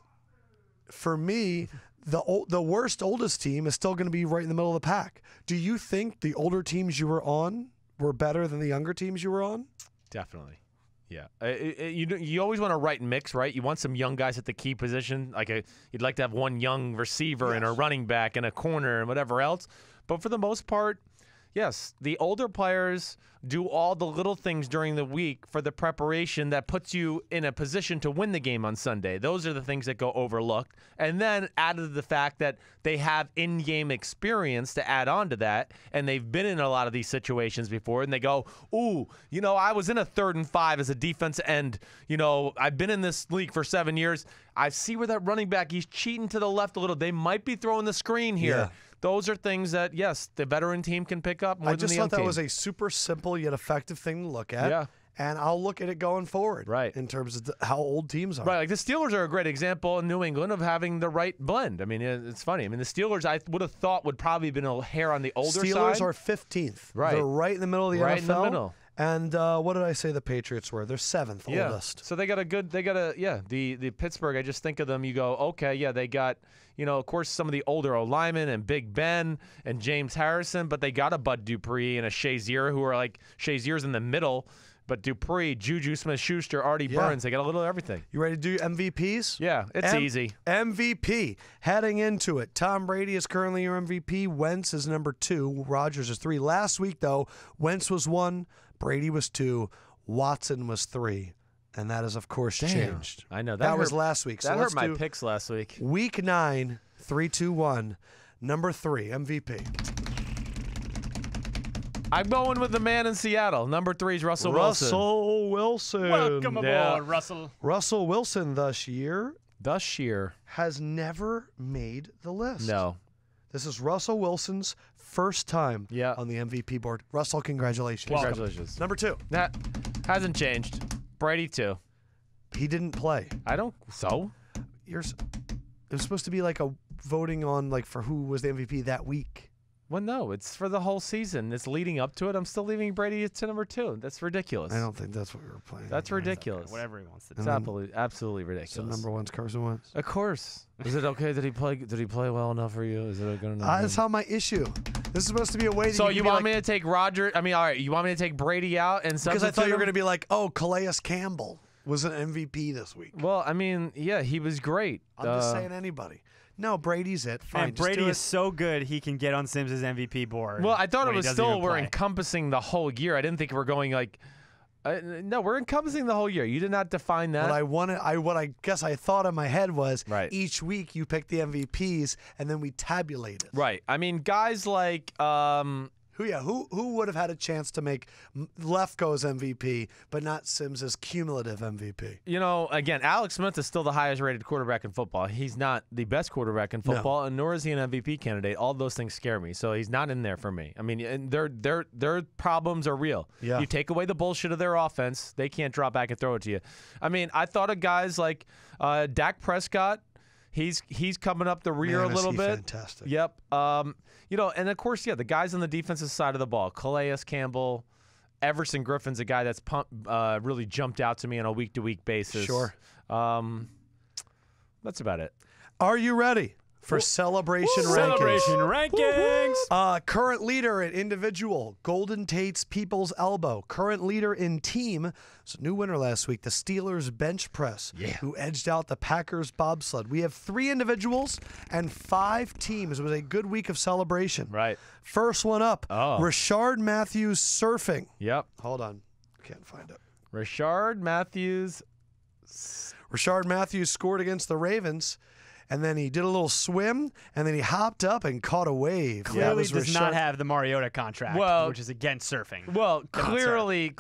[SPEAKER 1] for me, the worst oldest team is still going to be right in the middle of the pack. Do you think the older teams you were on were better than the younger teams you were on?
[SPEAKER 3] Definitely. Yeah. You always want a right mix, right? You want some young guys at the key position. You'd like to have one young receiver and a running back and a corner and whatever else. But for the most part, yes, the older players do all the little things during the week for the preparation that puts you in a position to win the game on Sunday. Those are the things that go overlooked. And then added to the fact that they have in-game experience to add on to that, and they've been in a lot of these situations before, and they go, ooh, I was in a 3rd and 5 as a defense end. I've been in this league for 7 years. I see where that running back, he's cheating to the left a little. They might be throwing the screen here.
[SPEAKER 1] Yeah.
[SPEAKER 3] Those are things that, yes, the veteran team can pick up more
[SPEAKER 1] I
[SPEAKER 3] than
[SPEAKER 1] just
[SPEAKER 3] the young
[SPEAKER 1] thought that
[SPEAKER 3] team.
[SPEAKER 1] was a super simple yet effective thing to look at.
[SPEAKER 3] Yeah.
[SPEAKER 1] And I'll look at it going forward.
[SPEAKER 3] Right.
[SPEAKER 1] In terms of how old teams are.
[SPEAKER 3] Right, like the Steelers are a great example in New England of having the right blend. I mean, it's funny. I mean, the Steelers I would have thought would probably have been a hair on the older side.
[SPEAKER 1] Steelers are 15th.
[SPEAKER 3] Right.
[SPEAKER 1] They're right in the middle of the NFL.
[SPEAKER 3] Right in the middle.
[SPEAKER 1] And what did I say the Patriots were? They're 7th oldest.
[SPEAKER 3] So the Pittsburgh, I just think of them, you go, okay, yeah, they got, of course, some of the older O-linemen and Big Ben and James Harrison, but they got a Bud Dupree and a Shazier who are like, Shazier's in the middle, but Dupree, Juju Smith-Schuster, Artie Burns, they got a little of everything.
[SPEAKER 1] You ready to do MVPs?
[SPEAKER 3] Yeah, it's easy.
[SPEAKER 1] MVP. Heading into it, Tom Brady is currently your MVP. Wentz is number 2. Rodgers is 3. Last week, though, Wentz was 1. Brady was 2, Watson was 3, and that has, of course, changed.
[SPEAKER 3] I know.
[SPEAKER 1] That was last week.
[SPEAKER 3] That
[SPEAKER 1] So
[SPEAKER 3] hurt
[SPEAKER 1] let's
[SPEAKER 3] my
[SPEAKER 1] do
[SPEAKER 3] picks last week.
[SPEAKER 1] Week 9, 3, 2, 1. Number 3, MVP.
[SPEAKER 3] I'm going with the man in Seattle. Number 3 is Russell Wilson.
[SPEAKER 1] Russell Wilson.
[SPEAKER 2] Welcome aboard,
[SPEAKER 3] Yeah.
[SPEAKER 2] Russell.
[SPEAKER 1] Russell Wilson this year has never made the list.
[SPEAKER 3] No.
[SPEAKER 1] This is Russell Wilson's first time on the MVP board. Russell, congratulations.
[SPEAKER 2] Welcome.
[SPEAKER 3] Congratulations.
[SPEAKER 1] Number 2.
[SPEAKER 3] That hasn't changed. Brady, too.
[SPEAKER 1] He didn't play.
[SPEAKER 3] I don't. So?
[SPEAKER 1] It was supposed to be like a voting on for who was the MVP that week.
[SPEAKER 3] Well, no, it's for the whole season. It's leading up to it. I'm still leaving Brady to number 2. That's ridiculous.
[SPEAKER 1] I don't think that's what we were playing.
[SPEAKER 3] That's ridiculous.
[SPEAKER 2] Whatever he wants to do.
[SPEAKER 3] It's absolutely
[SPEAKER 1] So
[SPEAKER 3] ridiculous.
[SPEAKER 1] number 1's Carson Wentz.
[SPEAKER 3] Of course. Is it okay that he play? Did he play well enough for you? Is it good enough?
[SPEAKER 1] That's not my issue. This is supposed to be a way that
[SPEAKER 3] So
[SPEAKER 1] you
[SPEAKER 3] you want me to take Roger? I mean, all right. You want me to take Brady out and
[SPEAKER 1] because I thought you were going to be like, oh, Calais Campbell was an MVP this week.
[SPEAKER 3] Well, I mean, yeah, he was great.
[SPEAKER 1] I'm just saying anybody. No, Brady's it. Fine.
[SPEAKER 2] And
[SPEAKER 1] just
[SPEAKER 2] Brady
[SPEAKER 1] do
[SPEAKER 2] is so good he can get on Sims' MVP board.
[SPEAKER 3] Well, I thought it
[SPEAKER 2] when he
[SPEAKER 3] was
[SPEAKER 2] doesn't
[SPEAKER 3] still
[SPEAKER 2] even
[SPEAKER 3] we're
[SPEAKER 2] play.
[SPEAKER 3] encompassing the whole year. I didn't think we're going like. No, we're encompassing the whole year. You did not define that.
[SPEAKER 1] What I guess I thought in my head was
[SPEAKER 3] Right.
[SPEAKER 1] each week you pick the MVPs and then we tabulate it.
[SPEAKER 3] Right. I mean, guys like
[SPEAKER 1] Who would have had a chance to make Lefkoe's MVP, but not Sims's cumulative MVP?
[SPEAKER 3] Again, Alex Smith is still the highest rated quarterback in football. He's not the best quarterback in football, and nor is he an MVP candidate. All those things scare me, so he's not in there for me. I mean, and their problems are real.
[SPEAKER 1] Yeah.
[SPEAKER 3] You take away the bullshit of their offense, they can't drop back and throw it to you. I mean, I thought of guys like Dak Prescott. He's coming up the rear a little bit.
[SPEAKER 1] Fantastic.
[SPEAKER 3] Yep. And of course, the guys on the defensive side of the ball, Calais Campbell, Everson Griffin's a guy that's really jumped out to me on a week-to-week basis.
[SPEAKER 1] Sure.
[SPEAKER 3] That's about it.
[SPEAKER 1] Are you ready for celebration rankings? Current leader in individual, Golden Tate's People's Elbow. Current leader in team, it's a new winner last week, the Steelers bench press, who edged out the Packers bobsled. We have 3 individuals and 5 teams. It was a good week of celebration.
[SPEAKER 3] Right.
[SPEAKER 1] First one up,
[SPEAKER 3] Oh.
[SPEAKER 1] Rashard Matthews surfing.
[SPEAKER 3] Yep.
[SPEAKER 1] Hold on. Can't find it.
[SPEAKER 3] Rashard Matthews.
[SPEAKER 1] Rashard Matthews scored against the Ravens. And then he did a little swim, and then he hopped up and caught a wave.
[SPEAKER 2] Clearly does not have the Mariota contract, which is against surfing.
[SPEAKER 3] Well, clearly,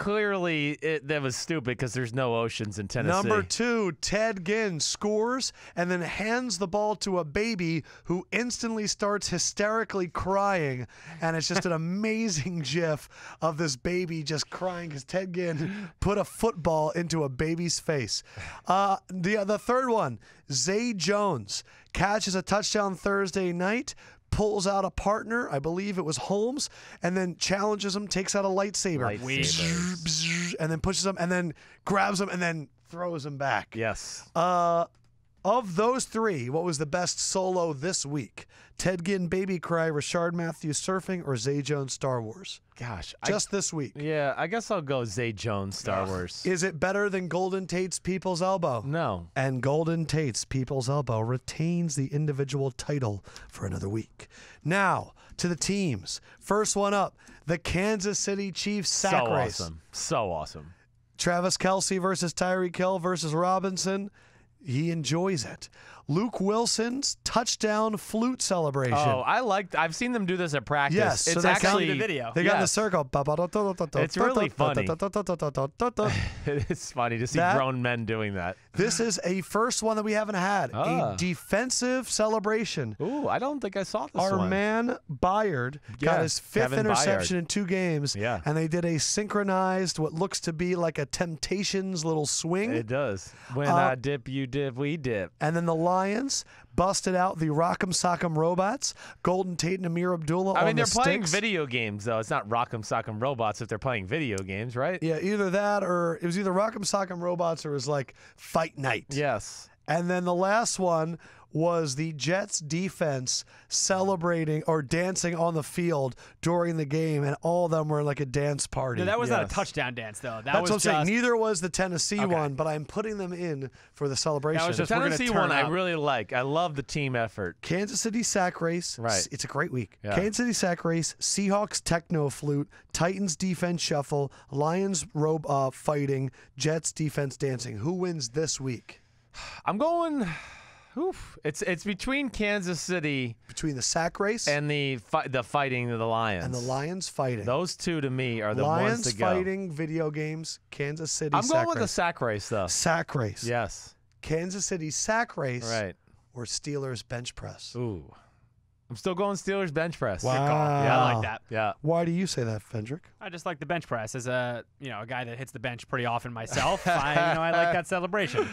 [SPEAKER 3] that was stupid because there's no oceans in Tennessee.
[SPEAKER 1] Number 2, Ted Ginn scores and then hands the ball to a baby who instantly starts hysterically crying. And it's just an amazing gif of this baby just crying because Ted Ginn put a football into a baby's face. The third one, Zay Jones catches a touchdown Thursday night, pulls out a partner, I believe it was Holmes, and then challenges him, takes out a lightsaber. And then pushes him, and then grabs him, and then throws him back.
[SPEAKER 3] Yes.
[SPEAKER 1] Of those three, what was the best solo this week? Ted Ginn, Baby Cry, Rashard Matthews, Surfing, or Zay Jones, Star Wars?
[SPEAKER 3] Gosh.
[SPEAKER 1] Just this week.
[SPEAKER 3] Yeah, I guess I'll go Zay Jones, Star Wars.
[SPEAKER 1] Is it better than Golden Tate's People's Elbow?
[SPEAKER 3] No.
[SPEAKER 1] And Golden Tate's People's Elbow retains the individual title for another week. Now, to the teams. First one up, the Kansas City Chiefs sack race.
[SPEAKER 3] Awesome. So awesome.
[SPEAKER 1] Travis Kelce versus Tyreek Hill versus Robinson. He enjoys it. Luke Wilson's touchdown flute celebration.
[SPEAKER 3] Oh, I've seen them do this at practice.
[SPEAKER 1] Yes, so
[SPEAKER 3] it's
[SPEAKER 1] they
[SPEAKER 3] actually
[SPEAKER 2] the video.
[SPEAKER 1] They got the
[SPEAKER 3] yes.
[SPEAKER 1] circle.
[SPEAKER 3] It's really funny. It's funny to see grown men doing that.
[SPEAKER 1] This is a first one that we haven't had. A defensive celebration.
[SPEAKER 3] Ooh, I don't think I saw this
[SPEAKER 1] Our
[SPEAKER 3] one.
[SPEAKER 1] man Byard got his fifth
[SPEAKER 3] Kevin
[SPEAKER 1] interception
[SPEAKER 3] Byard.
[SPEAKER 1] in 2 games.
[SPEAKER 3] Yeah.
[SPEAKER 1] And they did a synchronized, what looks to be like a Temptations little swing.
[SPEAKER 3] It does. When I dip, you dip, we dip.
[SPEAKER 1] And then the Lions busted out the Rock'em Sock'em Robots, Golden Tate and Amir Abdullah
[SPEAKER 3] I mean, they're
[SPEAKER 1] the
[SPEAKER 3] playing
[SPEAKER 1] sticks.
[SPEAKER 3] video games, though. It's not Rock'em Sock'em Robots if they're playing video games, right?
[SPEAKER 1] Yeah, either that or it was either Rock'em Sock'em Robots or it was like Fight Night.
[SPEAKER 3] Yes.
[SPEAKER 1] And then the last one was the Jets defense celebrating or dancing on the field during the game, and all of them were like a dance party.
[SPEAKER 2] No, that was not a
[SPEAKER 3] Yes.
[SPEAKER 2] touchdown dance, though. That
[SPEAKER 1] That's
[SPEAKER 2] was
[SPEAKER 1] what I'm saying.
[SPEAKER 2] just
[SPEAKER 1] Neither was the Tennessee one, but I'm putting them in for the celebration.
[SPEAKER 2] was
[SPEAKER 3] The
[SPEAKER 2] just- we're gonna
[SPEAKER 3] Tennessee
[SPEAKER 2] turn
[SPEAKER 3] one I
[SPEAKER 2] up.
[SPEAKER 3] really like. I love the team effort.
[SPEAKER 1] Kansas City sack race.
[SPEAKER 3] Right.
[SPEAKER 1] It's a great week.
[SPEAKER 3] Yeah.
[SPEAKER 1] Kansas City sack race, Seahawks techno flute, Titans defense shuffle, Lions robe fighting, Jets defense dancing. Who wins this week?
[SPEAKER 3] I'm going. Oof. It's between Kansas City
[SPEAKER 1] Between the sack race
[SPEAKER 3] and the fighting of the Lions.
[SPEAKER 1] and the Lions fighting.
[SPEAKER 3] Those two to me are the
[SPEAKER 1] Lions
[SPEAKER 3] ones to go.
[SPEAKER 1] fighting video games, Kansas City
[SPEAKER 3] I'm
[SPEAKER 1] sack
[SPEAKER 3] going with
[SPEAKER 1] race.
[SPEAKER 3] the sack race though.
[SPEAKER 1] Sack race.
[SPEAKER 3] Yes.
[SPEAKER 1] Kansas City sack race
[SPEAKER 3] Right.
[SPEAKER 1] or Steelers bench press.
[SPEAKER 3] Ooh. I'm still going Steelers bench press.
[SPEAKER 1] Wow.
[SPEAKER 2] Yeah, I like that.
[SPEAKER 3] Yeah.
[SPEAKER 1] Why do you say that, Fendrick?
[SPEAKER 2] I just like the bench press. As a a guy that hits the bench pretty often myself, I like that celebration.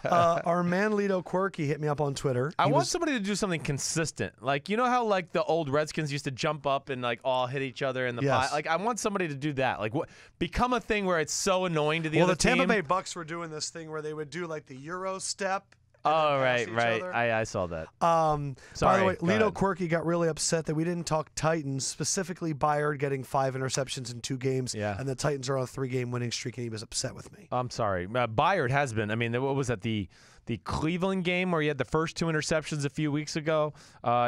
[SPEAKER 1] Our man Lito Quirky hit me up on Twitter.
[SPEAKER 3] I
[SPEAKER 1] He
[SPEAKER 3] want
[SPEAKER 1] was-
[SPEAKER 3] somebody to do something consistent. Like, you know how like the old Redskins used to jump up and like all hit each other in the
[SPEAKER 1] Yes.
[SPEAKER 3] pie? Like, I want somebody to do that. Like, become a thing where it's so annoying to the
[SPEAKER 1] well,
[SPEAKER 3] other
[SPEAKER 1] the Tampa
[SPEAKER 3] team.
[SPEAKER 1] Bay Bucks were doing this thing where they would do like the Euro step.
[SPEAKER 3] Oh,
[SPEAKER 1] and then pass
[SPEAKER 3] right,
[SPEAKER 1] each
[SPEAKER 3] right.
[SPEAKER 1] other.
[SPEAKER 3] I saw that.
[SPEAKER 1] By the
[SPEAKER 3] Sorry,
[SPEAKER 1] way,
[SPEAKER 3] go
[SPEAKER 1] Lito
[SPEAKER 3] ahead.
[SPEAKER 1] Quirky got really upset that we didn't talk Titans, specifically Byard getting 5 interceptions in 2 games,
[SPEAKER 3] Yeah.
[SPEAKER 1] and the Titans are on a 3-game winning streak, and he was upset with me.
[SPEAKER 3] I'm sorry. Byard has been. I mean, what was that, the Cleveland game where he had the first 2 interceptions a few weeks ago?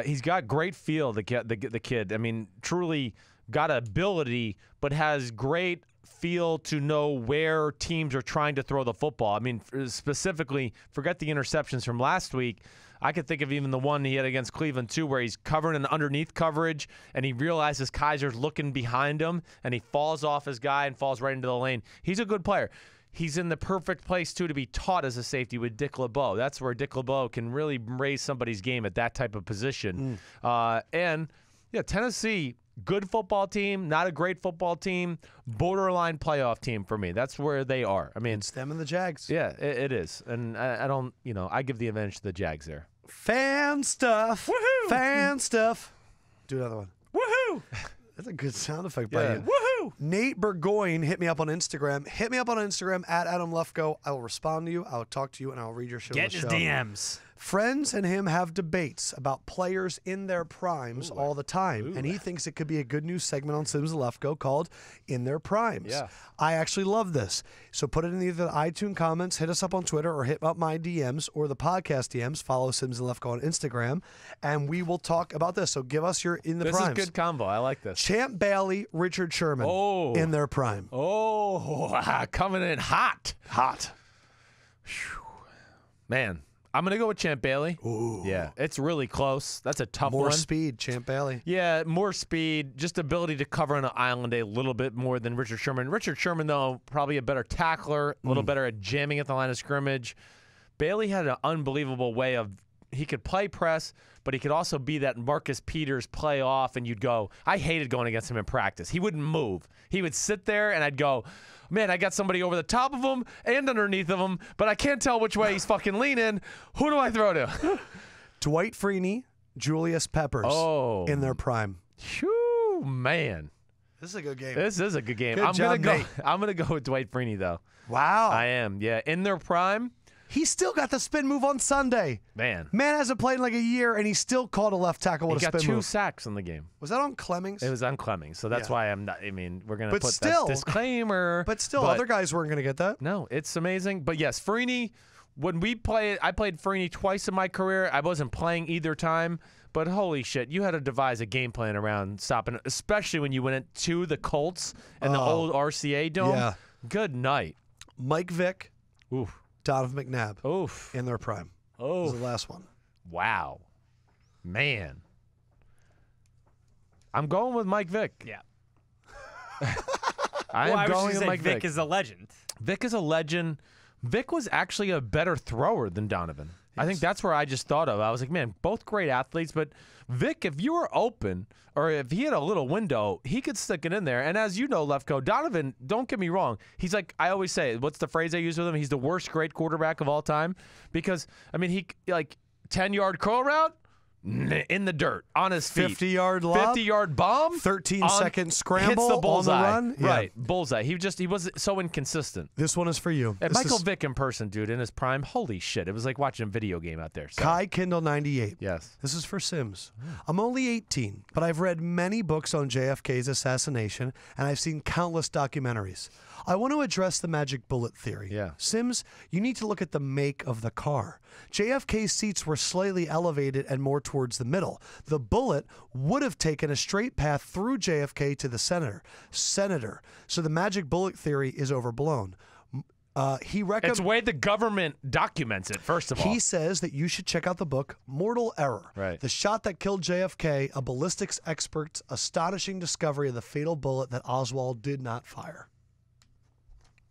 [SPEAKER 3] He's got great feel, the kid. I mean, truly got ability, but has great feel to know where teams are trying to throw the football. I mean, specifically, forget the interceptions from last week. I could think of even the one he had against Cleveland, too, where he's covering an underneath coverage, and he realizes Kaiser's looking behind him, and he falls off his guy and falls right into the lane. He's a good player. He's in the perfect place, too, to be taught as a safety with Dick LeBeau. That's where Dick LeBeau can really raise somebody's game at that type of position. And, yeah, Tennessee, good football team, not a great football team, borderline playoff team for me. That's where they are. I mean,
[SPEAKER 1] It's them and the Jags.
[SPEAKER 3] yeah, it is. And I don't, I give the advantage to the Jags there.
[SPEAKER 1] Fan stuff.
[SPEAKER 2] Woohoo!
[SPEAKER 1] Fan stuff. Do another one.
[SPEAKER 2] Woohoo!
[SPEAKER 1] That's a good sound effect by
[SPEAKER 3] Yeah.
[SPEAKER 1] you.
[SPEAKER 2] Woohoo!
[SPEAKER 1] Nate Burgoyne hit me up on Instagram. Hit me up on Instagram at Adam Lefkoe. I will respond to you. I will talk to you, and I will read your show.
[SPEAKER 2] Get
[SPEAKER 1] on the
[SPEAKER 2] his
[SPEAKER 1] show.
[SPEAKER 2] DMs.
[SPEAKER 1] Friends and him have debates about players in their primes all the time, and he thinks it could be a good news segment on Sims and Lefkoe called In Their Primes.
[SPEAKER 3] Yeah.
[SPEAKER 1] I actually love this. So put it in either the iTunes comments, hit us up on Twitter, or hit up my DMs or the podcast DMs. Follow Sims and Lefkoe on Instagram, and we will talk about this. So give us your In the
[SPEAKER 3] This
[SPEAKER 1] Primes.
[SPEAKER 3] is good combo. I like this.
[SPEAKER 1] Champ Bailey, Richard Sherman
[SPEAKER 3] Oh.
[SPEAKER 1] in their prime.
[SPEAKER 3] Oh, coming in hot.
[SPEAKER 1] Hot.
[SPEAKER 3] Man, I'm going to go with Champ Bailey. Ooh. Yeah, it's really close. That's a tough
[SPEAKER 1] More
[SPEAKER 3] one.
[SPEAKER 1] speed, Champ Bailey.
[SPEAKER 3] Yeah, more speed, just ability to cover on an island a little bit more than Richard Sherman. Richard Sherman, though, probably a better tackler, a little better at jamming at the line of scrimmage. Bailey had an unbelievable way of he could play press, but he could also be that Marcus Peters play off, and you'd go, I hated going against him in practice. He wouldn't move. He would sit there, and I'd go, man, I got somebody over the top of him and underneath of him, but I can't tell which way he's fucking leaning. Who do I throw to?
[SPEAKER 1] Dwight Freeney, Julius Peppers in their prime.
[SPEAKER 3] Phew, man.
[SPEAKER 1] This is a good game.
[SPEAKER 3] This is a good game.
[SPEAKER 1] Good
[SPEAKER 3] I'm
[SPEAKER 1] job,
[SPEAKER 3] gonna go.
[SPEAKER 1] Nate.
[SPEAKER 3] I'm gonna go with Dwight Freeney though.
[SPEAKER 1] Wow.
[SPEAKER 3] I am. Yeah, in their prime,
[SPEAKER 1] He still got the spin move on Sunday.
[SPEAKER 3] man.
[SPEAKER 1] Man hasn't played in like a year, and he still called a left tackle with
[SPEAKER 3] He
[SPEAKER 1] a
[SPEAKER 3] got
[SPEAKER 1] spin
[SPEAKER 3] 2
[SPEAKER 1] move.
[SPEAKER 3] sacks in the game.
[SPEAKER 1] Was that on Clemmings?
[SPEAKER 3] It was on Clemmings, so that's
[SPEAKER 1] Yeah.
[SPEAKER 3] why I'm not. I mean, we're gonna
[SPEAKER 1] But
[SPEAKER 3] put
[SPEAKER 1] still-
[SPEAKER 3] that disclaimer.
[SPEAKER 1] But still, other guys weren't going to get that.
[SPEAKER 3] No, it's amazing. But yes, Freeney. When we played, I played Freeney twice in my career. I wasn't playing either time, but holy shit, you had to devise a game plan around stopping, especially when you went to the Colts and the old RCA Dome.
[SPEAKER 1] Yeah.
[SPEAKER 3] Good night.
[SPEAKER 1] Mike Vick,
[SPEAKER 3] Oof.
[SPEAKER 1] Donovan McNabb
[SPEAKER 3] Oof.
[SPEAKER 1] in their prime.
[SPEAKER 3] Oh.
[SPEAKER 1] Was the last one.
[SPEAKER 3] Wow. Man. I'm going with Mike Vick.
[SPEAKER 2] Yeah.
[SPEAKER 3] I
[SPEAKER 2] Well,
[SPEAKER 3] am
[SPEAKER 2] I was
[SPEAKER 3] going
[SPEAKER 2] just
[SPEAKER 3] with
[SPEAKER 2] saying
[SPEAKER 3] Mike
[SPEAKER 2] Vic
[SPEAKER 3] Vick.
[SPEAKER 2] is a legend.
[SPEAKER 3] Vic is a legend. Vic was actually a better thrower than Donovan. I think that's where I just thought of. I was like, man, both great athletes, but Vic, if you were open or if he had a little window, he could stick it in there. And as you know, Lefkoe, Donovan, don't get me wrong. He's like, I always say, what's the phrase I use with him? He's the worst great quarterback of all time because, I mean, he like 10-yard curl route in the dirt on his feet.
[SPEAKER 1] 50-yard lob.
[SPEAKER 3] 50-yard bomb.
[SPEAKER 1] 13-second scramble
[SPEAKER 3] hits the bullseye.
[SPEAKER 1] on the run. Yeah.
[SPEAKER 3] Right, bullseye. He was so inconsistent.
[SPEAKER 1] This one is for you.
[SPEAKER 3] And
[SPEAKER 1] This
[SPEAKER 3] Michael
[SPEAKER 1] is
[SPEAKER 3] Vick in person, dude, in his prime, holy shit. It was like watching a video game out there. So.
[SPEAKER 1] Kai Kindle 98.
[SPEAKER 3] Yes.
[SPEAKER 1] This is for Sims. I'm only 18, but I've read many books on JFK's assassination, and I've seen countless documentaries. I want to address the magic bullet theory.
[SPEAKER 3] Yeah.
[SPEAKER 1] Sims, you need to look at the make of the car. JFK's seats were slightly elevated and more towards the middle. The bullet would have taken a straight path through JFK to the senator. So the magic bullet theory is overblown. He
[SPEAKER 3] It's the way the government documents it, first of all.
[SPEAKER 1] He says that you should check out the book Mortal Error.
[SPEAKER 3] Right.
[SPEAKER 1] The shot that killed JFK, a ballistics expert's astonishing discovery of the fatal bullet that Oswald did not fire.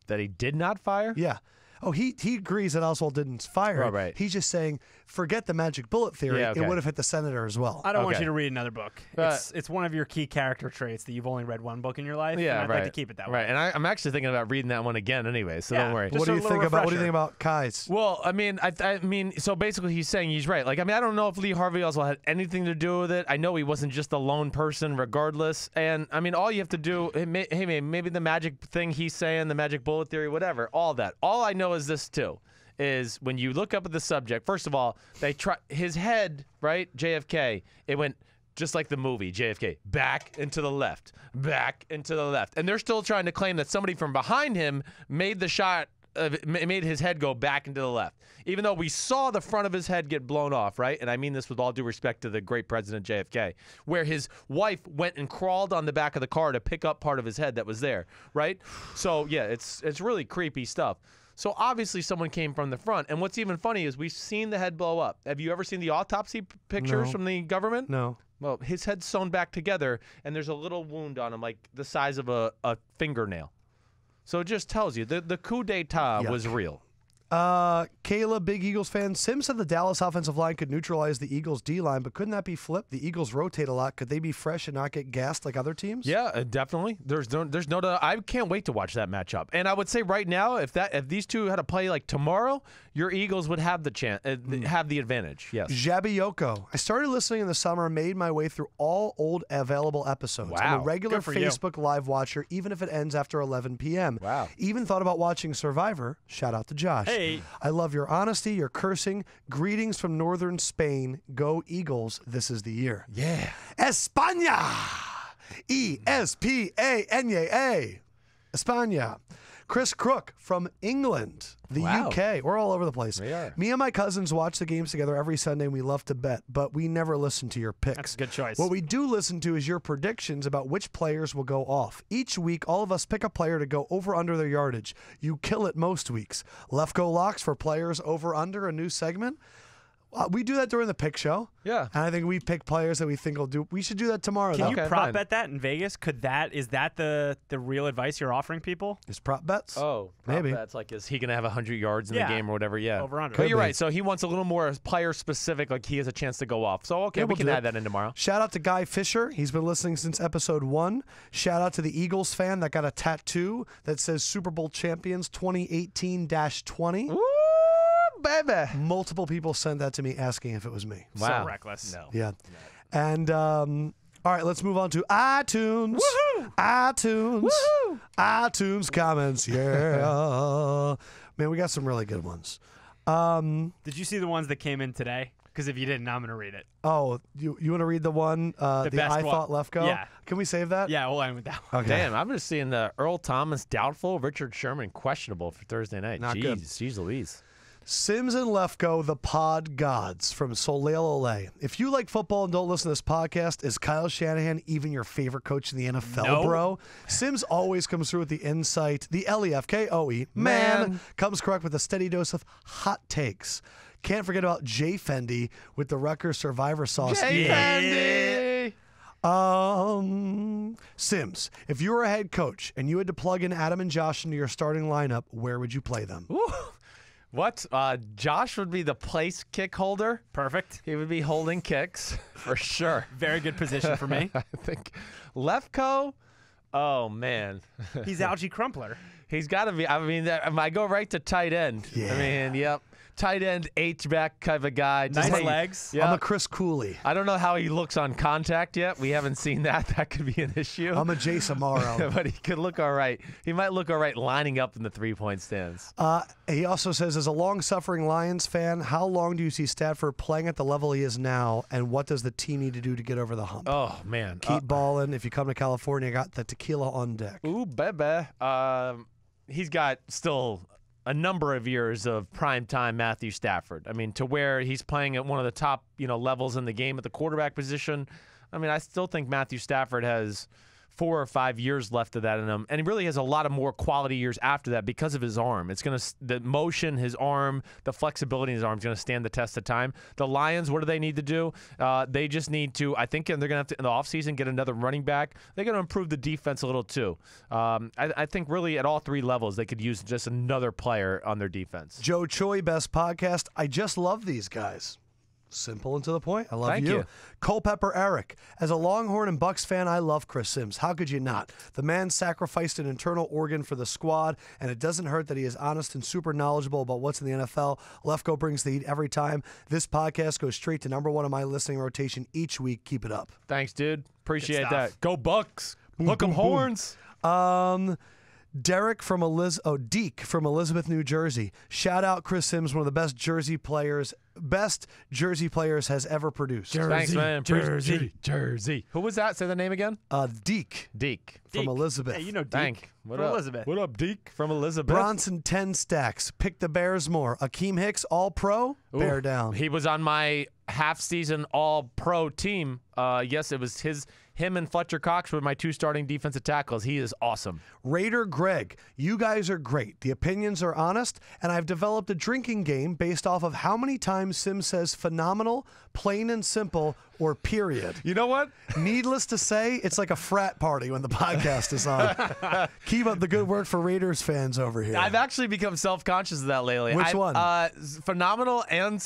[SPEAKER 3] That he did not fire?
[SPEAKER 1] Yeah. Oh, he agrees that Oswald didn't fire it.
[SPEAKER 3] Right.
[SPEAKER 1] He's just saying, forget the magic bullet theory.
[SPEAKER 3] Yeah, okay.
[SPEAKER 1] It would have hit the senator as well.
[SPEAKER 2] I don't want
[SPEAKER 3] Okay.
[SPEAKER 2] you to read another book. It's one of your key character traits that you've only read one book in your life.
[SPEAKER 3] Yeah,
[SPEAKER 2] and I'd like to keep it that way.
[SPEAKER 3] Right, and I'm actually thinking about reading that one again anyway, so
[SPEAKER 2] Yeah.
[SPEAKER 3] don't worry.
[SPEAKER 2] Just
[SPEAKER 1] What do
[SPEAKER 2] a
[SPEAKER 1] you
[SPEAKER 2] little
[SPEAKER 1] think about? What do you
[SPEAKER 2] refresher.
[SPEAKER 1] think about Kai's?
[SPEAKER 3] Well, I mean, so basically he's saying he's right. Like, I mean, I don't know if Lee Harvey Oswald had anything to do with it. I know he wasn't just a lone person regardless. And, I mean, all you have to do, hey, maybe the magic thing he's saying, the magic bullet theory, whatever, all that. All I know is this, too, is when you look up at the subject, first of all, his head, right, JFK, it went just like the movie, JFK, back and to the left, back and to the left. And they're still trying to claim that somebody from behind him made the shot, made his head go back and to the left. Even though we saw the front of his head get blown off, right? And I mean this with all due respect to the great President JFK, where his wife went and crawled on the back of the car to pick up part of his head that was there, right? So, yeah, it's really creepy stuff. So obviously someone came from the front. And what's even funny is we've seen the head blow up. Have you ever seen the autopsy pictures
[SPEAKER 1] No.
[SPEAKER 3] from the government?
[SPEAKER 1] No.
[SPEAKER 3] Well, his head's sewn back together, and there's a little wound on him, like the size of a fingernail. So it just tells you the coup d'etat was real.
[SPEAKER 1] Kayla, big Eagles fan. Sims said the Dallas offensive line could neutralize the Eagles' D-line, but couldn't that be flipped? The Eagles rotate a lot. Could they be fresh and not get gassed like other teams?
[SPEAKER 3] Yeah, definitely. There's no I can't wait to watch that matchup. And I would say right now, if these two had to play like tomorrow, your Eagles would have the chance, have the advantage. Yes.
[SPEAKER 1] Jabiyoko. I started listening in the summer and made my way through all old available episodes. I'm a
[SPEAKER 3] Wow.
[SPEAKER 1] regular
[SPEAKER 2] Good for you.
[SPEAKER 1] Facebook Live watcher, even if it ends after 11 p.m.
[SPEAKER 3] Wow.
[SPEAKER 1] Even thought about watching Survivor. Shout out to Josh.
[SPEAKER 2] Hey.
[SPEAKER 1] I love your honesty, your cursing. Greetings from northern Spain. Go Eagles. This is the year.
[SPEAKER 3] Yeah.
[SPEAKER 1] España. E-S-P-A-N-A-A. España. Chris Crook from England, the
[SPEAKER 3] Wow.
[SPEAKER 1] UK. We're all over the place.
[SPEAKER 3] We are.
[SPEAKER 1] Me and my cousins watch the games together every Sunday, and we love to bet, but we never listen to your picks.
[SPEAKER 2] That's a good choice.
[SPEAKER 1] What we do listen to is your predictions about which players will go off. Each week, all of us pick a player to go over under their yardage. You kill it most weeks. Lefkoe locks for players over under, a new segment. We do that during the pick show.
[SPEAKER 3] Yeah.
[SPEAKER 1] And I think we pick players that we think will do. We should do that tomorrow,
[SPEAKER 2] Can
[SPEAKER 1] though.
[SPEAKER 2] you
[SPEAKER 3] Okay,
[SPEAKER 2] prop
[SPEAKER 3] fine.
[SPEAKER 2] bet that in Vegas? Is that the real advice you're offering people?
[SPEAKER 1] Is prop bets?
[SPEAKER 3] Oh,
[SPEAKER 1] Maybe.
[SPEAKER 3] That's like, is he going to have 100 yards in
[SPEAKER 2] Yeah.
[SPEAKER 3] the game or whatever? Yeah.
[SPEAKER 2] Over under.
[SPEAKER 3] But you're
[SPEAKER 1] Could be.
[SPEAKER 3] right. So he wants a little more player specific, like he has a chance to go off. So, okay,
[SPEAKER 1] Yeah,
[SPEAKER 3] we
[SPEAKER 1] we'll
[SPEAKER 3] can
[SPEAKER 1] do
[SPEAKER 3] add
[SPEAKER 1] it.
[SPEAKER 3] that in tomorrow.
[SPEAKER 1] Shout out to Guy Fisher. He's been listening since episode 1. Shout out to the Eagles fan that got a tattoo that says Super Bowl Champions 2018-20.
[SPEAKER 3] Ooh, baby.
[SPEAKER 1] Multiple people sent that to me asking if it was me.
[SPEAKER 3] Wow.
[SPEAKER 2] So reckless.
[SPEAKER 3] No.
[SPEAKER 1] Yeah. And All right, let's move on to iTunes.
[SPEAKER 3] Woohoo!
[SPEAKER 1] iTunes.
[SPEAKER 3] Woohoo!
[SPEAKER 1] iTunes comments. Yeah. Man, we got some really good ones.
[SPEAKER 2] Did you see the ones that came in today? Because if you didn't, I'm going to read it.
[SPEAKER 1] Oh, you want to read the one, the
[SPEAKER 2] best
[SPEAKER 1] I
[SPEAKER 2] one.
[SPEAKER 1] thought Lefkoe?
[SPEAKER 2] Yeah.
[SPEAKER 1] Can we save that?
[SPEAKER 2] Yeah, we'll end with that one.
[SPEAKER 1] Okay.
[SPEAKER 3] Damn, I'm just seeing the Earl Thomas doubtful, Richard Sherman questionable for Thursday night.
[SPEAKER 1] Not
[SPEAKER 3] Jeez,
[SPEAKER 1] good.
[SPEAKER 3] Jeez Louise.
[SPEAKER 1] Sims and Lefkoe, the pod gods from Soleil Ole. If you like football and don't listen to this podcast, is Kyle Shanahan even your favorite coach in the NFL,
[SPEAKER 2] No.
[SPEAKER 1] bro? Sims always comes through with the insight. The Lefkoe, man, comes correct with a steady dose of hot takes. Can't forget about Jay Fendi with the Rutgers Survivor Sauce.
[SPEAKER 3] Fendi.
[SPEAKER 1] Sims, if you were a head coach and you had to plug in Adam and Josh into your starting lineup, where would you play them?
[SPEAKER 3] Ooh. What? Josh would be the place kick holder.
[SPEAKER 2] Perfect.
[SPEAKER 3] He would be holding kicks for sure.
[SPEAKER 2] Very good position for me.
[SPEAKER 3] I think Lefkoe. Oh man,
[SPEAKER 2] He's Algie Crumpler.
[SPEAKER 3] he's got to be. I mean, I go right to tight end.
[SPEAKER 1] Yeah.
[SPEAKER 3] I mean, yep, tight end, H-back kind of a guy. Just
[SPEAKER 2] Nice
[SPEAKER 3] hey,
[SPEAKER 2] legs.
[SPEAKER 3] Yeah.
[SPEAKER 1] I'm a Chris Cooley.
[SPEAKER 3] I don't know how he looks on contact yet. We haven't seen that. That could be an issue.
[SPEAKER 1] I'm a Jay Samaro.
[SPEAKER 3] But he could look all right. He might look all right lining up in the three-point stands.
[SPEAKER 1] He also says, as a long-suffering Lions fan, how long do you see Stafford playing at the level he is now, and what does the team need to do to get over the hump?
[SPEAKER 3] Oh, man.
[SPEAKER 1] Keep balling. If you come to California, got the tequila on deck.
[SPEAKER 3] Ooh, baby. He's got still a number of years of primetime Matthew Stafford. I mean, to where he's playing at one of the top, levels in the game at the quarterback position. I mean, I still think Matthew Stafford has 4 or 5 years left of that in him, and he really has a lot of more quality years after that because of his arm. It's going to the motion, his arm, the flexibility in his arm is going to stand the test of time. The Lions, what do they need to do? They just need to, I think, and they're going to have to in the offseason get another running back. They're going to improve the defense a little too. I think really at all 3 levels they could use just another player on their defense.
[SPEAKER 1] Joe Choi, best podcast. I just love these guys. Simple and to the point. I love
[SPEAKER 3] Thank you.
[SPEAKER 1] Culpepper Eric. As a Longhorn and Bucks fan, I love Chris Sims. How could you not? The man sacrificed an internal organ for the squad, and it doesn't hurt that he is honest and super knowledgeable about what's in the NFL. Lefkoe brings the heat every time. This podcast goes straight to number 1 on my listening rotation each week. Keep it up.
[SPEAKER 3] Thanks, dude. Appreciate
[SPEAKER 2] stuff.
[SPEAKER 3] that. Go Bucks. Hook 'em horns.
[SPEAKER 1] Derek from Deke from Elizabeth, New Jersey. Shout out Chris Sims, one of the best jersey players has ever produced.
[SPEAKER 3] Thanks, man.
[SPEAKER 2] Jersey.
[SPEAKER 3] Jersey. Who was that? Say the name again.
[SPEAKER 1] Deke
[SPEAKER 3] Deke.
[SPEAKER 1] from
[SPEAKER 2] Deke.
[SPEAKER 1] Elizabeth.
[SPEAKER 2] Hey, you know Deke
[SPEAKER 3] Thank. What
[SPEAKER 2] from
[SPEAKER 3] up?
[SPEAKER 2] Elizabeth.
[SPEAKER 3] What up, Deke from Elizabeth?
[SPEAKER 1] Bronson 10 stacks. Pick the Bears more. Akeem Hicks, all pro. Bear down.
[SPEAKER 3] He was on my half-season all-pro team. Yes, it was him and Fletcher Cox were my 2 starting defensive tackles. He is awesome.
[SPEAKER 1] Raider Greg, you guys are great. The opinions are honest, and I've developed a drinking game based off of how many times Sims says phenomenal, plain and simple, or period.
[SPEAKER 3] You know what?
[SPEAKER 1] Needless to say, it's like a frat party when the podcast is on. Keep up the good work for Raiders fans over here.
[SPEAKER 3] I've actually become self-conscious of that lately.
[SPEAKER 1] Which one?
[SPEAKER 3] Phenomenal and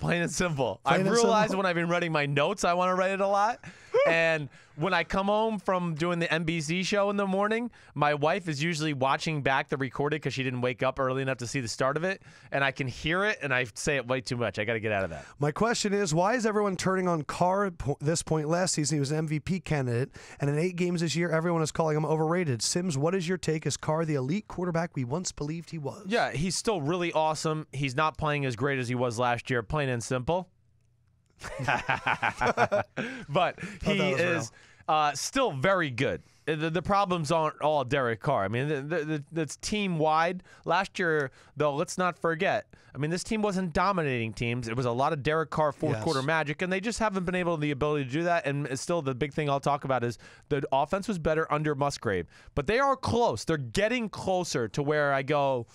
[SPEAKER 3] plain and simple.
[SPEAKER 1] Plain
[SPEAKER 3] I've
[SPEAKER 1] and
[SPEAKER 3] realized
[SPEAKER 1] simple?
[SPEAKER 3] when I've been writing my notes, I want to write it a lot. And when I come home from doing the NBC show in the morning, my wife is usually watching back the recorded because she didn't wake up early enough to see the start of it. And I can hear it, and I say it way too much. I got to get out of that.
[SPEAKER 1] My question is, why is everyone turning on Carr at this point? Last season, he was an MVP candidate, and in 8 games this year, everyone is calling him overrated. Sims, what is your take? Is Carr the elite quarterback we once believed he was?
[SPEAKER 3] Yeah, he's still really awesome. He's not playing as great as he was last year, plain and simple. But he is still very good. The problems aren't all Derek Carr. I mean, that's team-wide. Last year, though, let's not forget, I mean, this team wasn't dominating teams. It was a lot of Derek Carr fourth-quarter magic, and they just haven't been able to the ability to do that. And it's still the big thing I'll talk about is the offense was better under Musgrave. But they are close. They're getting closer to where I go.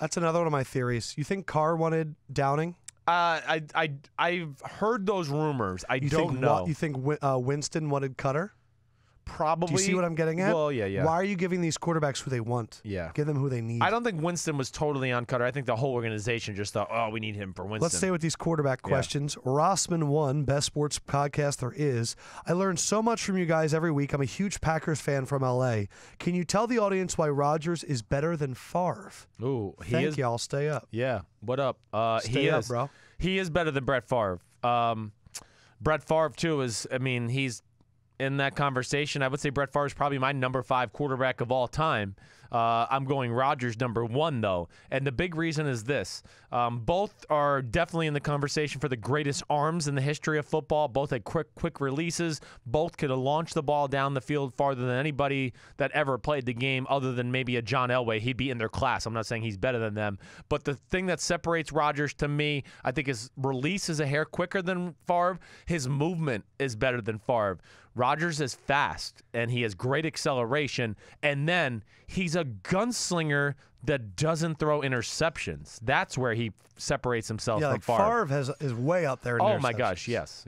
[SPEAKER 1] That's another one of my theories. You think Carr wanted Downing?
[SPEAKER 3] I've heard those rumors. I don't know.
[SPEAKER 1] You think Winston wanted Cutter?
[SPEAKER 3] Probably.
[SPEAKER 1] Do you see what I'm getting at?
[SPEAKER 3] Well, yeah.
[SPEAKER 1] Why are you giving these quarterbacks who they want?
[SPEAKER 3] Yeah.
[SPEAKER 1] Give them who they need.
[SPEAKER 3] I don't think Winston was totally on Cutter. I think the whole organization just thought, oh, we need him for Winston.
[SPEAKER 1] Let's stay with these quarterback questions. Rossman1, best sports podcast there is. I learn so much from you guys every week. I'm a huge Packers fan from L.A. Can you tell the audience why Rodgers is better than Favre?
[SPEAKER 3] Ooh,
[SPEAKER 1] Thank y'all. Stay up.
[SPEAKER 3] Yeah. What up?
[SPEAKER 1] Stay up, bro.
[SPEAKER 3] He is better than Brett Favre. Brett Favre, too, is, I mean, he's in that conversation. I would say Brett Favre is probably my number 5 quarterback of all time. I'm going Rodgers number 1, though. And the big reason is this. Both are definitely in the conversation for the greatest arms in the history of football. Both had quick releases. Both could have launched the ball down the field farther than anybody that ever played the game other than maybe a John Elway. He'd be in their class. I'm not saying he's better than them. But the thing that separates Rodgers to me, I think his release is a hair quicker than Favre. His movement is better than Favre. Rodgers is fast, and he has great acceleration, and then he's a gunslinger that doesn't throw interceptions. That's where he separates himself from Favre.
[SPEAKER 1] Favre is way up there in
[SPEAKER 3] Oh, my gosh, yes.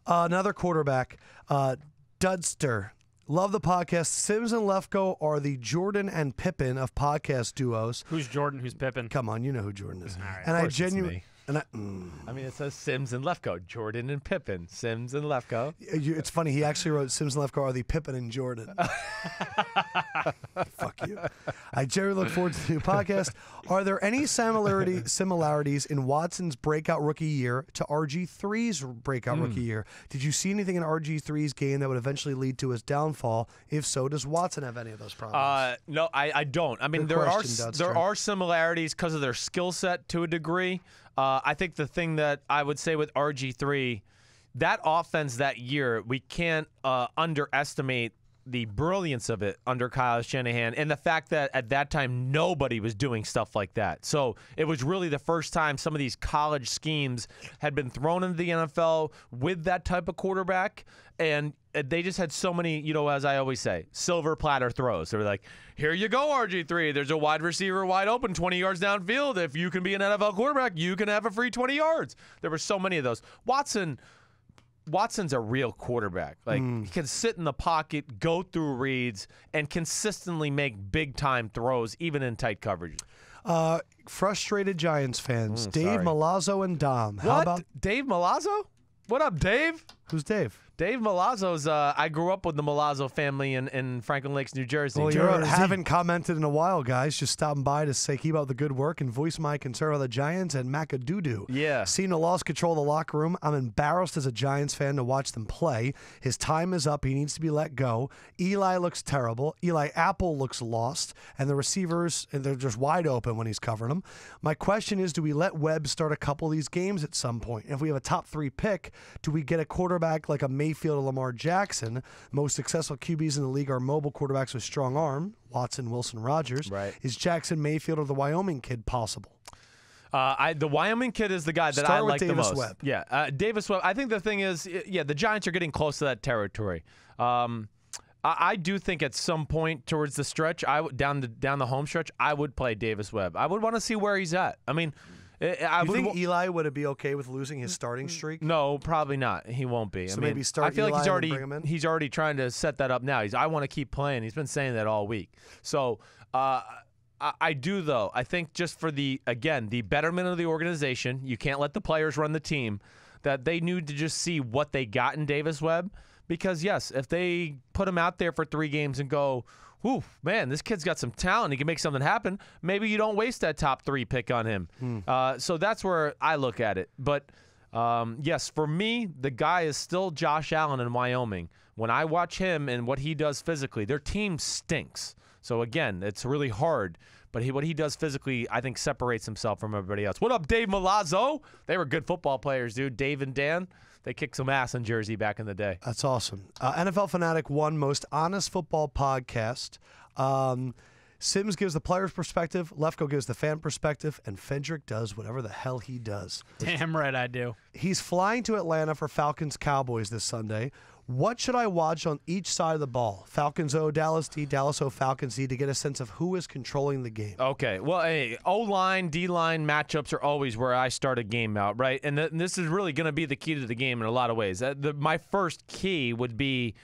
[SPEAKER 1] Another quarterback, Dudster. Love the podcast. Sims and Lefkoe are the Jordan and Pippen of podcast duos.
[SPEAKER 2] Who's Jordan? Who's Pippen?
[SPEAKER 1] Come on, you know who Jordan is.
[SPEAKER 2] All right.
[SPEAKER 1] And
[SPEAKER 3] Of
[SPEAKER 1] I
[SPEAKER 3] course it's
[SPEAKER 1] genuinely...
[SPEAKER 3] me.
[SPEAKER 1] And
[SPEAKER 3] I mean, it says Sims and Lefkoe. Jordan and Pippen. Sims and Lefkoe.
[SPEAKER 1] It's funny. He actually wrote Sims and Lefkoe are the Pippen and Jordan. Fuck you. I genuinely look forward to the new podcast. Are there any similarities in Watson's breakout rookie year to RG3's breakout rookie year? Did you see anything in RG3's game that would eventually lead to his downfall? If so, does Watson have any of those problems?
[SPEAKER 3] No, I don't. I mean,
[SPEAKER 1] Good
[SPEAKER 3] there
[SPEAKER 1] question,
[SPEAKER 3] are similarities because of their skill set to a degree. I think the thing that I would say with RG3, that offense that year, we can't underestimate the brilliance of it under Kyle Shanahan and the fact that at that time nobody was doing stuff like that. So it was really the first time some of these college schemes had been thrown into the NFL with that type of quarterback, and they just had so many, as I always say, silver platter throws. They were like, here you go, RG3. There's a wide receiver wide open 20 yards downfield. If you can be an NFL quarterback, you can have a free 20 yards. There were so many of those. Watson's a real quarterback. He can sit in the pocket, go through reads, and consistently make big-time throws, even in tight coverage.
[SPEAKER 1] Frustrated Giants fans, Dave
[SPEAKER 3] sorry.
[SPEAKER 1] Milazzo and Dom.
[SPEAKER 3] What?
[SPEAKER 1] How about
[SPEAKER 3] Dave Milazzo? What up, Dave?
[SPEAKER 1] who's Dave?
[SPEAKER 3] Dave Milazzo's, I grew up with the Milazzo family in Franklin Lakes, New Jersey.
[SPEAKER 1] Well, you haven't commented in a while, guys. Just stopping by to say keep up the good work and voice my concern about the Giants and Macadoodoo.
[SPEAKER 3] Yeah.
[SPEAKER 1] Cena lost control of the locker room. I'm embarrassed as a Giants fan to watch them play. His time is up. He needs to be let go. Eli looks terrible. Eli Apple looks lost. And the receivers, and they're just wide open when he's covering them. My question is, do we let Webb start a couple of these games at some point? If we have a top 3 pick, do we get a quarterback like a Mayfield or Lamar Jackson? Most successful QBs in the league are mobile quarterbacks with strong arm. Watson, Wilson, Rodgers.
[SPEAKER 3] Right.
[SPEAKER 1] Is Jackson Mayfield or the Wyoming kid possible?
[SPEAKER 3] The Wyoming kid is the guy that
[SPEAKER 1] Start
[SPEAKER 3] I
[SPEAKER 1] with
[SPEAKER 3] like the
[SPEAKER 1] Davis
[SPEAKER 3] most.
[SPEAKER 1] Webb.
[SPEAKER 3] Yeah, Davis Webb. I think the thing is, the Giants are getting close to that territory. I do think at some point towards the stretch, down the home stretch, I would play Davis Webb. I would want to see where he's at. I mean,
[SPEAKER 1] You think Eli would be okay with losing his starting streak?
[SPEAKER 3] No, probably not. He won't be.
[SPEAKER 1] So maybe start
[SPEAKER 3] I feel
[SPEAKER 1] Eli
[SPEAKER 3] like
[SPEAKER 1] and bring him in?
[SPEAKER 3] he's already trying to set that up now. I want to keep playing. He's been saying that all week. So I do, though. I think just for the betterment of the organization, you can't let the players run the team, that they need to just see what they got in Davis Webb. Because, yes, if they put him out there for 3 games and go, whew, man, this kid's got some talent. He can make something happen. Maybe you don't waste that top 3 pick on him. So that's where I look at it. But, yes, for me, the guy is still Josh Allen in Wyoming. When I watch him and what he does physically, their team stinks. So, again, it's really hard. But what he does physically, I think, separates himself from everybody else. What up, Dave Milazzo? They were good football players, dude. Dave and Dan. They kicked some ass in Jersey back in the day.
[SPEAKER 1] That's awesome. NFL Fanatic won most honest football podcast. Sims gives the player's perspective, Lefkoe gives the fan perspective, and Fendrick does whatever the hell he does.
[SPEAKER 2] Damn right I do.
[SPEAKER 1] He's flying to Atlanta for Falcons-Cowboys this Sunday. What should I watch on each side of the ball? Falcons O, Dallas D, Dallas O, Falcons D, to get a sense of who is controlling the game.
[SPEAKER 3] Okay. Well, hey, O-line, D-line matchups are always where I start a game out, right? And this is really going to be the key to the game in a lot of ways. My first key would be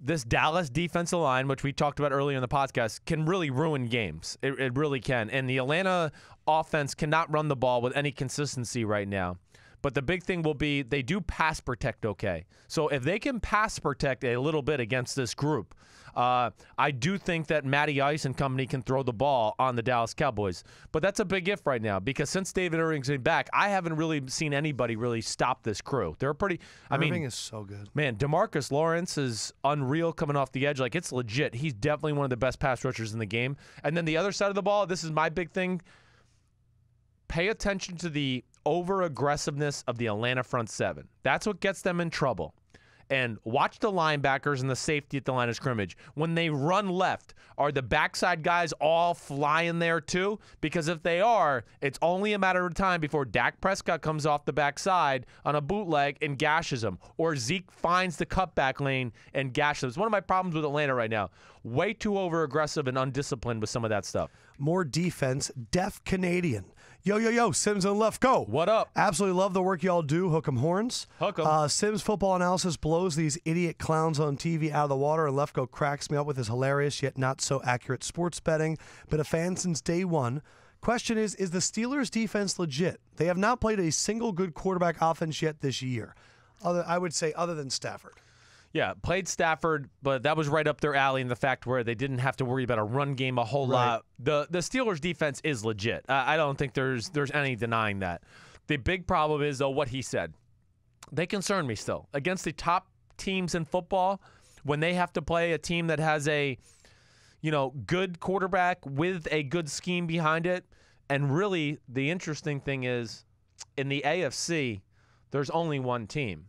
[SPEAKER 3] this Dallas defensive line, which we talked about earlier in the podcast, can really ruin games. It really can. And the Atlanta offense cannot run the ball with any consistency right now. But the big thing will be they do pass protect okay. So if they can pass protect a little bit against this group, I do think that Matty Ice and company can throw the ball on the Dallas Cowboys. But that's a big if right now because since David Irving's been back, I haven't really seen anybody really stop this crew. They're pretty –
[SPEAKER 1] Irving is so good.
[SPEAKER 3] Man, DeMarcus Lawrence is unreal coming off the edge. Like, it's legit. He's definitely one of the best pass rushers in the game. And then the other side of the ball, this is my big thing. Pay attention to the over-aggressiveness of the Atlanta front seven. That's what gets them in trouble. And watch the linebackers and the safety at the line of scrimmage. When they run left, are the backside guys all flying there too? Because if they are, it's only a matter of time before Dak Prescott comes off the backside on a bootleg and gashes him. Or Zeke finds the cutback lane and gashes him. It's one of my problems with Atlanta right now. Way too over-aggressive and undisciplined with some of that stuff.
[SPEAKER 1] More defense, deaf Canadian. Yo, Sims and Lefkoe.
[SPEAKER 3] What up?
[SPEAKER 1] Absolutely love the work y'all do. Hook 'em horns.
[SPEAKER 3] Hook 'em.
[SPEAKER 1] Sims football analysis blows these idiot clowns on TV out of the water, and Lefkoe cracks me up with his hilarious yet not so accurate sports betting. Been a fan since day one. Question is the Steelers' defense legit? They have not played a single good quarterback offense yet this year. I would say other than Stafford.
[SPEAKER 3] Yeah, played Stafford, but that was right up their alley in the fact where they didn't have to worry about a run game a whole lot. The Steelers' defense is legit. I don't think there's any denying that. The big problem is, though, what he said. They concern me still. Against the top teams in football, when they have to play a team that has a good quarterback with a good scheme behind it, and really the interesting thing is in the AFC, there's only one team.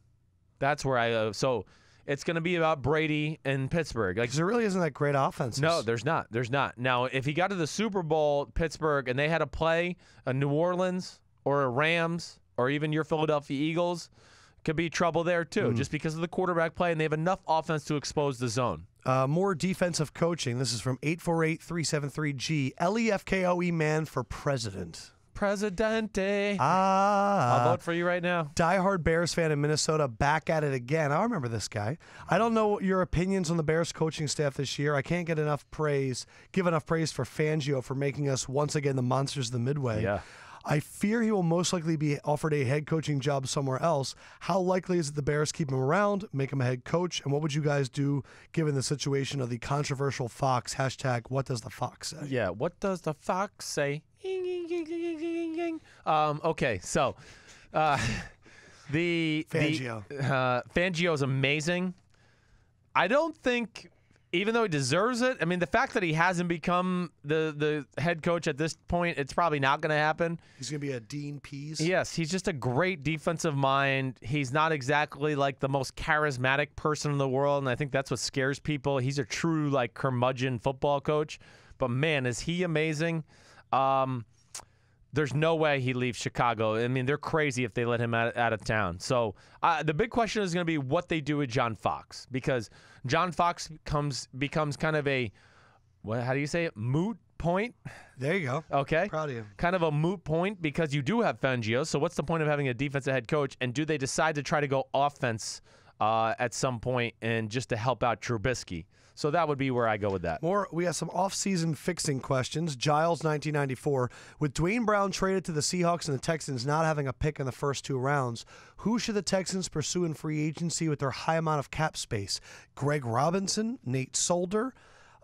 [SPEAKER 3] That's where so it's going to be about Brady and Pittsburgh.
[SPEAKER 1] Because there really isn't that great offense.
[SPEAKER 3] No, there's not. There's not. Now, if he got to the Super Bowl, Pittsburgh, and they had to play a New Orleans or a Rams or even your Philadelphia Eagles, could be trouble there too, just because of the quarterback play, and they have enough offense to expose the zone.
[SPEAKER 1] More defensive coaching. This is from 848-373G. Lefkoe man for president.
[SPEAKER 3] Presidente. I'll vote for you right now.
[SPEAKER 1] Diehard Bears fan in Minnesota back at it again. I remember this guy. I don't know your opinions on the Bears coaching staff this year. I can't give enough praise for Fangio for making us once again the monsters of the Midway.
[SPEAKER 3] Yeah.
[SPEAKER 1] I fear he will most likely be offered a head coaching job somewhere else. How likely is it the Bears keep him around, make him a head coach? And what would you guys do given the situation of the controversial Fox #, what does the Fox say?
[SPEAKER 3] Yeah, what does the Fox say? Okay, so Fangio is amazing. I don't think, even though he deserves it, I mean, the fact that he hasn't become the head coach at this point, it's probably not going to happen.
[SPEAKER 1] He's going to be a Dean Pease.
[SPEAKER 3] Yes, he's just a great defensive mind. He's not exactly like the most charismatic person in the world, and I think that's what scares people. He's a true like curmudgeon football coach, but man, is he amazing. There's no way he leaves Chicago. I mean, they're crazy if they let him out of town. So the big question is going to be what they do with John Fox, because John Fox becomes kind of a, how do you say it, moot point?
[SPEAKER 1] There you go.
[SPEAKER 3] Okay.
[SPEAKER 1] Proud of you.
[SPEAKER 3] Kind of a moot point because you do have Fangio. So what's the point of having a defensive head coach? And do they decide to try to go offense at some point and just to help out Trubisky? So that would be where I go with that.
[SPEAKER 1] We have some off-season fixing questions. Giles, 1994. With Dwayne Brown traded to the Seahawks and the Texans not having a pick in the first 2 rounds, who should the Texans pursue in free agency with their high amount of cap space? Greg Robinson, Nate Solder.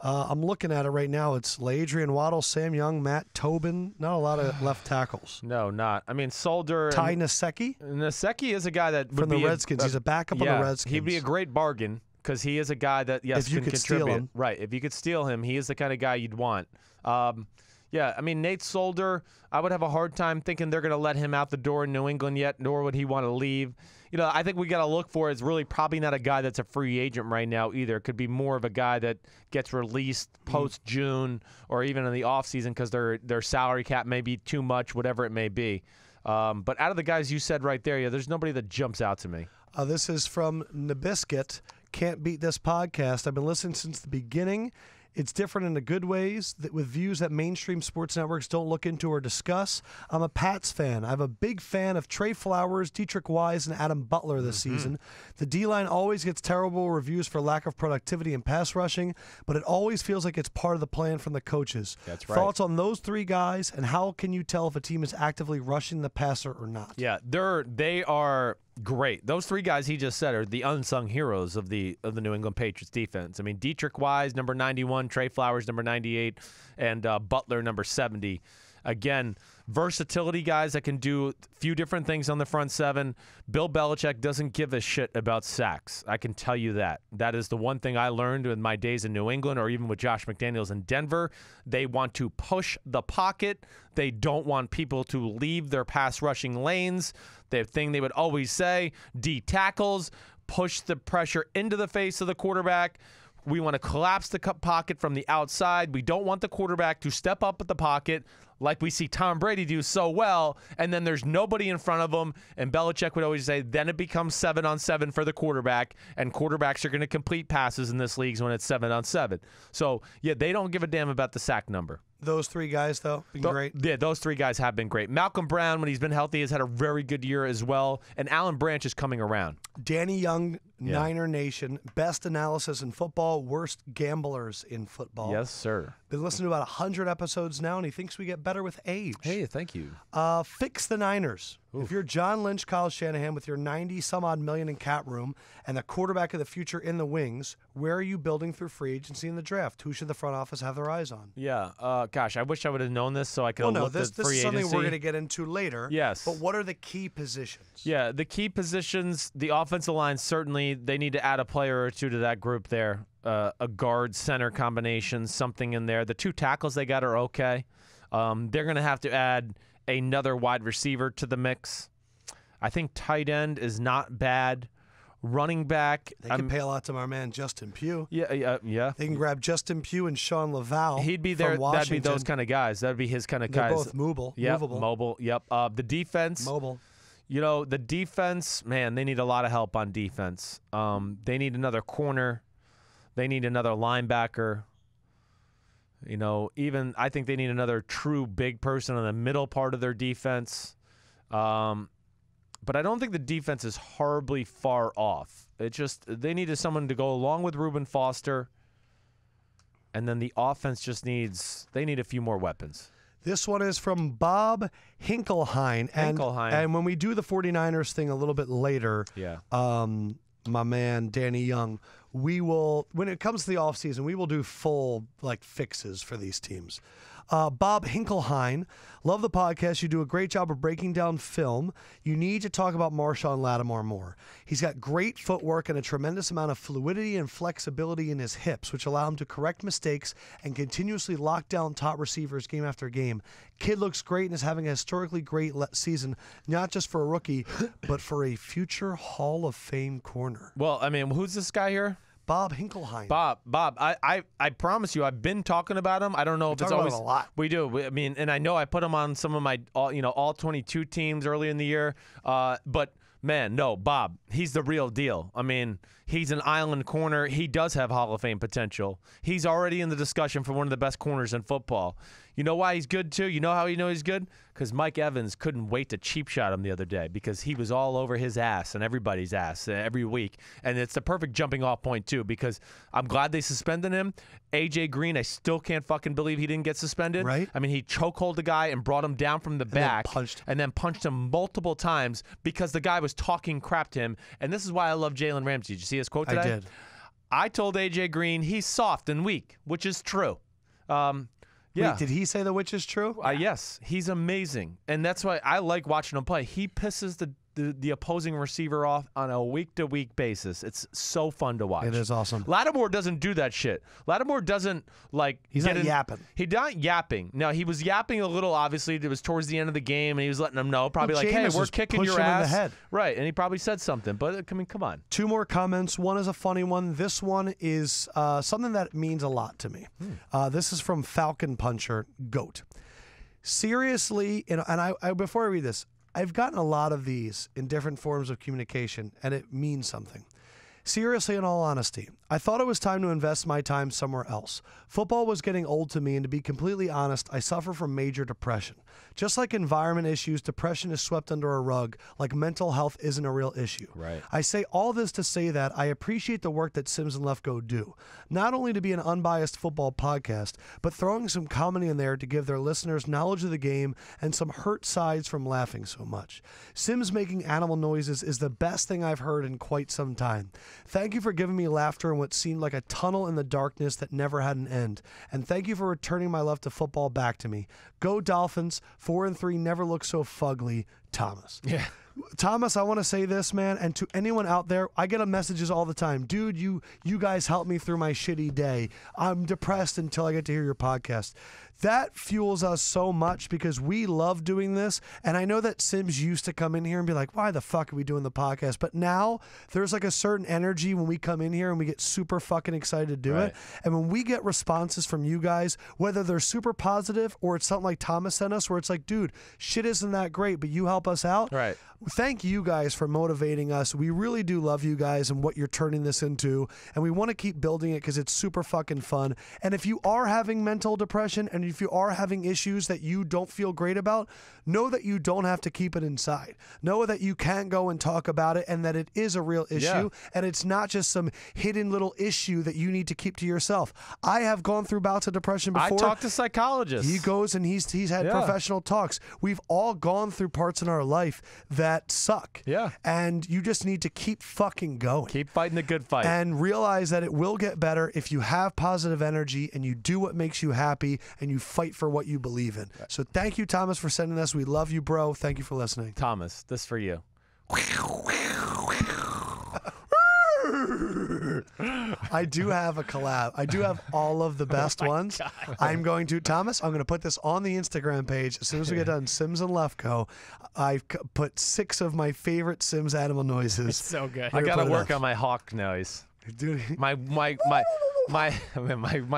[SPEAKER 1] I'm looking at it right now. It's LaAdrian Waddle, Sam Young, Matt Tobin. Not a lot of left tackles.
[SPEAKER 3] No, not. I mean, Solder.
[SPEAKER 1] Ty Nsekhe.
[SPEAKER 3] Nsekhe is a guy that
[SPEAKER 1] from the Redskins. He's a backup on the Redskins.
[SPEAKER 3] He'd be a great bargain. Because he is a guy that, yes,
[SPEAKER 1] if you
[SPEAKER 3] can
[SPEAKER 1] could
[SPEAKER 3] contribute.
[SPEAKER 1] Steal him.
[SPEAKER 3] Right. If you could steal him, he is the kind of guy you'd want. Yeah, I mean, Nate Solder, I would have a hard time thinking they're going to let him out the door in New England yet, nor would he want to leave. I think we got to look for is really probably not a guy that's a free agent right now either. It could be more of a guy that gets released post-June or even in the offseason because their salary cap may be too much, whatever it may be. But out of the guys you said right there, there's nobody that jumps out to me.
[SPEAKER 1] This is from Nabiscuit. Can't beat this podcast. I've been listening since the beginning. It's different in the good ways, with views that mainstream sports networks don't look into or discuss. I'm a Pats fan. I'm a big fan of Trey Flowers, Dietrich Wise, and Adam Butler this season. The D-line always gets terrible reviews for lack of productivity and pass rushing, but it always feels like it's part of the plan from the coaches.
[SPEAKER 3] That's right.
[SPEAKER 1] Thoughts on those three guys, and how can you tell if a team is actively rushing the passer or not?
[SPEAKER 3] Yeah, they are great. Those three guys he just said are the unsung heroes of the New England Patriots defense. I mean, Dietrich Wise, number 91, Trey Flowers, number 98, and Butler, number 70. Again, versatility guys that can do a few different things on the front seven. Bill Belichick doesn't give a shit about sacks. I can tell you that. That is the one thing I learned in my days in New England, or even with Josh McDaniels in Denver. They want to push the pocket. They don't want people to leave their pass rushing lanes. The thing they would always say, D tackles, push the pressure into the face of the quarterback. We want to collapse the pocket from the outside. We don't want the quarterback to step up at the pocket like we see Tom Brady do so well, and then there's nobody in front of him. And Belichick would always say, then it becomes 7-on-7 for the quarterback, and quarterbacks are going to complete passes in this league when it's 7-on-7. So, yeah, they don't give a damn about the sack number.
[SPEAKER 1] Those three guys, though, been great.
[SPEAKER 3] Yeah, those three guys have been great. Malcolm Brown, when he's been healthy, has had a very good year as well. And Alan Branch is coming around.
[SPEAKER 1] Danny Young, Niner Nation, best analysis in football, worst gamblers in football.
[SPEAKER 3] Yes, sir.
[SPEAKER 1] Been listening to about 100 episodes now, and he thinks we get better with age.
[SPEAKER 3] Hey, thank you.
[SPEAKER 1] Fix the Niners. Oof. If you're John Lynch, Kyle Shanahan, with your 90-some-odd million in cap room and the quarterback of the future in the wings, where are you building through free agency in the draft? Who should the front office have their eyes on?
[SPEAKER 3] Yeah, gosh, I wish I would have known this so I could have looked at free agency.
[SPEAKER 1] This is something we're going to get into later.
[SPEAKER 3] Yes.
[SPEAKER 1] But what are the key positions?
[SPEAKER 3] Yeah, the key positions, the offensive line, certainly they need to add a player or two to that group there. A guard-center combination, something in there. The two tackles they got are okay. They're going to have to add another wide receiver to the mix. I think tight end is not bad. Running back,
[SPEAKER 1] they can pay a lot to our man Justin Pugh.
[SPEAKER 3] Yeah.
[SPEAKER 1] They can grab Justin Pugh and Sean Laval.
[SPEAKER 3] He'd be there. That'd be those kind of guys. That'd be his kind of guys.
[SPEAKER 1] They're both movable.
[SPEAKER 3] Mobile. Yep. The defense.
[SPEAKER 1] Mobile.
[SPEAKER 3] You know, the defense, man, they need a lot of help on defense. They need another corner. They need another linebacker. You know, even I think they need another true big person in the middle part of their defense. But I don't think the defense is horribly far off. It just they needed someone to go along with Reuben Foster. And then the offense just they need a few more weapons.
[SPEAKER 1] This one is from Bob Hinkelheim. And when we do the 49ers thing a little bit later, my man Danny Young, we will, when it comes to the offseason, we will do full fixes for these teams. Bob Hinkelheim, love the podcast. You do a great job of breaking down film. You need to talk about Marshon Lattimore more. He's got great footwork and a tremendous amount of fluidity and flexibility in his hips, which allow him to correct mistakes and continuously lock down top receivers game after game. Kid looks great and is having a historically great season, not just for a rookie, but for a future Hall of Fame corner.
[SPEAKER 3] Well, I mean, who's this guy here?
[SPEAKER 1] Bob Hinkelheim.
[SPEAKER 3] Bob. I promise you, I've been talking about him. I don't know if it's always
[SPEAKER 1] a lot.
[SPEAKER 3] We do. I mean, and I know I put him on some of my all 22 teams early in the year. But man, no, Bob, he's the real deal. I mean, he's an island corner. He does have Hall of Fame potential. He's already in the discussion for one of the best corners in football. You know why he's good, too? You know how you know he's good? Because Mike Evans couldn't wait to cheap shot him the other day because he was all over his ass and everybody's ass every week. And it's the perfect jumping off point, too, because I'm glad they suspended him. A.J. Green, I still can't fucking believe he didn't get suspended.
[SPEAKER 1] Right.
[SPEAKER 3] I mean, he chokehold the guy and brought him down from the back and then punched him multiple times because the guy was talking crap to him. And this is why I love Jalen Ramsey. Did you see his quote today?
[SPEAKER 1] I did.
[SPEAKER 3] I told A.J. Green he's soft and weak, which is true. Yeah.
[SPEAKER 1] Wait, did he say the which is true?
[SPEAKER 3] Yes. He's amazing. And that's why I like watching him play. He pisses the opposing receiver off on a week-to-week basis. It's so fun to watch.
[SPEAKER 1] It is awesome.
[SPEAKER 3] Lattimore doesn't do that shit. Lattimore doesn't,
[SPEAKER 1] He's not yapping.
[SPEAKER 3] He's not yapping. Now, he was yapping a little, obviously. It was towards the end of the game, and he was letting them know, probably hey, we're kicking your ass.
[SPEAKER 1] In the head.
[SPEAKER 3] Right, and he probably said something. But, I mean, come on.
[SPEAKER 1] Two more comments. One is a funny one. This one is something that means a lot to me. This is from Falcon Puncher, GOAT. Seriously, and I before I read this, I've gotten a lot of these in different forms of communication, and it means something. Seriously, in all honesty, I thought it was time to invest my time somewhere else. Football was getting old to me, and to be completely honest, I suffer from major depression. Just like environment issues, depression is swept under a rug, like mental health isn't a real issue.
[SPEAKER 3] Right.
[SPEAKER 1] I say all this to say that I appreciate the work that Sims and Lefkoe do, not only to be an unbiased football podcast, but throwing some comedy in there to give their listeners knowledge of the game and some hurt sides from laughing so much. Sims making animal noises is the best thing I've heard in quite some time. Thank you for giving me laughter in what seemed like a tunnel in the darkness that never had an end. And thank you for returning my love to football back to me. Go Dolphins. 4-3 never looked so fugly. Thomas.
[SPEAKER 3] Yeah.
[SPEAKER 1] Thomas, I want to say this, man, and to anyone out there, I get messages all the time. Dude, you guys help me through my shitty day. I'm depressed until I get to hear your podcast. That fuels us so much because we love doing this. And I know that Sims used to come in here and be like, why the fuck are we doing the podcast? But now there's like a certain energy when we come in here and we get super fucking excited to do it. And when we get responses from you guys, whether they're super positive or it's something like Thomas sent us where it's like, dude, shit isn't that great, but you help us out.
[SPEAKER 3] Right.
[SPEAKER 1] Thank you guys for motivating us. We really do love you guys and what you're turning this into. And we want to keep building it because it's super fucking fun. And if you are having mental depression and if you are having issues that you don't feel great about, know that you don't have to keep it inside. Know that you can go and talk about it and that it is a real issue.
[SPEAKER 3] Yeah.
[SPEAKER 1] And it's not just some hidden little issue that you need to keep to yourself. I have gone through bouts of depression before.
[SPEAKER 3] I talked to psychologists.
[SPEAKER 1] He goes and he's had professional talks. We've all gone through parts in our life that suck.
[SPEAKER 3] Yeah.
[SPEAKER 1] And you just need to keep fucking going.
[SPEAKER 3] Keep fighting the good fight.
[SPEAKER 1] And realize that it will get better if you have positive energy and you do what makes you happy and you fight for what you believe in. So thank you, Thomas, for sending us. We love you, bro. Thank you for listening.
[SPEAKER 3] Thomas, this for you.
[SPEAKER 1] I do have a collab. I do have all of the best ones.
[SPEAKER 2] God.
[SPEAKER 1] I'm going to, Thomas, I'm going to put this on the Instagram page. As soon as we get done, Sims and Lefkoe, I've put 6 of my favorite Sims animal noises.
[SPEAKER 2] It's so good.
[SPEAKER 3] I got to
[SPEAKER 1] put it
[SPEAKER 3] work
[SPEAKER 1] up.
[SPEAKER 3] on my hawk noise.
[SPEAKER 1] Dude.
[SPEAKER 3] My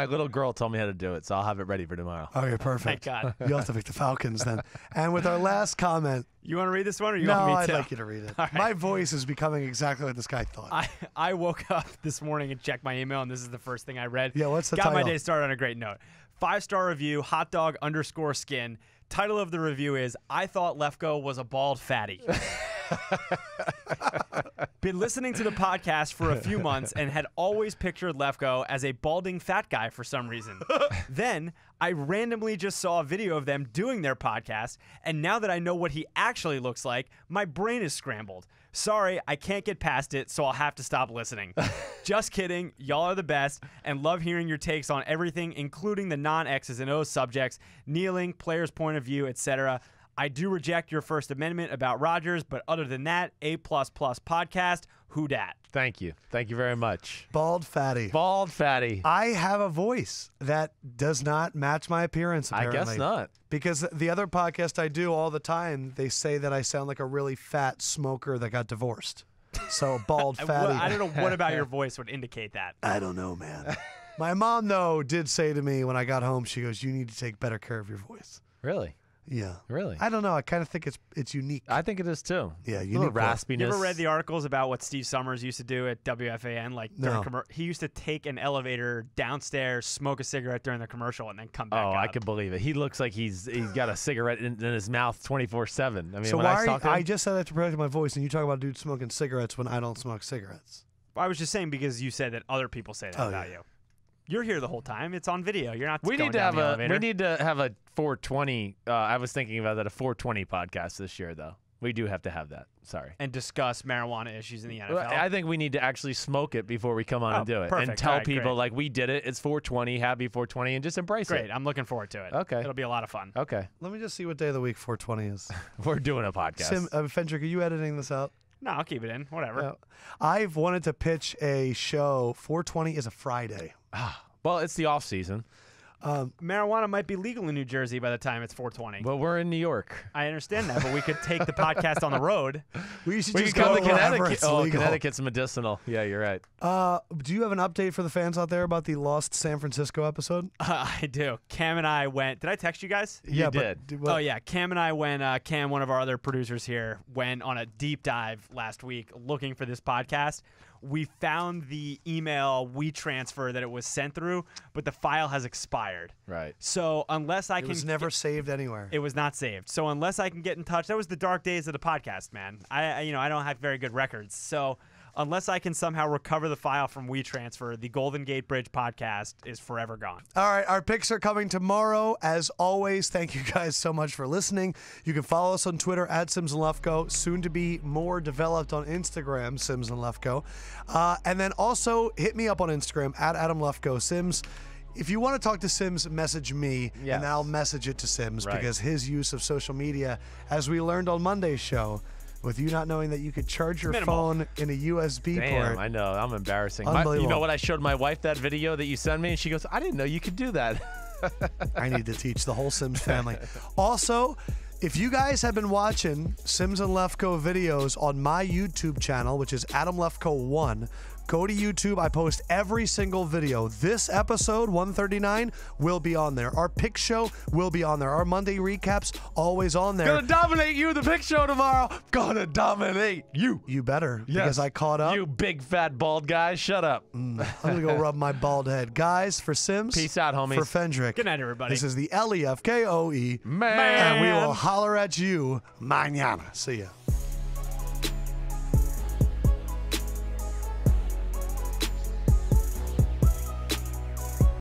[SPEAKER 3] little girl told me how to do it, so I'll have it ready for tomorrow.
[SPEAKER 1] Okay, perfect.
[SPEAKER 2] Thank God.
[SPEAKER 1] You'll have to pick the Falcons then. And with our last comment,
[SPEAKER 2] You want to read this one or you
[SPEAKER 1] no,
[SPEAKER 2] want me
[SPEAKER 1] I'd
[SPEAKER 2] to?
[SPEAKER 1] like you to read it.
[SPEAKER 2] All right.
[SPEAKER 1] My voice is becoming exactly what this guy thought.
[SPEAKER 2] I woke up this morning and checked my email, and this is the first thing I read.
[SPEAKER 1] Yeah, what's the
[SPEAKER 2] Got my
[SPEAKER 1] title?
[SPEAKER 2] day started on a great note. 5-star review, hotdog_skin. Title of the review is, I thought Lefkoe was a bald fatty. Been listening to the podcast for a few months and had always pictured Lefkoe as a balding fat guy for some reason. Then I randomly just saw a video of them doing their podcast, and now that I know what he actually looks like, my brain is scrambled. Sorry, I can't get past it, so I'll have to stop listening. Just kidding. Y'all are the best, and love hearing your takes on everything, including the non-X's and O's subjects, kneeling, player's point of view, etc. I do reject your First Amendment about Rodgers, but other than that, A++ podcast, who dat?
[SPEAKER 3] Thank you. Thank you very much.
[SPEAKER 1] Bald fatty.
[SPEAKER 3] Bald fatty.
[SPEAKER 1] I have a voice that does not match my appearance, apparently.
[SPEAKER 3] I guess not.
[SPEAKER 1] Because the other podcast I do all the time, they say that I sound like a really fat smoker that got divorced. So bald fatty.
[SPEAKER 2] I don't know what about your voice would indicate that.
[SPEAKER 1] I don't know, man. My mom, though, did say to me when I got home, she goes, you need to take better care of your voice.
[SPEAKER 3] Really?
[SPEAKER 1] Yeah.
[SPEAKER 3] Really?
[SPEAKER 1] I don't know. I kind of think it's unique.
[SPEAKER 3] I think it is too.
[SPEAKER 1] Yeah,
[SPEAKER 3] a little
[SPEAKER 1] unique voice.
[SPEAKER 3] raspiness.
[SPEAKER 2] You ever read the articles about what Steve Summers used to do at WFAN? Like during he used to take an elevator downstairs, smoke a cigarette during the commercial, and then come back up.
[SPEAKER 3] I can believe it. He looks like he's got a cigarette in his mouth 24/7. I mean,
[SPEAKER 1] So
[SPEAKER 3] when
[SPEAKER 1] why
[SPEAKER 3] I talk to him,
[SPEAKER 1] I just said that to protect my voice, and you talk about a dude smoking cigarettes when I don't smoke cigarettes.
[SPEAKER 2] I was just saying because you said that other people say that about you. You're here the whole time. It's on video. You're not.
[SPEAKER 3] we
[SPEAKER 2] going
[SPEAKER 3] need to
[SPEAKER 2] down
[SPEAKER 3] have
[SPEAKER 2] the
[SPEAKER 3] a
[SPEAKER 2] elevator.
[SPEAKER 3] we need to have a 420. I was thinking about that, a 420 podcast this year, though. We do have to have that. Sorry.
[SPEAKER 2] and discuss marijuana issues in the NFL.
[SPEAKER 3] Well, I think we need to actually smoke it before we come on and do it,
[SPEAKER 2] perfect.
[SPEAKER 3] and tell
[SPEAKER 2] All right,
[SPEAKER 3] people
[SPEAKER 2] great.
[SPEAKER 3] like we did it. It's 420, happy 420, and just embrace
[SPEAKER 2] Great.
[SPEAKER 3] it.
[SPEAKER 2] I'm looking forward to it.
[SPEAKER 3] Okay.
[SPEAKER 2] It'll be a lot of fun.
[SPEAKER 3] Okay,
[SPEAKER 1] Let me just see what day of the week 420 is.
[SPEAKER 3] we're doing a podcast.
[SPEAKER 1] Fendrick, are you editing this out?
[SPEAKER 2] No, I'll keep it in. Whatever.
[SPEAKER 1] Yeah. I've wanted to pitch a show. 420 is a Friday.
[SPEAKER 3] Well, it's the off season.
[SPEAKER 2] Marijuana might be legal in New Jersey by the time it's 420.
[SPEAKER 3] Well, we're in New York.
[SPEAKER 2] I understand that, but we could take the podcast on the road.
[SPEAKER 1] We should
[SPEAKER 3] We
[SPEAKER 1] just
[SPEAKER 3] could come
[SPEAKER 1] go
[SPEAKER 3] to
[SPEAKER 1] wherever
[SPEAKER 3] Connecticut.
[SPEAKER 1] it's
[SPEAKER 3] Oh,
[SPEAKER 1] legal.
[SPEAKER 3] Connecticut's medicinal. Yeah, you're right.
[SPEAKER 1] Do you have an update for the fans out there about the lost San Francisco episode?
[SPEAKER 2] I do. Cam and I went. Did I text you guys?
[SPEAKER 3] You
[SPEAKER 1] but
[SPEAKER 3] did.
[SPEAKER 2] Oh, yeah. Cam and I went. Cam, one of our other producers here, went on a deep dive last week looking for this podcast. we found the email WeTransfer that it was sent through, but the file has expired.
[SPEAKER 3] Right.
[SPEAKER 2] So unless I
[SPEAKER 1] It
[SPEAKER 2] can,
[SPEAKER 1] was never saved anywhere.
[SPEAKER 2] it was not saved. So unless I can get in touch, that was the dark days of the podcast, man. I don't have very good records. So unless I can somehow recover the file from WeTransfer, the Golden Gate Bridge podcast is forever gone.
[SPEAKER 1] All right, our picks are coming tomorrow. As always, thank you guys so much for listening. You can follow us on Twitter at Sims and Lefkoe, soon to be more developed on Instagram, Sims and Lefkoe. And then also hit me up on Instagram at Adam Lefkoe Sims. If you want to talk to Sims, message me,
[SPEAKER 3] Yes.
[SPEAKER 1] and I'll message it to Sims
[SPEAKER 3] Right.
[SPEAKER 1] because his use of social media, as we learned on Monday's show, with you not knowing that you could charge your
[SPEAKER 2] Minimal.
[SPEAKER 1] phone in a USB
[SPEAKER 3] Damn,
[SPEAKER 1] port.
[SPEAKER 3] I know. I'm embarrassing. You
[SPEAKER 1] Unbelievable.
[SPEAKER 3] know what? I showed my wife that video that you sent me, and she goes, I didn't know you could do that.
[SPEAKER 1] I need to teach the whole Sims family. Also, if you guys have been watching Sims and Lefkoe videos on my YouTube channel, which is Adam Lefkoe 1, go to YouTube. I post every single video. This episode, 139, will be on there. Our pick show will be on there. Our Monday recaps, always on there.
[SPEAKER 3] Gonna dominate you the pick show tomorrow. Gonna dominate you.
[SPEAKER 1] You better,
[SPEAKER 3] Yes.
[SPEAKER 1] because I caught up.
[SPEAKER 3] You big fat bald guy. Shut up.
[SPEAKER 1] I'm going to go rub my bald head. Guys, for Sims.
[SPEAKER 3] Peace out, homies.
[SPEAKER 1] For Fendrick.
[SPEAKER 2] Good night, everybody.
[SPEAKER 1] This is the Lefkoe.
[SPEAKER 3] Man.
[SPEAKER 1] And we will holler at you mañana. See ya.